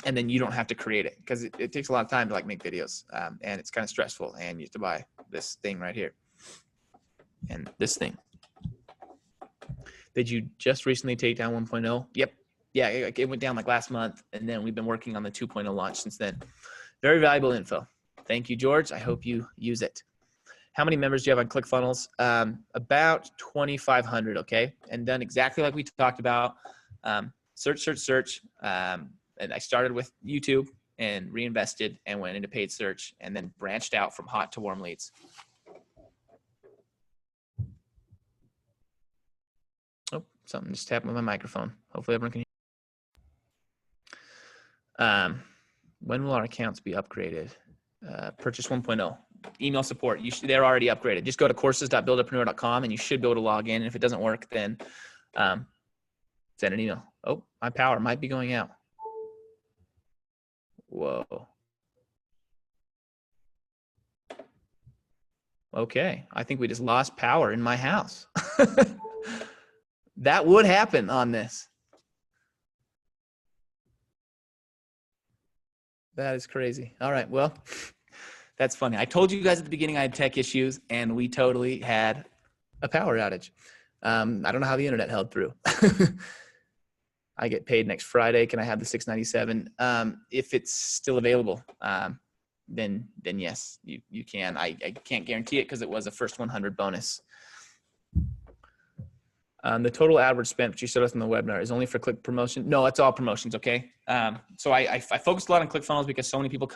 And then you don't have to create it because it takes a lot of time to like make videos, and it's kind of stressful, and you have to buy this thing right here and this thing. Did you just recently take down 1.0? Yep. Yeah, it went down like last month, and then we've been working on the 2.0 launch since then. Very valuable info. Thank you, George. I hope you use it. How many members do you have on ClickFunnels? About 2,500, okay? And done exactly like we talked about. Search. And I started with YouTube and reinvested and went into paid search and then branched out from hot to warm leads. Oh, something just happened with my microphone. Hopefully everyone can hear. When will our accounts be upgraded? Purchase 1.0. Email support. They're already upgraded. Just go to courses.buildapreneur.com and you should be able to log in. And if it doesn't work, then send an email. Oh, my power might be going out. Whoa. Okay. I think we just lost power in my house. That would happen on this. That is crazy. All right. Well, that's funny. I told you guys at the beginning I had tech issues and we totally had a power outage. I don't know how the internet held through. I get paid next Friday. Can I have the $697? If it's still available, then yes, you can. I can't guarantee it because it was a first 100 bonus. The total AdWords spent, which you showed us on the webinar, is only for click promotion. No, it's all promotions. Okay. So I focused a lot on ClickFunnels because so many people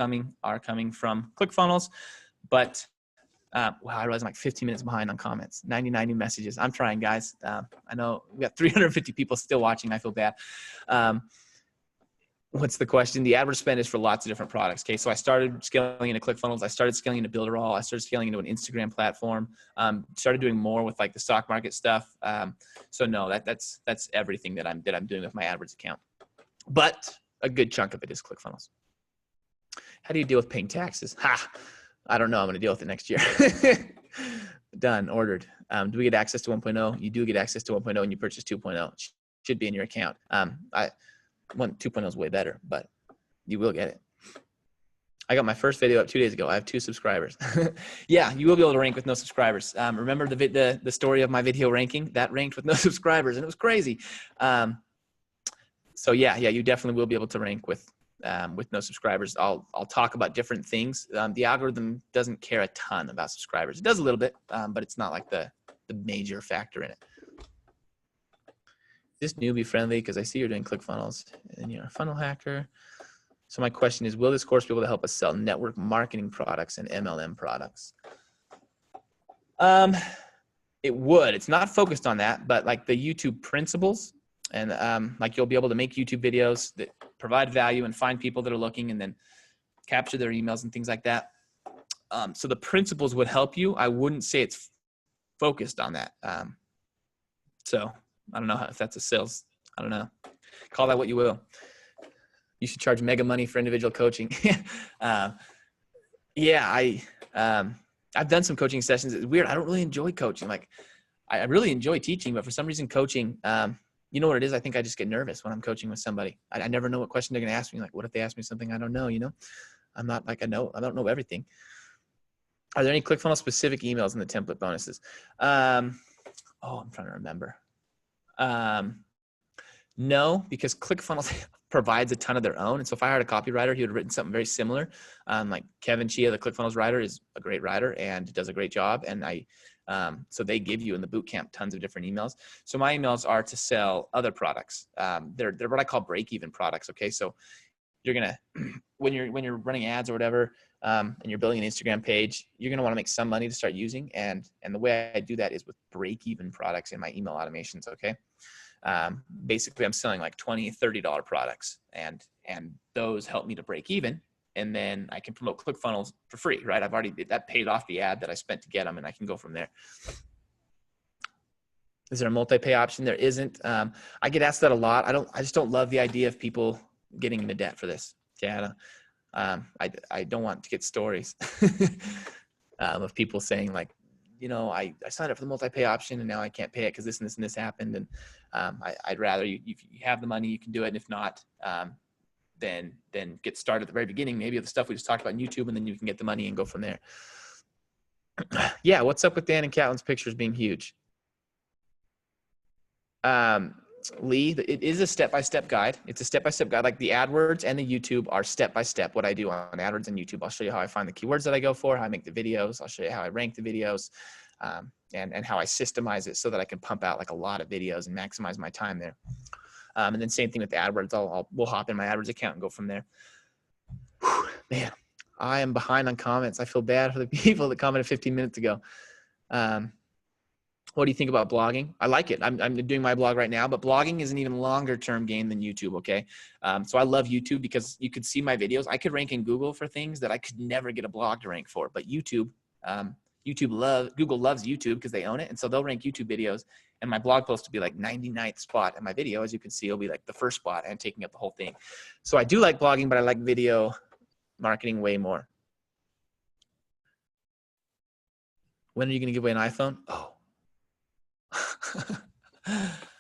are coming from ClickFunnels, but wow, I realize I'm like 15 minutes behind on comments, 99 new messages. I'm trying, guys. I know we got 350 people still watching. I feel bad. What's the question? The AdWords spend is for lots of different products. Okay. So I started scaling into ClickFunnels. I started scaling into Builderall. I started scaling into an Instagram platform. Started doing more with like the stock market stuff. So no, that's everything that I'm doing with my AdWords account. But a good chunk of it is ClickFunnels. How do you deal with paying taxes? I don't know. I'm going to deal with it next year. Done. Ordered. Do we get access to 1.0? You do get access to 1.0 and you purchase 2.0. It should be in your account. 2.0 is way better, but you will get it. I got my first video up 2 days ago. I have 2 subscribers. Yeah, you will be able to rank with no subscribers. Remember the story of my video ranking? That ranked with no subscribers, and it was crazy. So yeah, you definitely will be able to rank with no subscribers. I'll talk about different things. The algorithm doesn't care a ton about subscribers. It does a little bit, but it's not like the major factor in it. Is this newbie friendly? Because I see you're doing ClickFunnels and you're a funnel hacker. So my question is, will this course be able to help us sell network marketing products and MLM products? It would. It's not focused on that, but like the YouTube principles and like you'll be able to make YouTube videos that provide value and find people that are looking and then capture their emails and things like that. So the principles would help you. I wouldn't say it's focused on that. So I don't know if that's a sales. I don't know. Call that what you will. You should charge mega money for individual coaching. Yeah, I've done some coaching sessions. It's weird. I don't really enjoy coaching. Like I really enjoy teaching, but for some reason coaching, you know what it is? I think I just get nervous when I'm coaching with somebody. I never know what question they're going to ask me. Like, what if they ask me something I don't know? You know, I'm not like I don't know everything. Are there any ClickFunnels specific emails in the template bonuses? I'm trying to remember. No, because ClickFunnels provides a ton of their own. And so if I hired a copywriter, he would have written something very similar. Like Kevin Chia, the ClickFunnels writer, is a great writer and does a great job. And so they give you in the bootcamp tons of different emails. So my emails are to sell other products. They're what I call break-even products. Okay. So you're going to, when you're running ads or whatever, and you're building an Instagram page, you're going to want to make some money to start using. And the way I do that is with break-even products in my email automations. Okay. Basically I'm selling like $20, $30 products and those help me to break even. And then I can promote ClickFunnels for free, right? I've already that paid off the ad that I spent to get them and I can go from there. Is there a multi-pay option? There isn't. I get asked that a lot. I just don't love the idea of people getting into debt for this. Yeah. I don't want to get stories of people saying like, you know, I signed up for the multi-pay option and now I can't pay it because this and this and this happened. And I'd rather you have the money, you can do it. And if not, then get started at the very beginning, maybe of the stuff we just talked about on YouTube, and then you can get the money and go from there. Yeah. What's up with Dan and Catlin's pictures being huge? Lee, it is a step-by-step guide. It's a step-by-step guide. Like the AdWords and the YouTube are step-by-step what I do on AdWords and YouTube. I'll show you how I find the keywords that I go for, how I make the videos. I'll show you how I rank the videos, and how I systemize it so that I can pump out like a lot of videos and maximize my time there. And then same thing with the AdWords. We'll hop in my AdWords account and go from there. Whew, man, I am behind on comments. I feel bad for the people that commented 15 minutes ago. What do you think about blogging? I like it. I'm doing my blog right now, but blogging is an even longer term game than YouTube. Okay. So I love YouTube because you could see my videos. I could rank in Google for things that I could never get a blog to rank for, but Google loves YouTube because they own it. And so they'll rank YouTube videos, and my blog post will be like 99th spot. And my video, as you can see, will be like the first spot and taking up the whole thing. So I do like blogging, but I like video marketing way more. When are you going to give away an iPhone? Oh,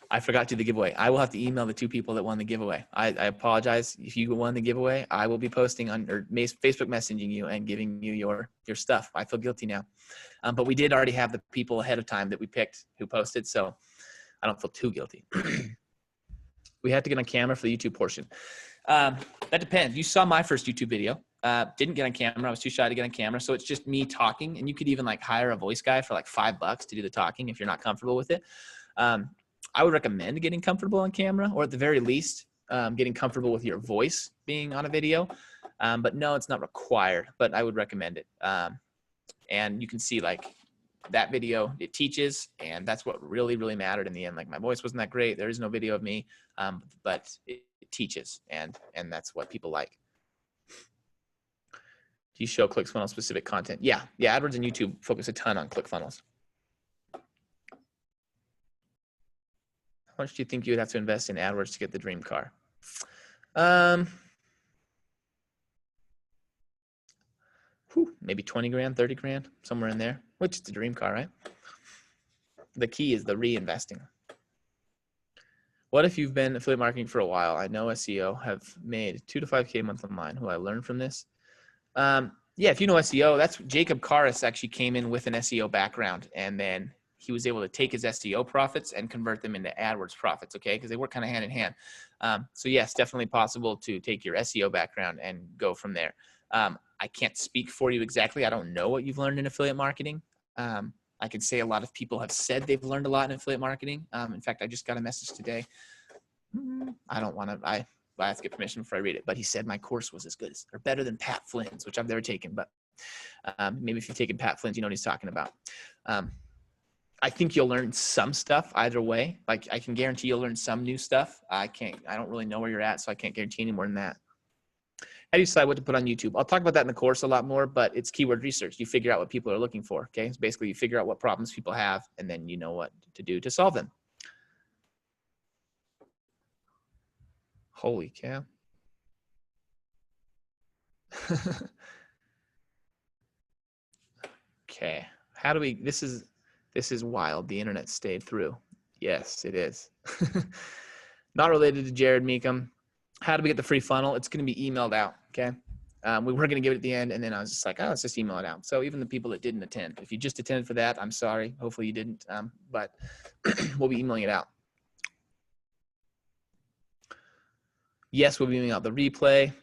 I forgot to do the giveaway. I will have to email the 2 people that won the giveaway. I apologize. If you won the giveaway, I will be posting on or Facebook messaging you and giving you your stuff. I feel guilty now. But we did already have the people ahead of time that we picked who posted, so I don't feel too guilty. We have to get on camera for the YouTube portion. That depends. You saw my first YouTube video. Didn't get on camera. I was too shy to get on camera. So it's just me talking, and you could even like hire a voice guy for like $5 to do the talking if you're not comfortable with it. I would recommend getting comfortable on camera, or at the very least, getting comfortable with your voice being on a video. But no, it's not required, but I would recommend it. And you can see like that video, it teaches, and that's what really, really mattered in the end. Like my voice wasn't that great. There is no video of me, but it teaches, and that's what people like. Do you show ClickFunnels specific content? Yeah, AdWords and YouTube focus a ton on ClickFunnels. How much do you think you would have to invest in AdWords to get the dream car? Maybe 20 grand, 30 grand, somewhere in there, which is the dream car, right? The key is the reinvesting. What if you've been affiliate marketing for a while? I know SEO, have made 2 to 5K a month online. Will I learn from this? Yeah, if you know SEO, that's Jacob Karas actually came in with an SEO background, and then he was able to take his SEO profits and convert them into AdWords profits, okay? Because they work kind of hand in hand. So yes, definitely possible to take your SEO background and go from there. I can't speak for you exactly. I don't know what you've learned in affiliate marketing. I can say a lot of people have said they've learned a lot in affiliate marketing. In fact, I just got a message today. I have to get permission before I read it, but he said my course was as good as or better than Pat Flynn's, which I've never taken, but maybe if you've taken Pat Flynn's, you know what he's talking about. I think you'll learn some stuff either way. Like I can guarantee you'll learn some new stuff. I don't really know where you're at, so I can't guarantee any more than that. How do you decide what to put on YouTube? I'll talk about that in the course a lot more, but it's keyword research. You figure out what people are looking for, okay? So basically you figure out what problems people have, and then you know what to do to solve them. Holy cow. Okay, how do we, this is wild. The internet stayed through. Yes, it is. Not related to Jared Meekum. How do we get the free funnel? It's going to be emailed out, okay? We were going to give it at the end, and then I was just like, oh, let's just email it out. So even the people that didn't attend, if you just attended for that, I'm sorry. Hopefully you didn't, but we'll be emailing it out. Yes, we'll be emailing out the replay.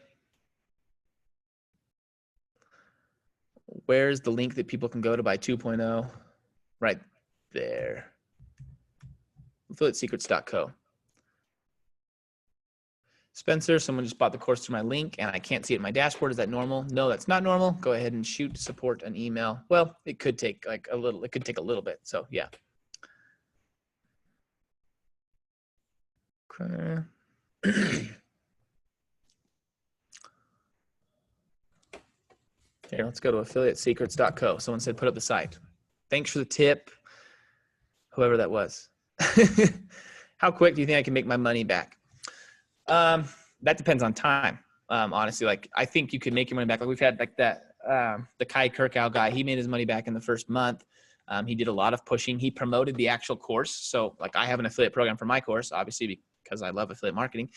Where's the link that people can go to buy 2.0? Right there. AffiliateSecrets.co. Spencer, someone just bought the course through my link and I can't see it in my dashboard. Is that normal? No, that's not normal. Go ahead and shoot support an email. Well, it could take like a little, it could take a little bit. So yeah. Okay. Here, let's go to affiliatesecrets.co. Someone said, put up the site. Thanks for the tip, whoever that was. How quick do you think I can make my money back? That depends on time. Honestly, like I think you could make your money back. Like we've had like that, the Kai Kirkow guy, he made his money back in the first month. He did a lot of pushing. He promoted the actual course. So like I have an affiliate program for my course, obviously because I love affiliate marketing.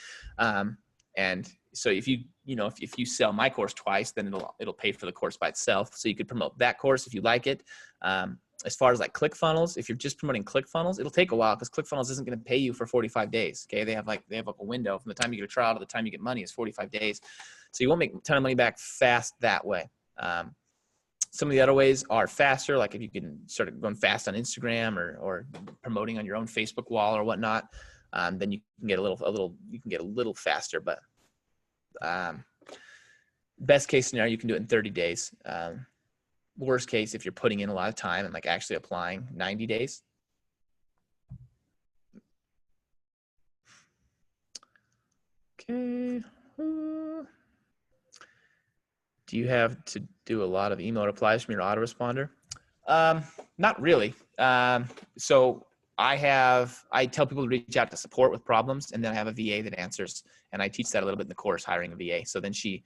And so if you sell my course twice, then it'll pay for the course by itself. So you could promote that course if you like it. As far as like ClickFunnels, if you're just promoting ClickFunnels, it'll take a while because ClickFunnels isn't going to pay you for 45 days. Okay. They have like a window from the time you get a trial to the time you get money is 45 days. So you won't make a ton of money back fast that way. Some of the other ways are faster. Like if you can start going fast on Instagram or promoting on your own Facebook wall or whatnot, then you can get a little faster, but best case scenario, you can do it in 30 days. Worst case, if you're putting in a lot of time and like actually applying, 90 days. Okay. Do you have to do a lot of email replies from your autoresponder? Not really. So I tell people to reach out to support with problems, and then I have a VA that answers, and I teach that a little bit in the course, hiring a VA. So then she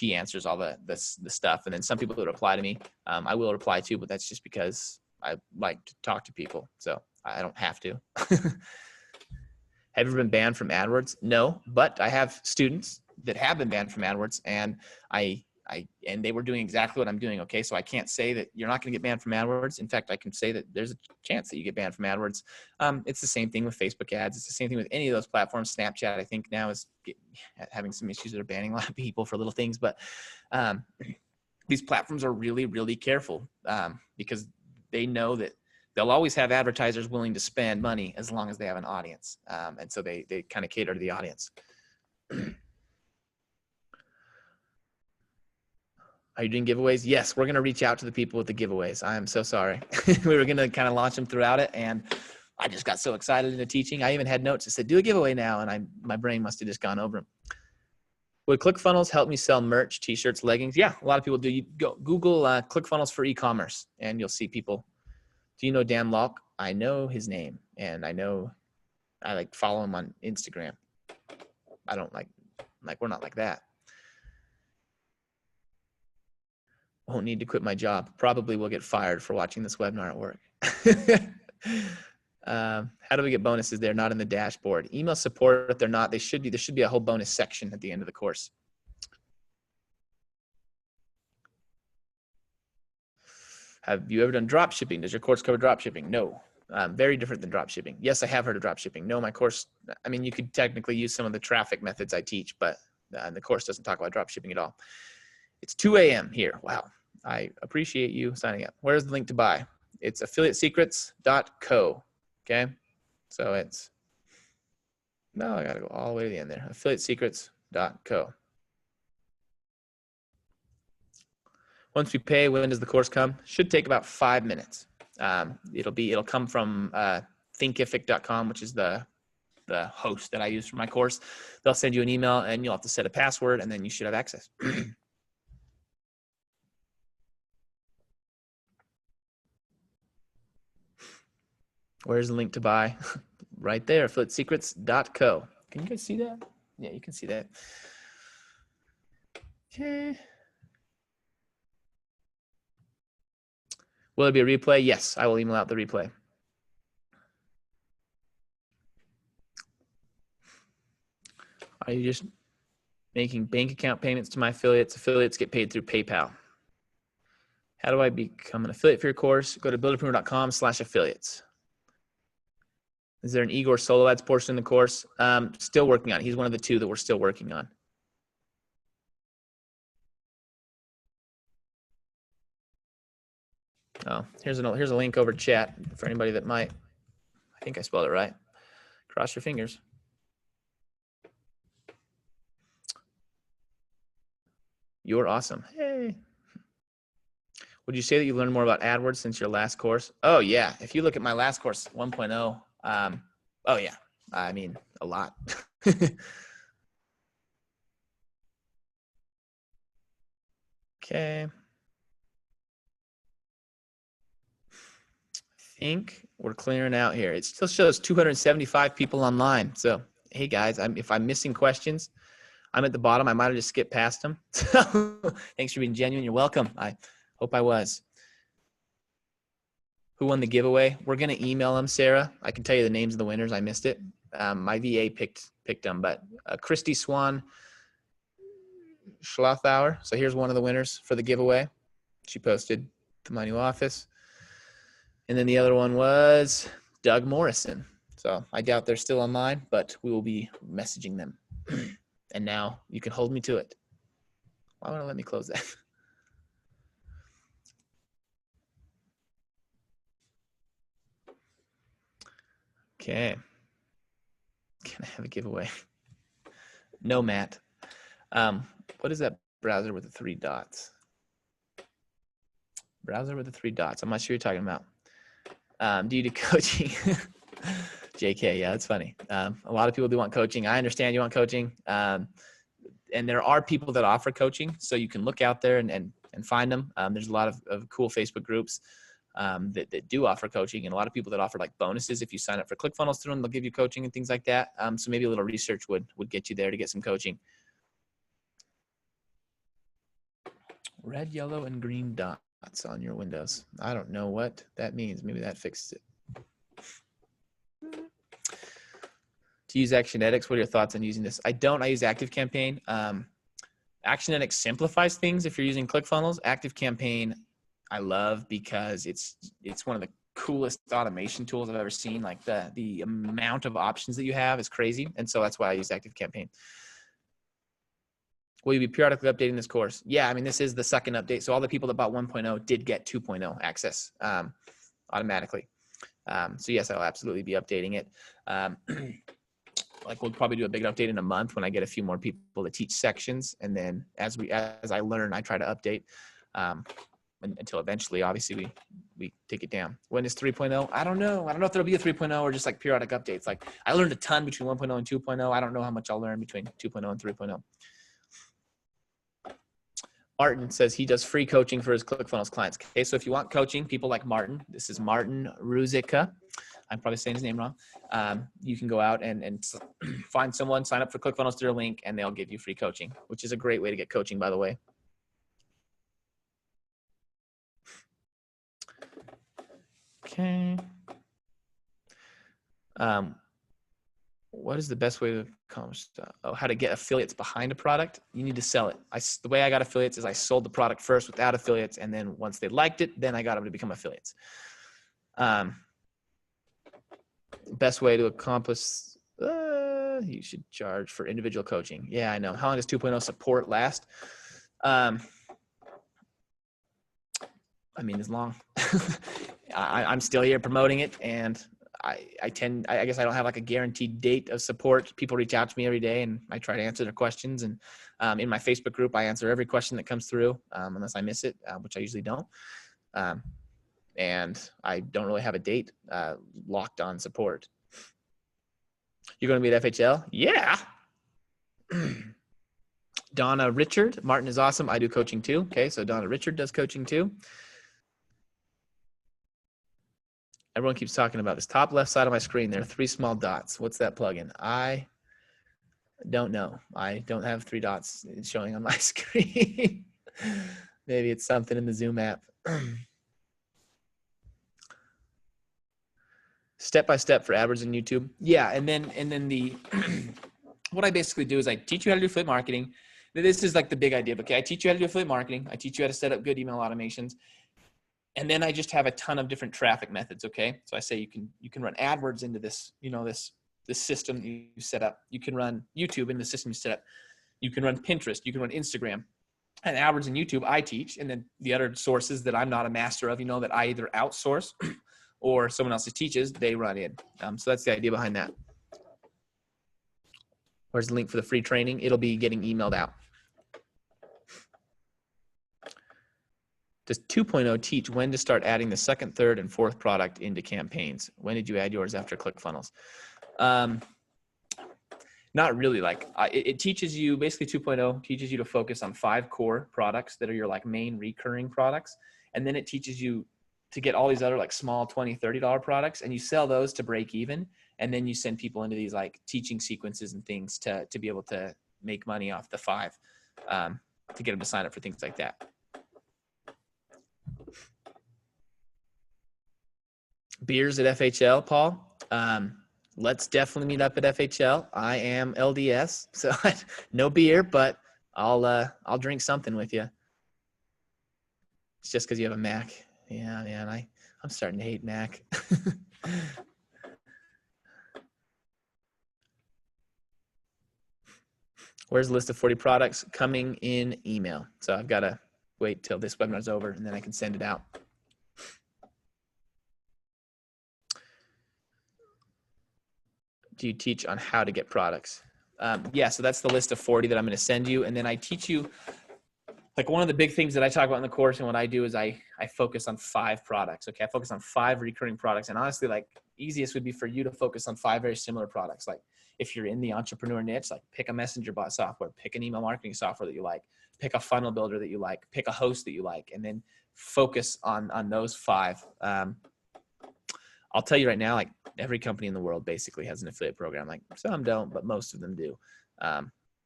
answers all the stuff, and then some people that reply to me, I will reply to, but that's just because I like to talk to people, so I don't have to. Have you ever been banned from AdWords? No, but I have students that have been banned from AdWords, and and they were doing exactly what I'm doing. Okay, so I can't say that you're not going to get banned from AdWords. In fact, I can say that there's a chance that you get banned from AdWords. It's the same thing with Facebook ads. It's the same thing with any of those platforms. Snapchat, I think now is having some issues that are banning a lot of people for little things, but these platforms are really, really careful because they know that they'll always have advertisers willing to spend money as long as they have an audience. And so they kind of cater to the audience. Are you doing giveaways? Yes, we're going to reach out to the people with the giveaways. I am so sorry. We were going to kind of launch them throughout it, and I just got so excited into teaching. I even had notes that said, do a giveaway now, and my brain must have just gone over them. Would ClickFunnels help me sell merch, t-shirts, leggings? Yeah, a lot of people do. You go Google ClickFunnels for e-commerce, and you'll see people. Do you know Dan Locke? I know his name, and I like follow him on Instagram. I don't like we're not like that. Won't need to quit my job. Probably will get fired for watching this webinar at work. How do we get bonuses? They're not in the dashboard. Email support, if they're not, there should be a whole bonus section at the end of the course. Have you ever done drop shipping? Does your course cover drop shipping? No. Very different than drop shipping. Yes, I have heard of drop shipping. No, my course, I mean, you could technically use some of the traffic methods I teach, but the course doesn't talk about drop shipping at all. It's 2 a.m. here. Wow. I appreciate you signing up. Where's the link to buy? It's affiliatesecrets.co. Okay. So it's, no, I got to go all the way to the end there. Affiliatesecrets.co. Once we pay, when does the course come? Should take about 5 minutes. It'll come from thinkific.com, which is the host that I use for my course. They'll send you an email, and you'll have to set a password, and then you should have access. Where's the link to buy? Right there, affiliatesecrets.co. Can you guys see that? Yeah, you can see that. Okay. Will it be a replay? Yes, I will email out the replay. Are you just making bank account payments to my affiliates? Affiliates get paid through PayPal. How do I become an affiliate for your course? Go to builderpreneur.com/affiliates. Is there an Igor solo ads portion in the course? Still working on it. He's one of the 2 that we're still working on. Oh, here's a link over chat for anybody that might. I think I spelled it right. Cross your fingers. You're awesome. Hey. Would you say that you learned more about AdWords since your last course? Oh yeah. If you look at my last course, 1.0, oh yeah. I mean, a lot. Okay. I think we're clearing out here. It still shows 275 people online. So, hey guys, if I'm missing questions, I'm at the bottom. I might have just skipped past them. Thanks for being genuine. You're welcome. I hope I was. Who won the giveaway? We're going to email them, Sarah. I can tell you the names of the winners. I missed it. My VA picked them, but Christy Swan Schlothauer. So here's one of the winners for the giveaway. She posted to my new office. And then the other one was Doug Morrison. So I doubt they're still online, but we will be messaging them. And now you can hold me to it. Why won't it let me close that? Okay. Can I have a giveaway? No, Matt. What is that browser with the 3 dots? Browser with the 3 dots. I'm not sure you're talking about. Do you do coaching? JK. Yeah, that's funny. A lot of people do want coaching. I understand you want coaching. And there are people that offer coaching, so you can look out there and find them. There's a lot of cool Facebook groups that do offer coaching, and a lot of people that offer like bonuses. If you sign up for ClickFunnels through them, they'll give you coaching and things like that. So maybe a little research would get you there to get some coaching. Red, yellow, and green dots on your windows. I don't know what that means. Maybe that fixes it. To use Actionetics, what are your thoughts on using this? I use ActiveCampaign. Actionetics simplifies things if you're using ClickFunnels. ActiveCampaign I love because it's one of the coolest automation tools I've ever seen. Like the amount of options that you have is crazy. And so that's why I use ActiveCampaign. Will you be periodically updating this course? Yeah, I mean, this is the second update. So all the people that bought 1.0 did get 2.0 access automatically. So yes, I'll absolutely be updating it. Like we'll probably do a big update in a month when I get a few more people to teach sections. And then as I learn, I try to update until eventually, obviously we take it down. When is 3.0? I don't know. I don't know if there'll be a 3.0 or just like periodic updates. Like I learned a ton between 1.0 and 2.0. I don't know how much I'll learn between 2.0 and 3.0. Martin says he does free coaching for his ClickFunnels clients. Okay, so if you want coaching, people like Martin, this is Martin Ruzica. I'm probably saying his name wrong. You can go out and find someone, sign up for ClickFunnels through a link, and they'll give you free coaching, which is a great way to get coaching, by the way. Okay. What is the best way to accomplish that? Oh, how to get affiliates behind a product? You need to sell it. The way I got affiliates is I sold the product first without affiliates, and then once they liked it, then I got them to become affiliates. Best way to accomplish, you should charge for individual coaching. Yeah, I know. How long does 2.0 support last? I mean, as long. I'm still here promoting it, and I guess I don't have like a guaranteed date of support. People reach out to me every day, and I try to answer their questions. And in my Facebook group, I answer every question that comes through, unless I miss it, which I usually don't. And I don't really have a date locked on support. You're going to be at FHL? Yeah. Donna Richard. Martin is awesome. I do coaching too. Okay, so Donna Richard does coaching too. Everyone keeps talking about this. Top left side of my screen, there are 3 small dots. What's that plugin? I don't know. I don't have 3 dots showing on my screen. Maybe it's something in the Zoom app. Step by step for AdWords and YouTube. Yeah, and then the what I basically do is I teach you how to do affiliate marketing. This is like the big idea. Okay, I teach you how to do affiliate marketing. I teach you how to set up good email automations. And then I just have a ton of different traffic methods. Okay, so I say you can run AdWords into this, this system you set up. You can run YouTube in the system you set up. You can run Pinterest. You can run Instagram. And AdWords and YouTube I teach, and then the other sources that I'm not a master of, that I either outsource or someone else teaches, they run in. So that's the idea behind that. Where's the link for the free training? It'll be getting emailed out. Does 2.0 teach when to start adding the second, third, and fourth product into campaigns? When did you add yours after ClickFunnels? Not really. Like it teaches you, basically 2.0 teaches you to focus on 5 core products that are your like main recurring products. And then it teaches you to get all these other like small $20, $30 products, and you sell those to break even. And then you send people into these like teaching sequences and things to be able to make money off the 5 to get them to sign up for things like that. Beers at FHL, Paul. Let's definitely meet up at FHL. I am LDS, so no beer, but I'll drink something with you. It's just because you have a Mac. Yeah, man, I'm starting to hate Mac. Where's the list of 40 products? Coming in email. So I've got to wait till this webinar's over, and then I can send it out. Do you teach on how to get products? Yeah, so that's the list of 40 that I'm going to send you. And then I teach you like one of the big things that I talk about in the course and what I do is I focus on 5 products. Okay. I focus on 5 recurring products. And honestly, like easiest would be for you to focus on 5 very similar products. Like if you're in the entrepreneur niche, like pick a messenger bot software, pick an email marketing software that you like, pick a funnel builder that you like, pick a host that you like, and then focus on those 5. I'll tell you right now, like every company in the world basically has an affiliate program. Like some don't, but most of them do.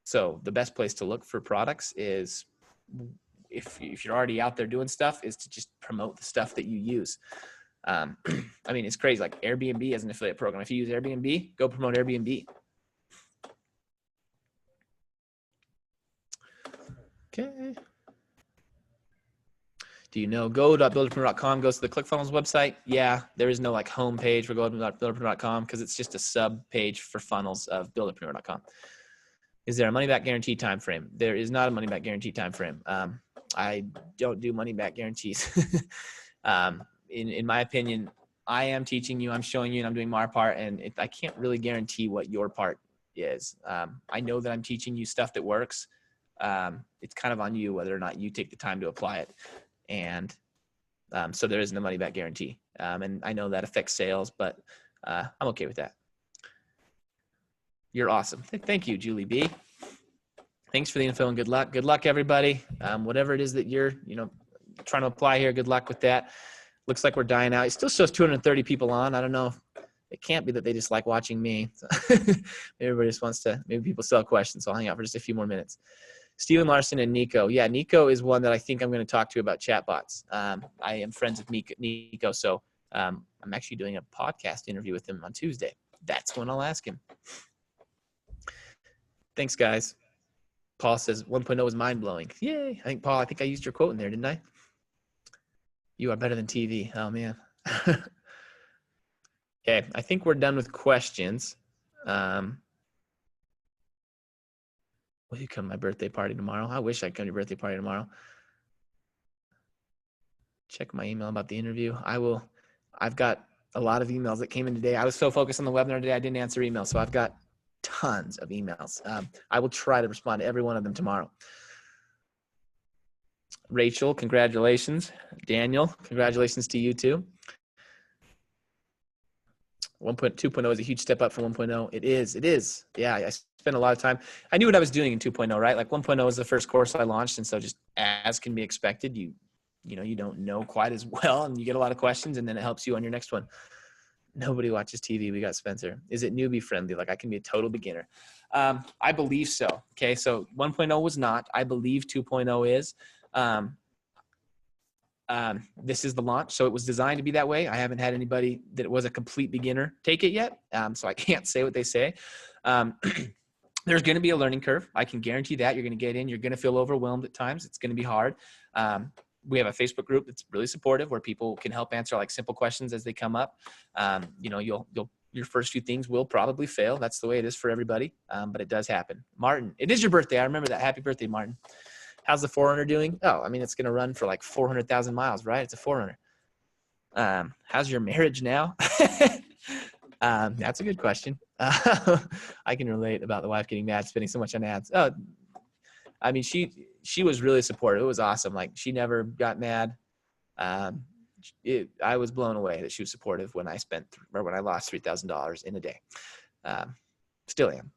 So the best place to look for products is if you're already out there doing stuff, is to just promote the stuff that you use. I mean, it's crazy. Like Airbnb has an affiliate program. If you use Airbnb, go promote Airbnb. Okay. Do you know go.builderpreneur.com goes to the ClickFunnels website? Yeah, there is no like home page for go.builderpreneur.com because it's just a sub page for funnels of builderpreneur.com. Is there a money back guarantee time frame? There is not a money back guarantee time frame. I don't do money back guarantees. In my opinion, I am teaching you, I'm showing you, and I'm doing my part, and I can't really guarantee what your part is. I know that I'm teaching you stuff that works. It's kind of on you whether or not you take the time to apply it. And so there isn't a money back guarantee. And I know that affects sales, but I'm okay with that. You're awesome. Thank you, Julie B. Thanks for the info and good luck. Good luck, everybody. Whatever it is that you're, trying to apply here, good luck with that. Looks like we're dying out. It still shows 230 people on. I don't know. It can't be that they just like watching me. So everybody just wants to, maybe people still have questions. So I'll hang out for just a few more minutes. Steven Larson and Nico. Yeah, Nico is one that I think I'm going to talk to about chatbots. I am friends with Nico, so I'm actually doing a podcast interview with him on Tuesday. That's when I'll ask him. Thanks, guys. Paul says 1.0 is mind-blowing. Yay. I think I used your quote in there, didn't I? You are better than TV. Oh, man. Okay, I think we're done with questions. Will you come to my birthday party tomorrow? I wish I'd come to your birthday party tomorrow. Check my email about the interview. I've got a lot of emails that came in today. I was so focused on the webinar today, I didn't answer emails. So I've got tons of emails. I will try to respond to every one of them tomorrow. Rachel, congratulations. Daniel, congratulations to you too. 2.0 is a huge step up from 1.0. It is. Yeah, I spent a lot of time. I knew what I was doing in 2.0, right? Like 1.0 was the first course I launched. And so just as can be expected, you don't know quite as well and you get a lot of questions and then it helps you on your next one. Nobody watches TV. We got Spencer. Is it newbie friendly? Like I can be a total beginner. I believe so. Okay. So 1.0 was not. I believe 2.0 is. This is the launch. So it was designed to be that way. I haven't had anybody that was a complete beginner take it yet. So I can't say what they say. There's going to be a learning curve. I can guarantee that. You're going to get in. You're going to feel overwhelmed at times. It's going to be hard. We have a Facebook group that's really supportive where people can help answer like simple questions as they come up. Your first few things will probably fail. That's the way it is for everybody. But it does happen. Martin, it is your birthday. I remember that. Happy birthday, Martin. How's the 4Runner doing? Oh, I mean, it's going to run for like 400,000 miles, right? It's a 4Runner. How's your marriage now? That's a good question. I can relate about the wife getting mad, spending so much on ads. Oh, I mean, she was really supportive. It was awesome. Like she never got mad. I was blown away that she was supportive when I lost $3,000 in a day. Still am.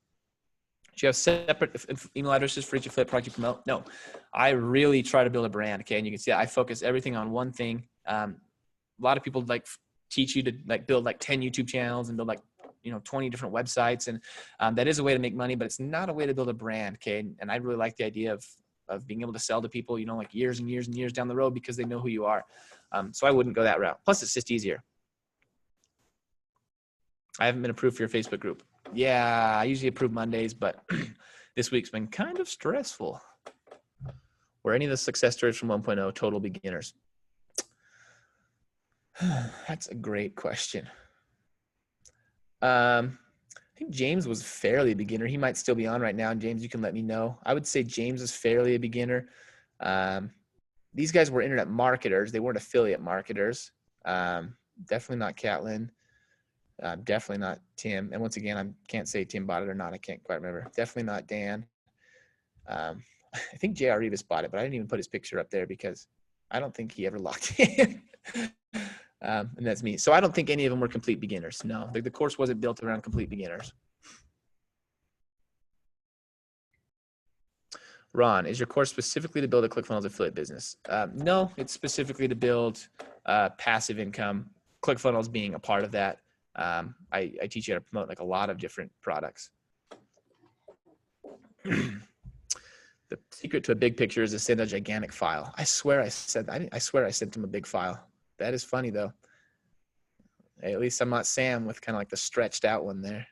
Do you have separate email addresses for each affiliate product you promote? No, I really try to build a brand. Okay. And you can see I focus everything on one thing. A lot of people like teach you to like build like 10 YouTube channels and build like, 20 different websites. And that is a way to make money, but it's not a way to build a brand. Okay. And I really like the idea of being able to sell to people, like years and years and years down the road because they know who you are. So I wouldn't go that route. Plus it's just easier. I haven't been approved for your Facebook group. Yeah, I usually approve Mondays, but this week's been kind of stressful. Were any of the success stories from 1.0 total beginners? That's a great question. I think James was fairly a beginner. He might still be on right now. And James, you can let me know. I would say James is fairly a beginner. These guys were internet marketers. They weren't affiliate marketers. Definitely not Catlin. Definitely not Tim. And once again, I can't say Tim bought it or not. I can't quite remember. Definitely not Dan. I think J.R. Rivas bought it, but I didn't even put his picture up there because I don't think he ever logged in. And that's me. So I don't think any of them were complete beginners. No, the course wasn't built around complete beginners. Ron, is your course specifically to build a ClickFunnels affiliate business? No, it's specifically to build passive income, ClickFunnels being a part of that. I teach you how to promote like a lot of different products. The secret to a big picture is to send a gigantic file. I swear I sent him a big file. That is funny though. Hey, at least I'm not Sam with kind of like the stretched out one there.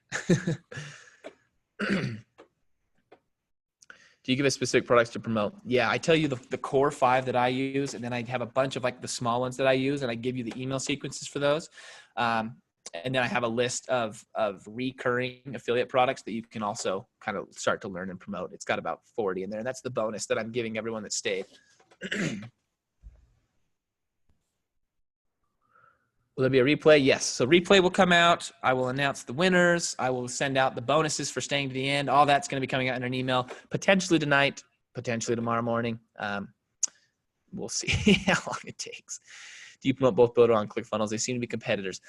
Do you give us specific products to promote? Yeah, I tell you the core 5 that I use, and then I have a bunch of like the small ones that I use, and I give you the email sequences for those. And then I have a list of recurring affiliate products that you can also kind of start to learn and promote. It's got about 40 in there, and that's the bonus that I'm giving everyone that stayed. Will there be a replay? Yes. So replay will come out. I will announce the winners. I will send out the bonuses for staying to the end. All that's going to be coming out in an email, potentially tonight, potentially tomorrow morning. We'll see how long it takes. Do you promote both Builderall and ClickFunnels? They seem to be competitors.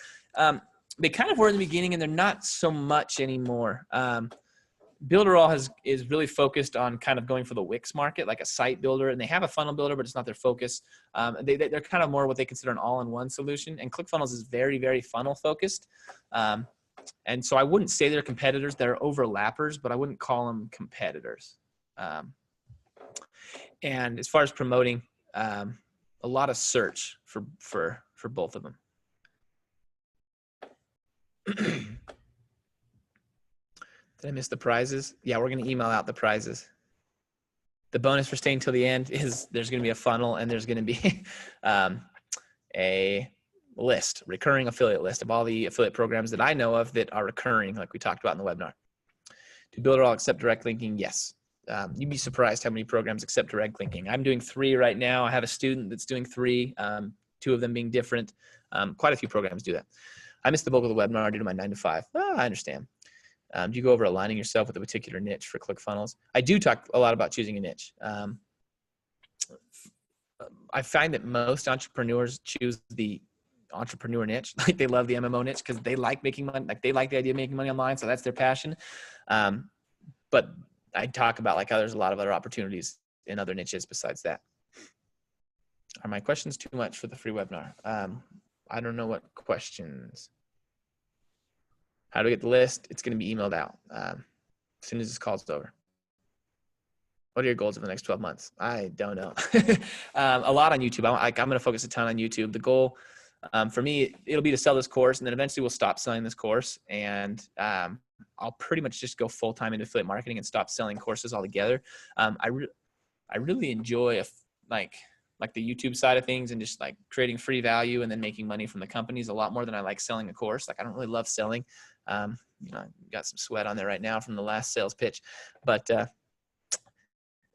They kind of were in the beginning, and they're not so much anymore. Builderall is really focused on kind of going for the Wix market, like a site builder, and they have a funnel builder, but it's not their focus. They're kind of more what they consider an all-in-one solution, and ClickFunnels is very, very funnel focused. And so I wouldn't say they're competitors. They're overlappers, but I wouldn't call them competitors. And as far as promoting, a lot of search for both of them. Did I miss the prizes? Yeah, we're going to email out the prizes. The bonus for staying till the end is there's going to be a funnel, and there's going to be a list, recurring affiliate list of all the affiliate programs that I know of that are recurring, like we talked about in the webinar. Do Builderall accept direct linking? Yes. You'd be surprised how many programs accept direct linking. I'm doing 3 right now. I have a student that's doing 3, 2 of them being different. Quite a few programs do that. I missed the bulk of the webinar due to my 9 to 5. I understand. Do you go over aligning yourself with a particular niche for ClickFunnels? I do talk a lot about choosing a niche. I find that most entrepreneurs choose the entrepreneur niche. Like they love the MMO niche because they like making money. Like they like the idea of making money online. So that's their passion. But I talk about like how there's a lot of other opportunities in other niches besides that. Are my questions too much for the free webinar? I don't know what questions. How do we get the list? It's going to be emailed out as soon as this call's over. What are your goals for the next 12 months? I don't know. A lot on YouTube. I'm going to focus a ton on YouTube. The goal for me, it'll be to sell this course, and then eventually we'll stop selling this course, and I'll pretty much just go full-time into affiliate marketing and stop selling courses altogether. I really enjoy like the YouTube side of things and just like creating free value and then making money from the companies a lot more than I like selling a course. Like I don't really love selling. You know, I got some sweat on there right now from the last sales pitch, but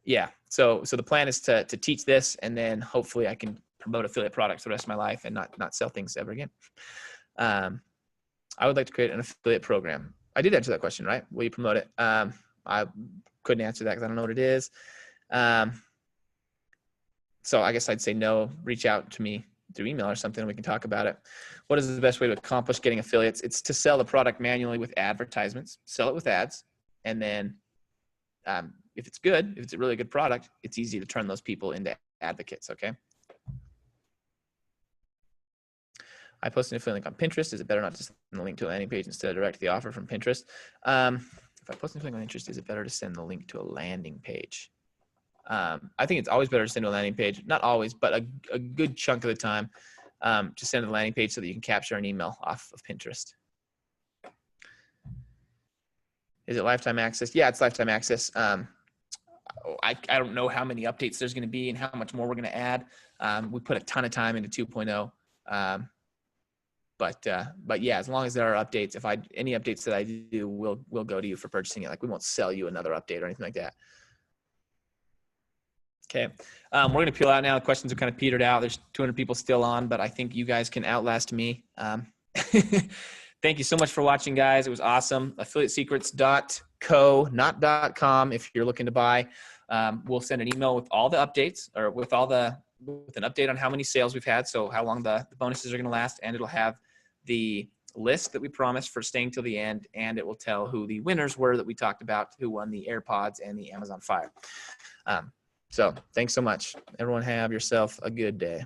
yeah. So the plan is to teach this, and then hopefully I can promote affiliate products the rest of my life and not sell things ever again. I would like to create an affiliate program. I did answer that question, right? Will you promote it? I couldn't answer that because I don't know what it is. So I guess I'd say no. Reach out to me through email or something, and we can talk about it. What is the best way to accomplish getting affiliates? It's to sell the product manually with advertisements. Sell it with ads, and then if it's good, if it's a really good product, it's easy to turn those people into advocates. Okay. I post an affiliate link on Pinterest. Is it better not to send the link to a landing page instead of direct the offer from Pinterest? If I post an affiliate link on Pinterest, is it better to send the link to a landing page? I think it's always better to send to a landing page. Not always, but a good chunk of the time, to send to the landing page so that you can capture an email off of Pinterest. Is it lifetime access? Yeah, it's lifetime access. I don't know how many updates there's going to be and how much more we're going to add. We put a ton of time into 2.0. But yeah, as long as there are updates, any updates that I do, will go to you for purchasing it. Like we won't sell you another update or anything like that. Okay. We're going to peel out now. The questions are kind of petered out. There's 200 people still on, but I think you guys can outlast me. Thank you so much for watching, guys. It was awesome. AffiliateSecrets.co, not .com, if you're looking to buy. We'll send an email with all the updates, or with an update on how many sales we've had, so how long the bonuses are going to last, and it'll have the list that we promised for staying till the end, and it will tell who the winners were that we talked about, who won the AirPods and the Amazon Fire. So thanks so much. Everyone have yourself a good day.